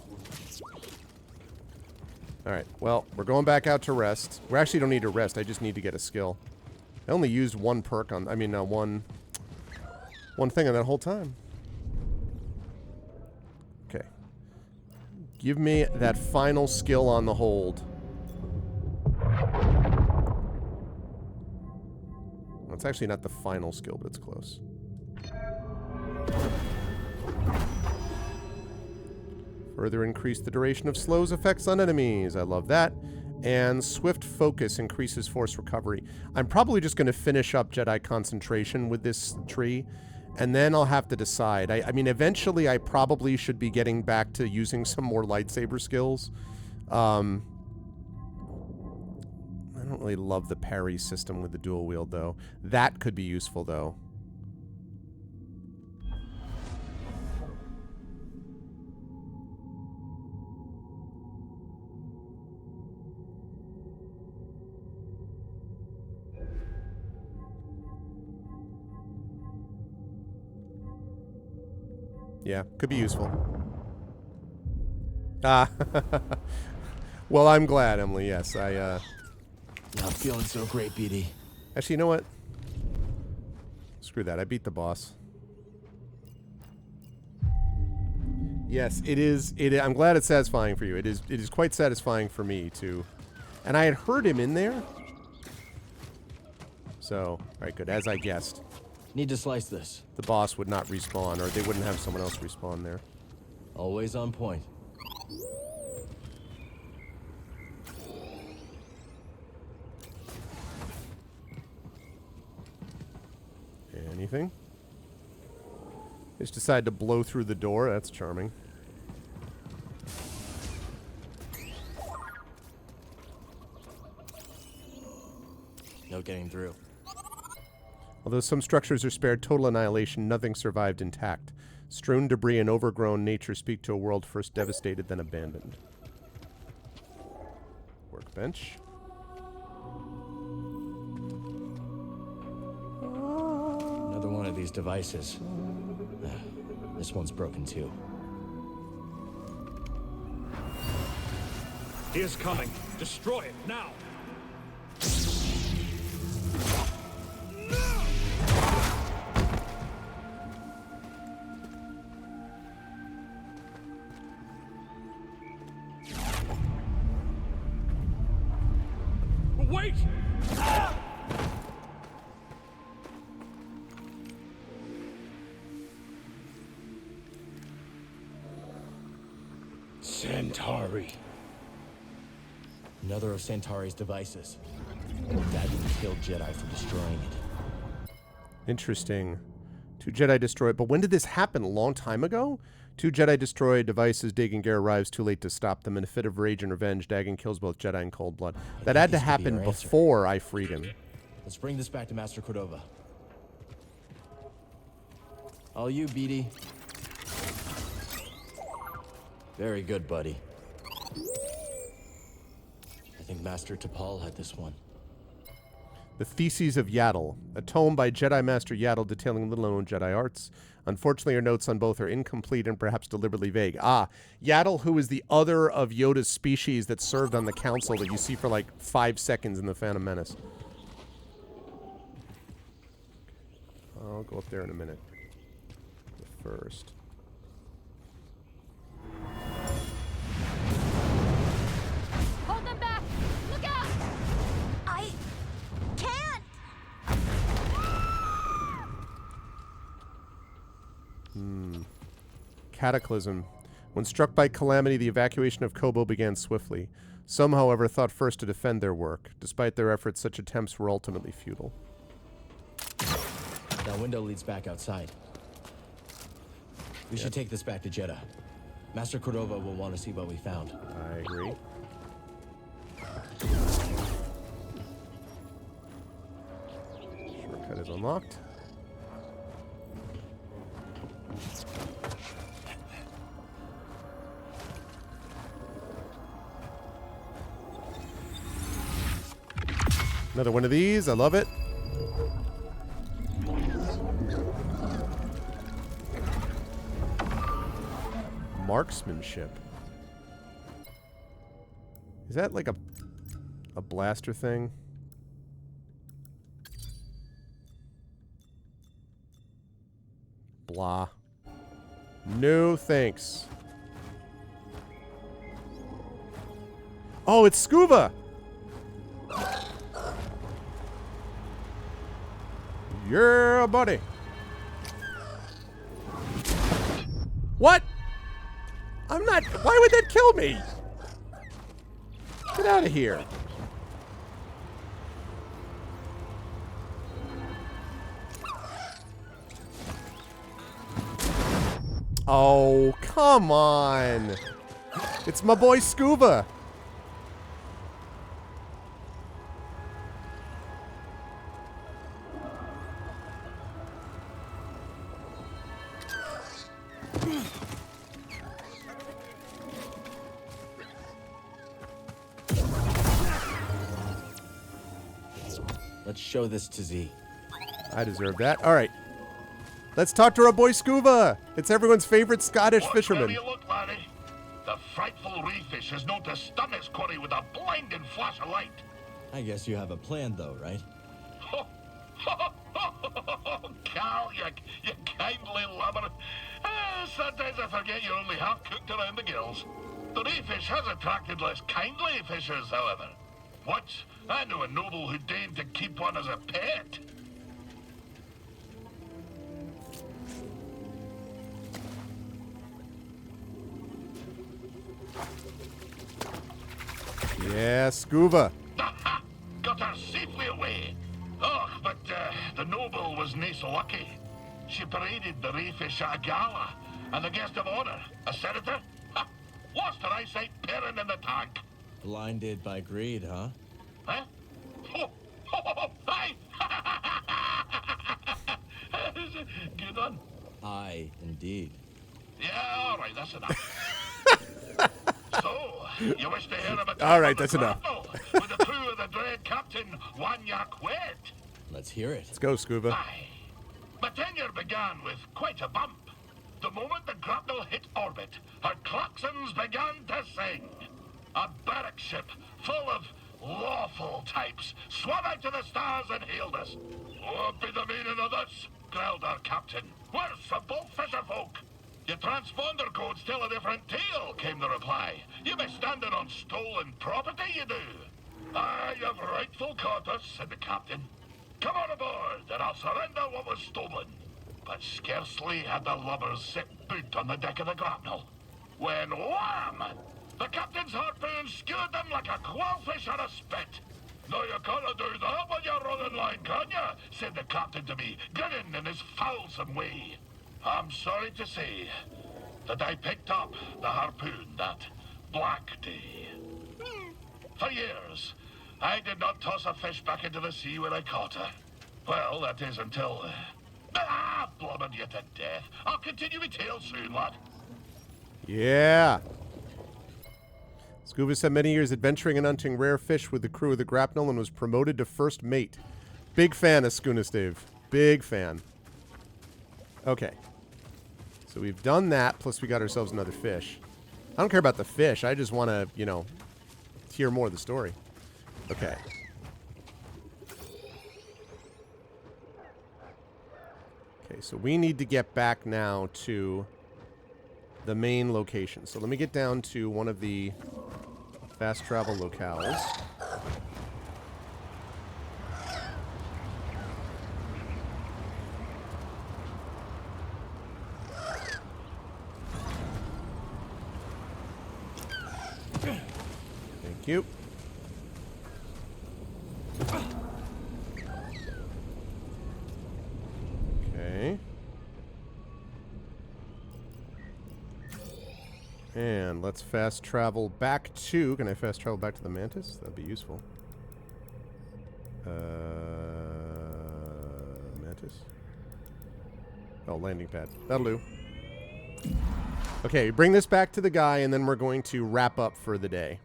[SPEAKER 1] All right, well, we're going back out to rest. We actually don't need to rest. I just need to get a skill. I only used one perk on, one thing on that whole time. Okay. Give me that final skill on the hold. Well, it's actually not the final skill, but it's close. Further increase the duration of slow's effects on enemies. I love that. And swift focus increases force recovery. I'm probably just going to finish up Jedi concentration with this tree, and then I'll have to decide. I mean, eventually I probably should be getting back to using some more lightsaber skills. I don't really love the parry system with the dual wield, though. That could be useful, though. Yeah, could be useful. Ah. Well, I'm glad, Emily. Yes, I'm
[SPEAKER 3] feeling so great, BD.
[SPEAKER 1] Actually, you know what? Screw that. I beat the boss. Yes, it is. I'm glad it's satisfying for you. It is quite satisfying for me, too. And I had heard him in there. So, all right, good. As I guessed.
[SPEAKER 3] Need to slice this.
[SPEAKER 1] The boss would not respawn, or they wouldn't have someone else respawn there.
[SPEAKER 3] Always on point.
[SPEAKER 1] Anything? Just decided to blow through the door. That's charming.
[SPEAKER 3] No getting through.
[SPEAKER 1] Although some structures are spared total annihilation, nothing survived intact. Strewn debris and overgrown nature speak to a world first devastated, then abandoned. Workbench.
[SPEAKER 3] Another one of these devices. This one's broken too.
[SPEAKER 16] He is coming. Destroy it now. Wait!
[SPEAKER 3] Centauri. Another of Centauri's devices. Dagon killed Jedi for destroying it.
[SPEAKER 1] Interesting. 2 Jedi destroyed. But when did this happen? A long time ago? 2 Jedi destroy devices. Dagon Gare arrives too late to stop them. In a fit of rage and revenge, Dagon kills both Jedi in cold blood. That had to happen before I freed him.
[SPEAKER 3] Let's bring this back to Master Cordova. All you, BD. Very good, buddy. I think Master T'Pol had this one.
[SPEAKER 1] The Theses of Yaddle, a tome by Jedi Master Yaddle detailing little-known Jedi arts. Unfortunately, our notes on both are incomplete and perhaps deliberately vague. Ah, Yaddle, who is the other of Yoda's species that served on the council that you see for like 5 seconds in The Phantom Menace. I'll go up there in a minute. But first.
[SPEAKER 22] Hold them back! Look out! I can't!
[SPEAKER 1] Cataclysm. When struck by calamity, the evacuation of Kobo began swiftly. Some, however, thought first to defend their work. Despite their efforts, such attempts were ultimately futile.
[SPEAKER 3] That window leads back outside. We should take this back to Jeddah. Master Cordova will want to see what we found.
[SPEAKER 1] I agree. Shortcut is unlocked. Another one of these. I love it. Marksmanship. Is that like a blaster thing? Blah. No thanks. Oh, it's scuba. Yeah, buddy. What? I'm not. Why would that kill me? Get out of here. Oh, come on. It's my boy Scuba.
[SPEAKER 3] Let's show this to Z.
[SPEAKER 1] I deserve that. All right. Let's talk to our boy Scuba. It's everyone's favorite Scottish fisherman.
[SPEAKER 6] Where do you look, laddie? The frightful ray fish is known to stun his quarry with a blinding flash of light.
[SPEAKER 3] I guess you have a plan, though, right?
[SPEAKER 6] Cal, you kindly lover. Sometimes I forget you're only half cooked around the gills. The ray fish has attracted less kindly fishers, however. Once, I knew a noble who deigned to keep one as a pet.
[SPEAKER 1] Yeah, Scuba.
[SPEAKER 6] Got her safely away. Oh, but the noble was nae so lucky. She paraded the ray fish at a gala, and the guest of honor, a senator, lost her eyesight pairing in the tank.
[SPEAKER 3] Blinded by greed, huh?
[SPEAKER 6] Huh? Hi! Good one.
[SPEAKER 3] Aye, indeed.
[SPEAKER 6] Yeah, all right, that's enough. So, you wish to hear about
[SPEAKER 1] All right, that's enough.
[SPEAKER 6] with the crew of the dread Captain Wanya Quet?
[SPEAKER 3] Let's hear it.
[SPEAKER 1] Let's go, Scuba.
[SPEAKER 6] Aye. My tenure began with quite a bump. The moment the grapnel hit orbit, her claxons began to sing. A barrack ship full of lawful types swam out to the stars and hailed us. What be the meaning of this? Growled our captain. We're simple fisher folk. Your transponder codes tell a different tale, came the reply. You be standing on stolen property, you do. Aye, you've rightful caught us, said the captain. Come on aboard, and I'll surrender what was stolen. But scarcely had the lubbers set boot on the deck of the grapnel, when wham! The captain's harpoon skewered them like a quillfish on a spit. No, you can't do that when you're running line, can you? Said the captain to me, grinning in his foulsome way. I'm sorry to say that I picked up the harpoon that black day. For years, I did not toss a fish back into the sea when I caught her. Well, that is until... blubbered you to death. I'll continue my tale soon, lad.
[SPEAKER 1] Yeah. Scuba spent many years adventuring and hunting rare fish with the crew of the grapnel and was promoted to first mate. Big fan of Schooner Stave. Big fan. Okay. So we've done that, plus we got ourselves another fish. I don't care about the fish. I just want to, you know, hear more of the story. Okay. Okay, so we need to get back now to the main location. So let me get down to one of the fast travel locales. Thank you. Okay. And let's fast travel back to... Can I fast travel back to the Mantis? That'd be useful. Mantis? Oh, landing pad. That'll do. Okay, bring this back to the guy, and then we're going to wrap up for the day.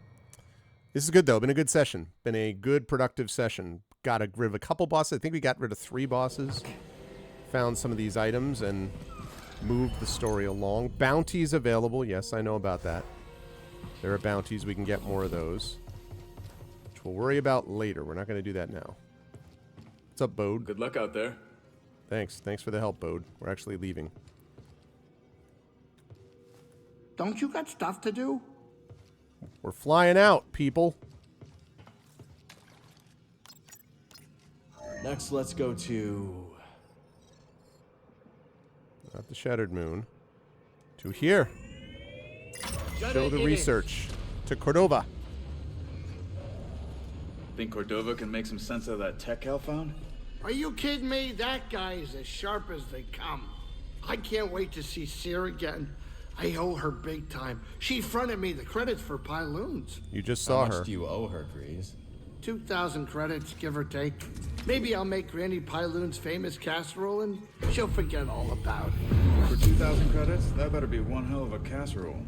[SPEAKER 1] This is good, though. Been a good session. Been a good, productive session. Got rid of a couple bosses. I think we got rid of 3 bosses. Found some of these items and moved the story along. Bounties available. Yes, I know about that. There are bounties. We can get more of those, which we'll worry about later. We're not going to do that now. What's up, Bode?
[SPEAKER 12] Good luck out there.
[SPEAKER 1] Thanks. Thanks for the help, Bode. We're actually leaving.
[SPEAKER 13] Don't you got stuff to do?
[SPEAKER 1] We're flying out, people.
[SPEAKER 3] Next, let's go to...
[SPEAKER 1] Not the Shattered Moon. To here. Show the research. To Cordova.
[SPEAKER 12] Think Cordova can make some sense of that tech Cal found?
[SPEAKER 13] Are you kidding me? That guy is as sharp as they come. I can't wait to see Seer again. I owe her big time. She fronted me the credits for Pyloons.
[SPEAKER 1] You just saw her.
[SPEAKER 3] How much do you owe her, Grease?
[SPEAKER 13] 2,000 credits, give or take. Maybe I'll make Granny Pyloon's famous casserole and she'll forget all about it.
[SPEAKER 12] For 2,000 credits? That better be one hell of a casserole.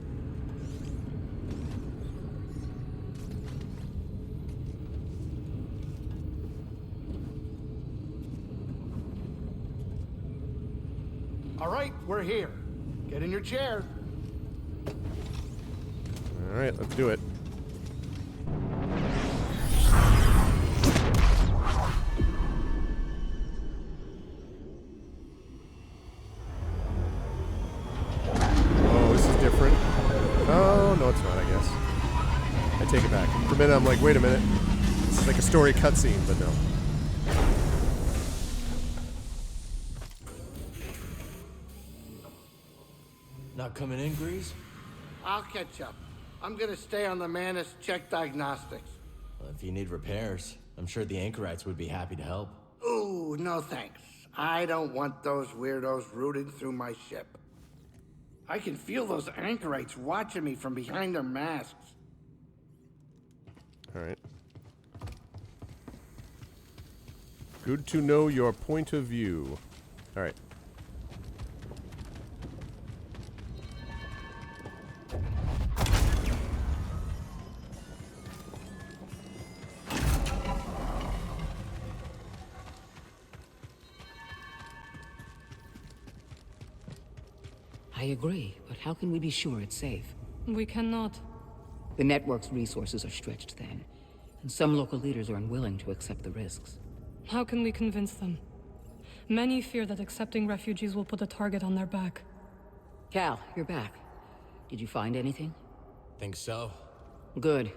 [SPEAKER 13] All right, we're here. Get in your chair.
[SPEAKER 1] All right, let's do it. Oh, this is different. Oh, no, it's not, I guess. I take it back. For a minute, I'm like, wait a minute. This is like a story cutscene, but no.
[SPEAKER 3] Not coming in, Grease?
[SPEAKER 13] I'll catch up. I'm gonna stay on the Mantis, check diagnostics.
[SPEAKER 3] Well, if you need repairs, I'm sure the anchorites would be happy to help.
[SPEAKER 13] Ooh, no thanks. I don't want those weirdos rooting through my ship. I can feel those anchorites watching me from behind their masks.
[SPEAKER 1] All right. Good to know your point of view. All right.
[SPEAKER 11] I agree, but how can we be sure it's safe?
[SPEAKER 14] We cannot.
[SPEAKER 11] The network's resources are stretched thin, and some local leaders are unwilling to accept the risks.
[SPEAKER 14] How can we convince them? Many fear that accepting refugees will put a target on their back.
[SPEAKER 11] Cal, you're back. Did you find anything?
[SPEAKER 3] Think so.
[SPEAKER 11] Good.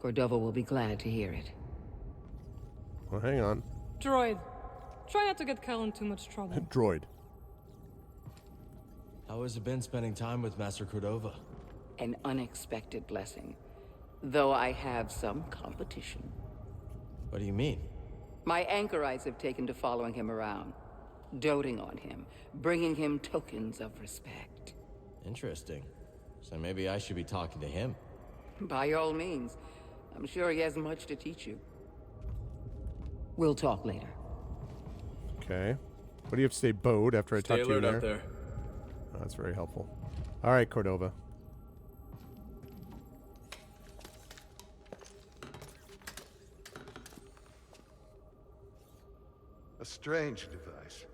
[SPEAKER 11] Cordova will be glad to hear it.
[SPEAKER 1] Well, hang on.
[SPEAKER 14] Droid, try not to get Cal in too much trouble.
[SPEAKER 1] Droid.
[SPEAKER 3] How has it been spending time with Master Cordova?
[SPEAKER 11] An unexpected blessing. Though I have some competition.
[SPEAKER 3] What do you mean?
[SPEAKER 11] My anchorites have taken to following him around, doting on him, bringing him tokens of respect.
[SPEAKER 3] Interesting. So maybe I should be talking to him.
[SPEAKER 11] By all means. I'm sure he has much to teach you. We'll talk later.
[SPEAKER 1] Okay. What do you have to say, Bode, after I talk to you there?
[SPEAKER 12] Stay alert up there.
[SPEAKER 1] Oh, that's very helpful. All right, Cordova.
[SPEAKER 15] A strange device.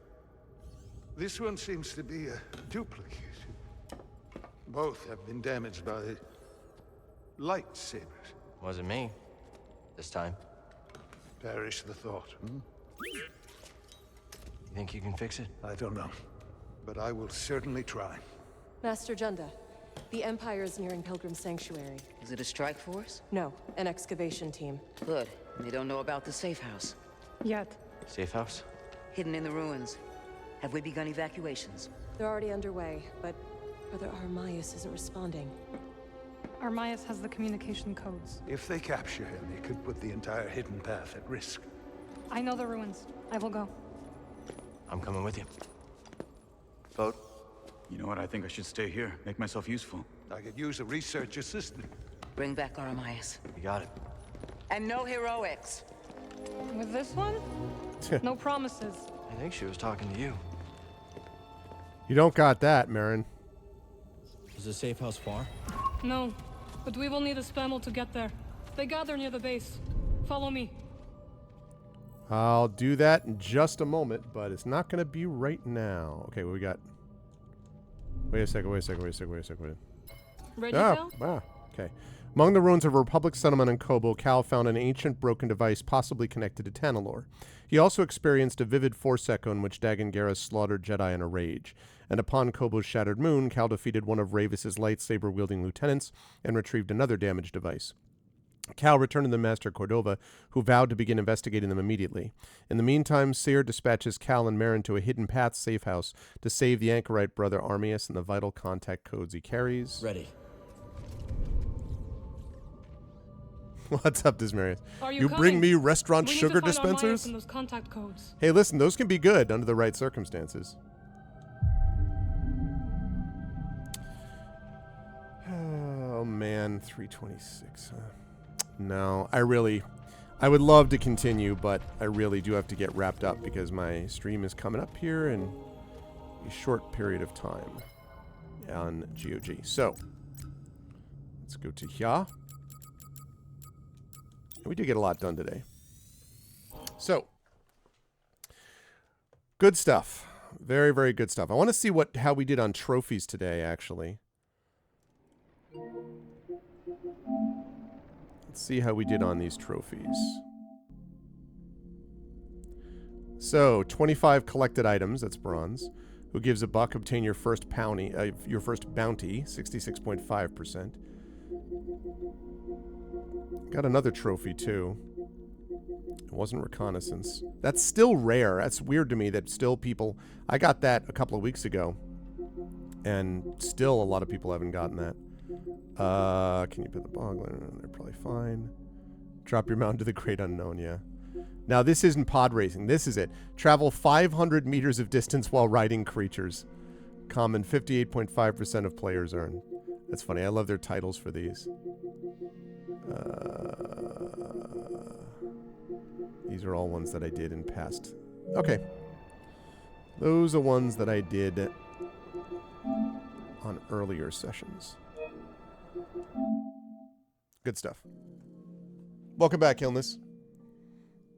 [SPEAKER 15] This one seems to be a duplicate. Both have been damaged by lightsabers.
[SPEAKER 8] Wasn't me. This time.
[SPEAKER 15] Perish the thought.
[SPEAKER 8] You think you can fix it?
[SPEAKER 15] I don't know. But I will certainly try.
[SPEAKER 24] Master Junda, the Empire is nearing Pilgrim Sanctuary.
[SPEAKER 11] Is it a strike force?
[SPEAKER 24] No, an excavation team.
[SPEAKER 11] Good. They don't know about the safe house.
[SPEAKER 14] Yet.
[SPEAKER 8] Safe house?
[SPEAKER 11] Hidden in the ruins. Have we begun evacuations?
[SPEAKER 24] They're already underway, but Brother Armias isn't responding.
[SPEAKER 14] Armias has the communication codes.
[SPEAKER 15] If they capture him, it could put the entire hidden path at risk.
[SPEAKER 14] I know the ruins. I will go.
[SPEAKER 8] I'm coming with you.
[SPEAKER 12] Vote. You know what? I think I should stay here. Make myself useful.
[SPEAKER 15] I could use a research assistant.
[SPEAKER 11] Bring back Armias.
[SPEAKER 8] You got it.
[SPEAKER 11] And no heroics.
[SPEAKER 14] With this one? No promises.
[SPEAKER 8] I think she was talking to you.
[SPEAKER 1] You don't got that, Marin.
[SPEAKER 3] Is the safe house far?
[SPEAKER 14] No, but we will need a spammel to get there. They gather near the base. Follow me.
[SPEAKER 1] I'll do that in just a moment, but it's not going to be right now. Okay, what we got? Wait a second.
[SPEAKER 14] Ready, Cal?
[SPEAKER 1] Ah, okay. Among the ruins of a Republic settlement in Kobo, Cal found an ancient broken device possibly connected to Tanalorr. He also experienced a vivid Force echo in which Dagan Gera slaughtered Jedi in a rage. And upon Kobo's shattered moon, Cal defeated one of Ravis's lightsaber-wielding lieutenants and retrieved another damaged device. Cal returned to the Master Cordova, who vowed to begin investigating them immediately. In the meantime, Seer dispatches Cal and Marin to a hidden path safe house to save the anchorite brother Armias and the vital contact codes he carries.
[SPEAKER 3] Ready.
[SPEAKER 1] What's up, Dismarius?
[SPEAKER 14] Are
[SPEAKER 1] You
[SPEAKER 14] coming?
[SPEAKER 1] bring me restaurant
[SPEAKER 14] We
[SPEAKER 1] sugar
[SPEAKER 14] need to find Armias
[SPEAKER 1] dispensers?
[SPEAKER 14] and those contact codes.
[SPEAKER 1] Hey, listen, those can be good under the right circumstances. Oh, man, 326. No, I would love to continue, but I really do have to get wrapped up because my stream is coming up here in a short period of time on GOG. So, let's go to here. We did get a lot done today. So, good stuff. Very, very good stuff. I want to see how we did on trophies today, actually. Let's see how we did on these trophies. So, 25 collected items, that's bronze. Who gives a buck? Obtain your first bounty, 66.5%. Got another trophy, too. It wasn't reconnaissance. That's still rare. That's weird to me that still people... I got that a couple of weeks ago. And still a lot of people haven't gotten that. Can you put the boggler? They're probably fine. Drop your mount to the great unknown, yeah. Now, this isn't pod racing. This is it. Travel 500 meters of distance while riding creatures. Common 58.5% of players earn. That's funny. I love their titles for these. These are all ones that I did in past. Okay. Those are ones that I did on earlier sessions. Good stuff. Welcome back, Illness.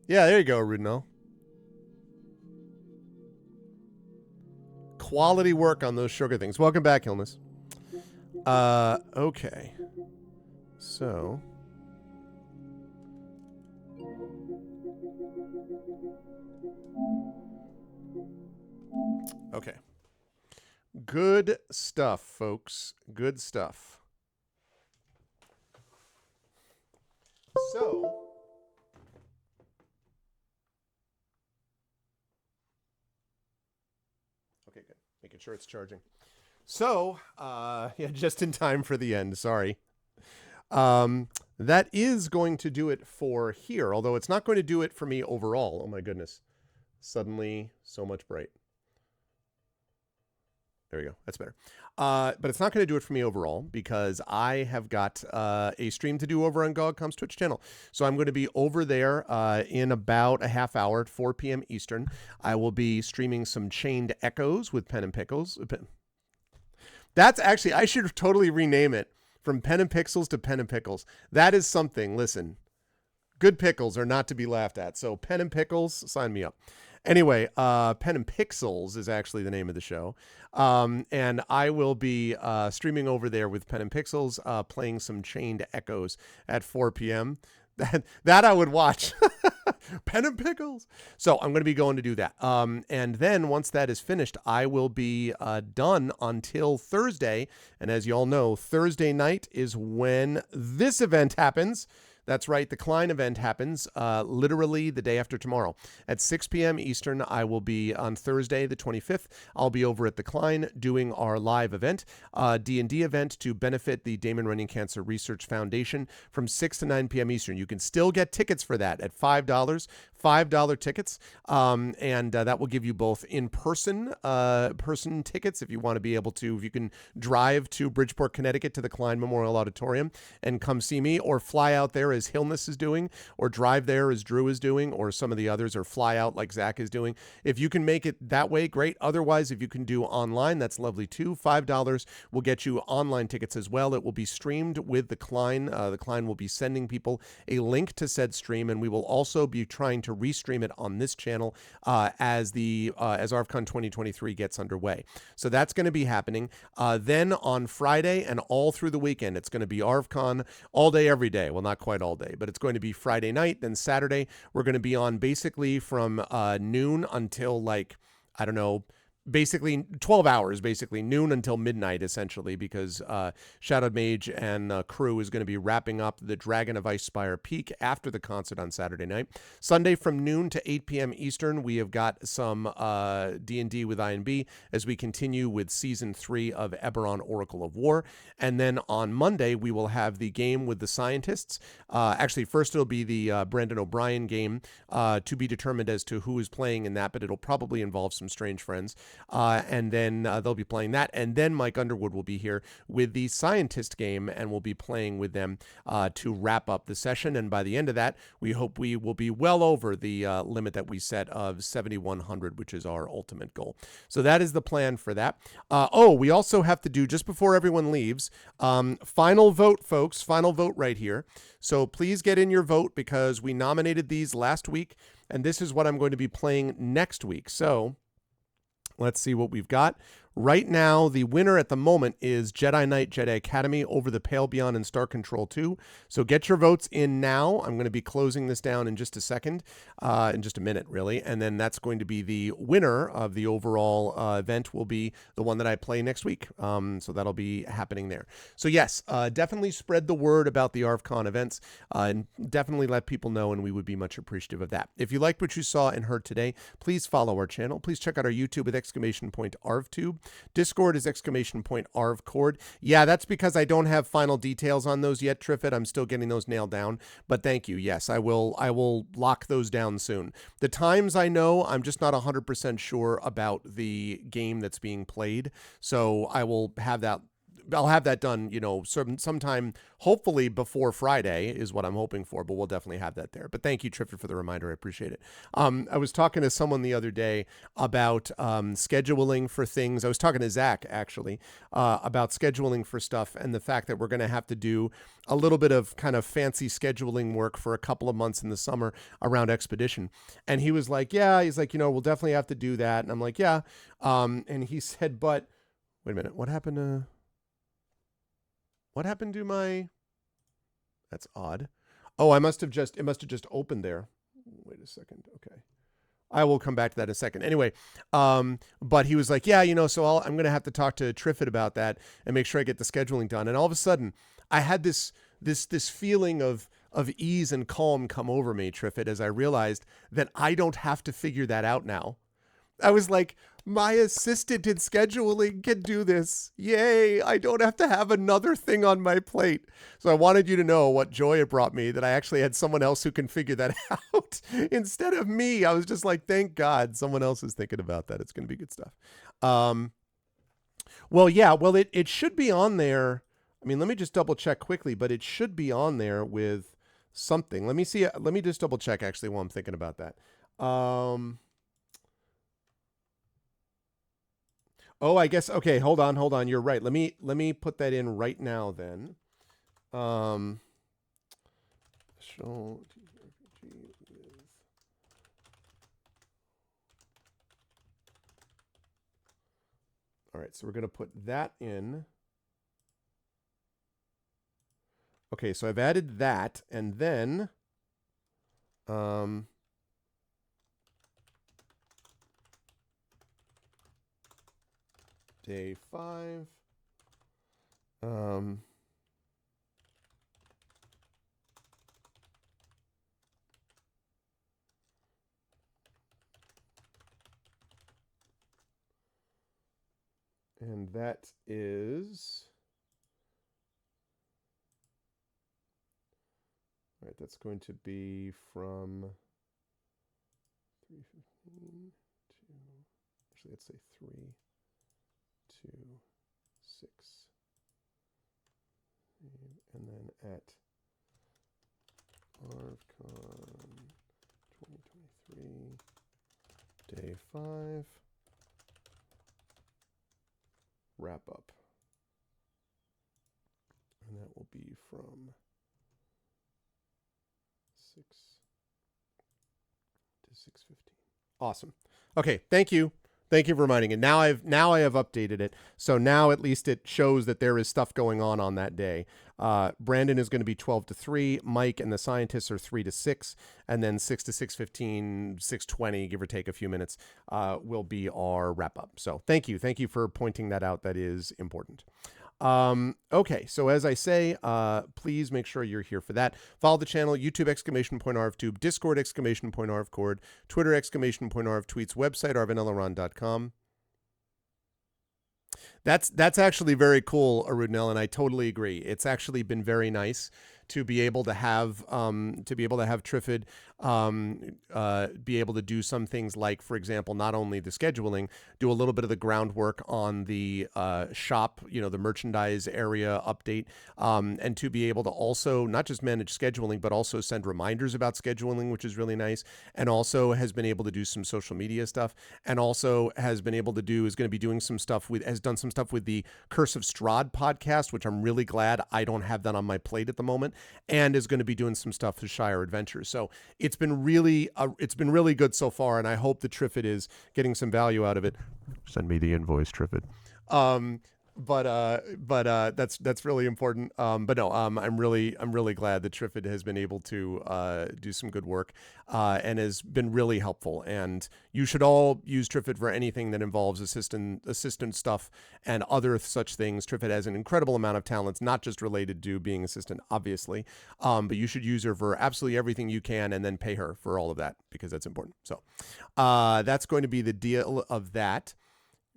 [SPEAKER 1] Yeah, there you go, Rudnell. quality work on those sugar things. Welcome back, Illness. Okay. So. Okay. Good stuff, folks. Good stuff. So. Okay, good. Making sure it's charging. So, yeah, just in time for the end. Sorry. That is going to do it for here, although it's not going to do it for me overall. Oh my goodness. Suddenly so much bright. There we go. That's better. But it's not going to do it for me overall because I have got a stream to do over on GogCom's Twitch channel. So I'm going to be over there in about a half hour at 4 p.m. Eastern. I will be streaming some Chained Echoes with Pen and Pickles. That's actually, I should totally rename it from Pen and Pixels to Pen and Pickles. That is something. Listen, good pickles are not to be laughed at. So Pen and Pickles, sign me up. Anyway, Pen and Pixels is actually the name of the show. And I will be streaming over there with Pen and Pixels, playing some Chained Echoes at 4 p.m. That I would watch. Pen and Pickles. So I'm going to be going to do that. And then once that is finished, I will be done until Thursday. And as you all know, Thursday night is when this event happens. That's right. The Klein event happens literally the day after tomorrow. At 6 p.m. Eastern, I will be on Thursday, the 25th. I'll be over at the Klein doing our live event, D&D event to benefit the Damon Runyon Cancer Research Foundation from 6 to 9 p.m. Eastern. You can still get tickets for that at $5. $5 tickets, and that will give you both in-person person tickets if you want to be able to, if you can drive to Bridgeport, Connecticut to the Klein Memorial Auditorium and come see me, or fly out there as Hillness is doing, or drive there as Drew is doing, or some of the others, or fly out like Zach is doing. If you can make it that way, great. Otherwise, if you can do online, that's lovely too. $5 will get you online tickets as well. It will be streamed with the Klein. The Klein will be sending people a link to said stream, and we will also be trying to restream it on this channel as ARVCon 2023 gets underway. So that's going to be happening. Then on Friday and all through the weekend, it's going to be ARVCon all day, every day. Well, not quite all day, but it's going to be Friday night. Then Saturday, we're going to be on basically from noon until I don't know, basically 12 hours, basically noon until midnight, essentially, because Shadowed Mage and crew is going to be wrapping up the Dragon of Icespire Peak after the concert on Saturday night. Sunday from noon to 8 p.m. Eastern, we have got some D&D with INB as we continue with Season 3 of Eberron Oracle of War. And then on Monday, we will have the game with the scientists. Actually, first it'll be the Brandon O'Brien game to be determined as to who is playing in that, but it'll probably involve some strange friends. And then they'll be playing that. And then Mike Underwood will be here with the scientist game, and we'll be playing with them to wrap up the session. And by the end of that, we hope we will be well over the limit that we set of 7,100, which is our ultimate goal. So that is the plan for that. We also have to do, just before everyone leaves, final vote, folks. Final vote right here. So please get in your vote because we nominated these last week, and this is what I'm going to be playing next week. So let's see what we've got. Right now, the winner at the moment is Jedi Knight Jedi Academy over the Pale Beyond and Star Control 2. So get your votes in now. I'm going to be closing this down in just a second, in just a minute, really. And then that's going to be the winner of the overall event will be the one that I play next week. So that'll be happening there. So yes, definitely spread the word about the ARVCon events and definitely let people know, and we would be much appreciative of that. If you liked what you saw and heard today, please follow our channel. Please check out our YouTube with !ArvTube. Discord is !ArvCord. Yeah, that's because I don't have final details on those yet, Triffid. I'm still getting those nailed down, but thank you. Yes, I will lock those down soon. The times I know, I'm just not 100% sure about the game that's being played, so I will have that I'll have that done, sometime, hopefully before Friday is what I'm hoping for, but we'll definitely have that there. But thank you, Triffid, for the reminder. I appreciate it. I was talking to someone the other day about scheduling for things. I was talking to Zach, actually, about scheduling for stuff and the fact that we're going to have to do a little bit of kind of fancy scheduling work for a couple of months in the summer around Expedition. And he was like, he's like, we'll definitely have to do that. And I'm like, yeah. And he said, but wait a minute, what happened to my, that's odd. Oh, it must have just opened there. Wait a second. Okay. I will come back to that in a second. Anyway, but he was like, so I'm going to have to talk to Triffid about that and make sure I get the scheduling done. And all of a sudden I had this feeling of ease and calm come over me, Triffid, as I realized that I don't have to figure that out now. I was like, my assistant in scheduling can do this. Yay. I don't have to have another thing on my plate. So I wanted you to know what joy it brought me that I actually had someone else who can figure that out instead of me. I was just like, thank God someone else is thinking about that. It's going to be good stuff. It should be on there. I mean, let me just double check quickly, but it should be on there with something. Let me see. Let me just double check actually while I'm thinking about that. Oh, I guess. Okay. Hold on. You're right. Let me put that in right now then. Show TRPG with. All right. So we're going to put that in. Okay. So I've added that and then, day 5. And that is, all right, that's going to be from 3:15 to, actually, let's say 3 to 6. And then at ArvCon 2023, day 5. Wrap up. And that will be from 6 to 6:15. Awesome. Okay, thank you. Thank you for reminding it. Now I have updated it. So now at least it shows that there is stuff going on that day. Brandon is going to be 12 to 3. Mike and the scientists are 3 to 6. And then 6 to 6:15, 6:20, give or take a few minutes, will be our wrap up. So thank you. Thank you for pointing that out. That is important. Okay, so as I say, please make sure you're here for that. Follow the channel, YouTube !ArvTube, Discord !ArvCord, Twitter !ArvTweets, website arvanelaron.com. That's actually very cool, Arudnell, and I totally agree. It's actually been very nice to be able to have Triffid be able to do some things like, for example, not only the scheduling, do a little bit of the groundwork on the shop, the merchandise area update, and to be able to also not just manage scheduling, but also send reminders about scheduling, which is really nice, and also has been able to do some social media stuff, and also has done some stuff with the Curse of Strahd podcast, which I'm really glad I don't have that on my plate at the moment, and is going to be doing some stuff with Shire Adventures. So it's been really good so far, and I hope the Triffid is getting some value out of it. Send me the invoice, Triffid. But that's really important. But no, I'm really glad that Triffid has been able to do some good work and has been really helpful. And you should all use Triffid for anything that involves assistant stuff and other such things. Triffid has an incredible amount of talents, not just related to being assistant, obviously, but you should use her for absolutely everything you can, and then pay her for all of that because that's important. So that's going to be the deal of that.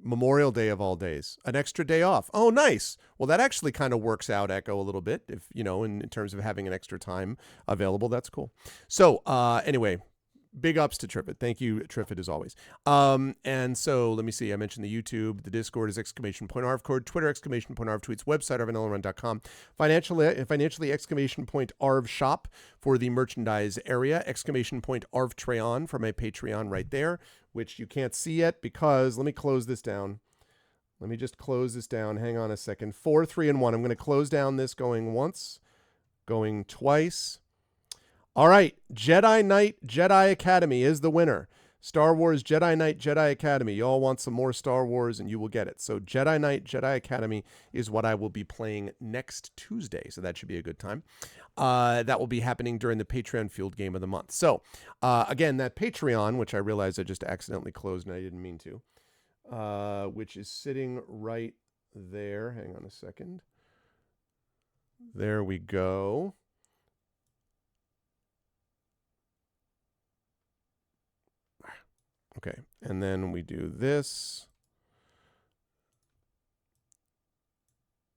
[SPEAKER 1] Memorial Day of all days, an extra day off. Oh, nice. Well, that actually kind of works out, Echo, a little bit. If in terms of having an extra time available, that's cool. So anyway, big ups to Triffid. Thank you, Triffid, as always. And so let me see. I mentioned the YouTube. The Discord is !arvcord. Twitter, !arv tweets. Website, arvanillarun.com. Financially, !arv shop for the merchandise area. !arvtreon for my Patreon right there, which you can't see yet because let me close this down. Let me just close this down. Hang on a second. 4, 3, and 1. I'm going to close down this going once, going twice. All right. Jedi Knight Jedi Academy is the winner. Star Wars Jedi Knight Jedi Academy. You all want some more Star Wars and you will get it. So Jedi Knight Jedi Academy is what I will be playing next Tuesday. So that should be a good time. That will be happening during the Patreon Field Game of the Month. So again, that Patreon, which I realized I just accidentally closed and I didn't mean to, which is sitting right there. Hang on a second. There we go. Okay, and then we do this.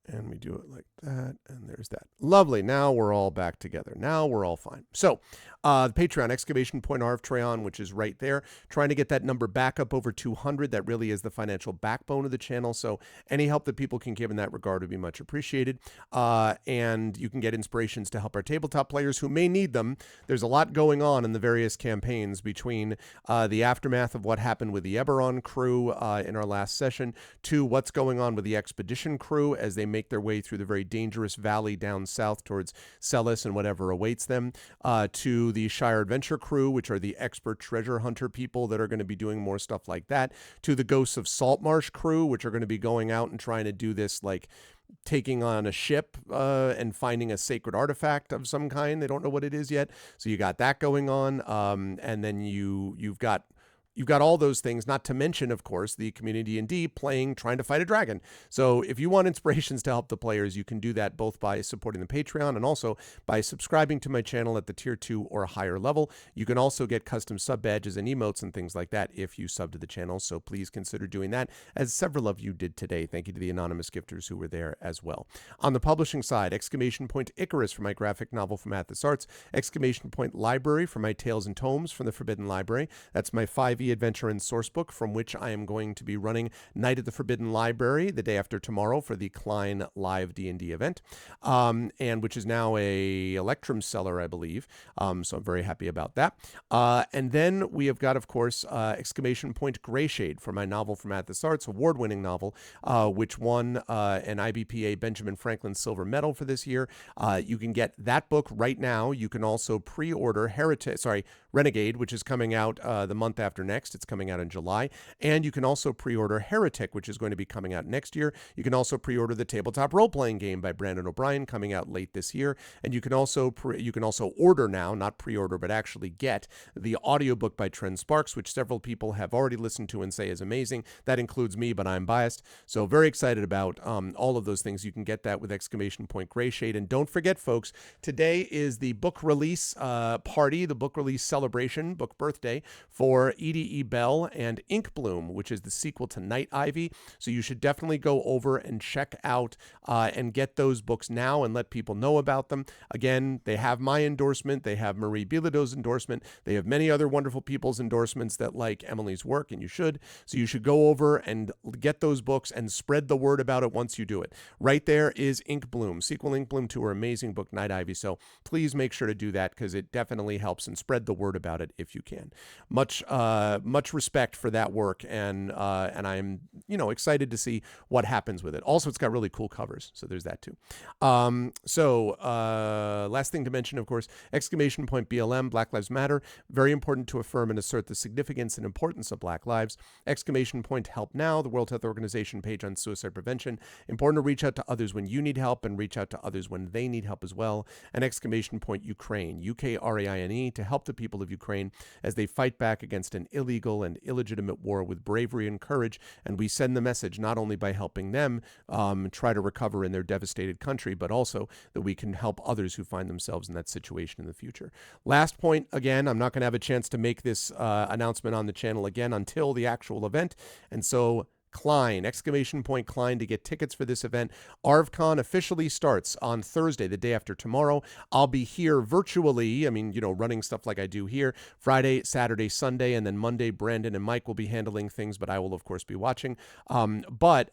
[SPEAKER 1] And we do it like that, and there's that. Lovely. Now we're all back together. Now we're all fine. So, the Patreon, !arvtreon, which is right there. Trying to get that number back up over 200. That really is the financial backbone of the channel. So, any help that people can give in that regard would be much appreciated. And you can get inspirations to help our tabletop players who may need them. There's a lot going on in the various campaigns between the aftermath of what happened with the Eberron crew in our last session to what's going on with the Expedition crew as they make their way through the very dangerous valley down south towards Celis and whatever awaits them, to the Shire Adventure crew, which are the expert treasure hunter people that are going to be doing more stuff like that, to the Ghosts of Saltmarsh crew, which are going to be going out and trying to do this, like taking on a ship and finding a sacred artifact of some kind. They don't know what it is yet. So you got that going on. And then you've got all those things, not to mention, of course, the community D&D playing, trying to fight a dragon. So if you want inspirations to help the players, you can do that both by supporting the Patreon and also by subscribing to my channel at the tier 2 or higher level. You can also get custom sub badges and emotes and things like that if you sub to the channel. So please consider doing that, as several of you did today. Thank you to the anonymous gifters who were there as well. On the publishing side, Icarus for my graphic novel from Athos Arts, Library for my Tales and Tomes from the Forbidden Library. That's my 5e adventure and sourcebook from which I am going to be running Night at the Forbidden Library the day after tomorrow for the Klein live D&D event, and which is now a Electrum seller, I believe. So I'm very happy about that. And then we have got, of course, Greyshade for my novel from Athos Arts, award-winning novel, which won an IBPA Benjamin Franklin Silver Medal for this year. You can get that book right now. You can also pre-order Renegade, which is coming out the month after next. It's coming out in July. And you can also pre-order Heretic, which is going to be coming out next year. You can also pre-order the tabletop role-playing game by Brandon O'Brien coming out late this year. And you can also order now, not pre-order, but actually get the audiobook by Trent Sparks, which several people have already listened to and say is amazing. That includes me, but I'm biased. So very excited about all of those things. You can get that with Greyshade. And don't forget, folks, today is the book release party, the book release celebration, book birthday for E.D.E. Bell and Ink Bloom, which is the sequel to Night Ivy. So you should definitely go over and check out and get those books now and let people know about them. Again, they have my endorsement. They have Marie Bilodeau's endorsement. They have many other wonderful people's endorsements that like Emily's work, and you should. So you should go over and get those books and spread the word about it once you do it. Right there is Ink Bloom, sequel Ink Bloom to her amazing book, Night Ivy. So please make sure to do that because it definitely helps, and spread the word about it if you can. Much respect for that work, and I'm excited to see what happens with it. Also, it's got really cool covers, so there's that too. Last thing to mention, of course, BLM, Black Lives Matter. Very important to affirm and assert the significance and importance of Black lives. Help Now, the World Health Organization page on suicide prevention. Important to reach out to others when you need help and reach out to others when they need help as well. And Ukraine, Ukraine, to help the people of Ukraine as they fight back against an illegal and illegitimate war with bravery and courage. And we send the message not only by helping them try to recover in their devastated country, but also that we can help others who find themselves in that situation in the future. Last point, again, I'm not going to have a chance to make this announcement on the channel again until the actual event. And so Klein, exclamation point Klein, to get tickets for this event. ArvCon officially starts on Thursday, the day after tomorrow. I'll be here virtually, running stuff like I do here, Friday, Saturday, Sunday, and then Monday, Brandon and Mike will be handling things, but I will, of course, be watching. But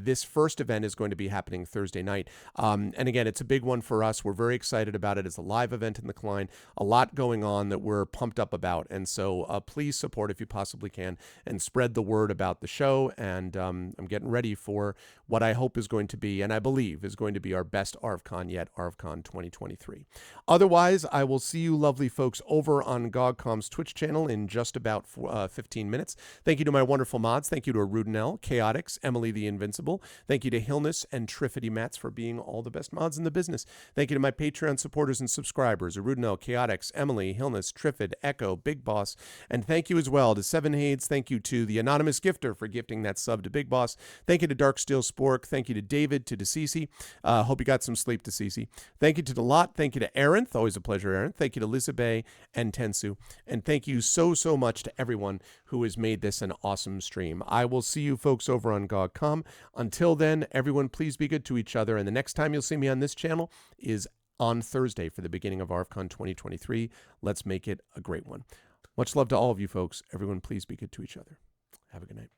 [SPEAKER 1] this first event is going to be happening Thursday night. And again, it's a big one for us. We're very excited about it. It's a live event in the Klein, a lot going on that we're pumped up about. And so please support if you possibly can and spread the word about the show. And I'm getting ready for what I hope is going to be, and I believe is going to be, our best ArvCon yet, ArvCon 2023. Otherwise, I will see you lovely folks over on GogCom's Twitch channel in just about 15 minutes. Thank you to my wonderful mods. Thank you to Arudinel, Chaotix, Emily the Invincible. Thank you to Hillness and Triffity Mats for being all the best mods in the business. Thank you to my Patreon supporters and subscribers, Arudinel, Chaotix, Emily, Hillness, Triffid, Echo, Big Boss. And thank you as well to Seven Hades. Thank you to the Anonymous Gifter for gifting that sub to Big Boss. Thank you to Darksteel Spork. Thank you to David, to DeCeCe. Hope you got some sleep, DeCeCe. Thank you to Delot. Thank you to Arinth. Always a pleasure, Arinth. Thank you to Lizabeth and Tensu. And thank you so much to everyone who has made this an awesome stream. I will see you folks over on GogCom. Until then, everyone, please be good to each other. And the next time you'll see me on this channel is on Thursday for the beginning of ArvCon 2023. Let's make it a great one. Much love to all of you folks. Everyone, please be good to each other. Have a good night.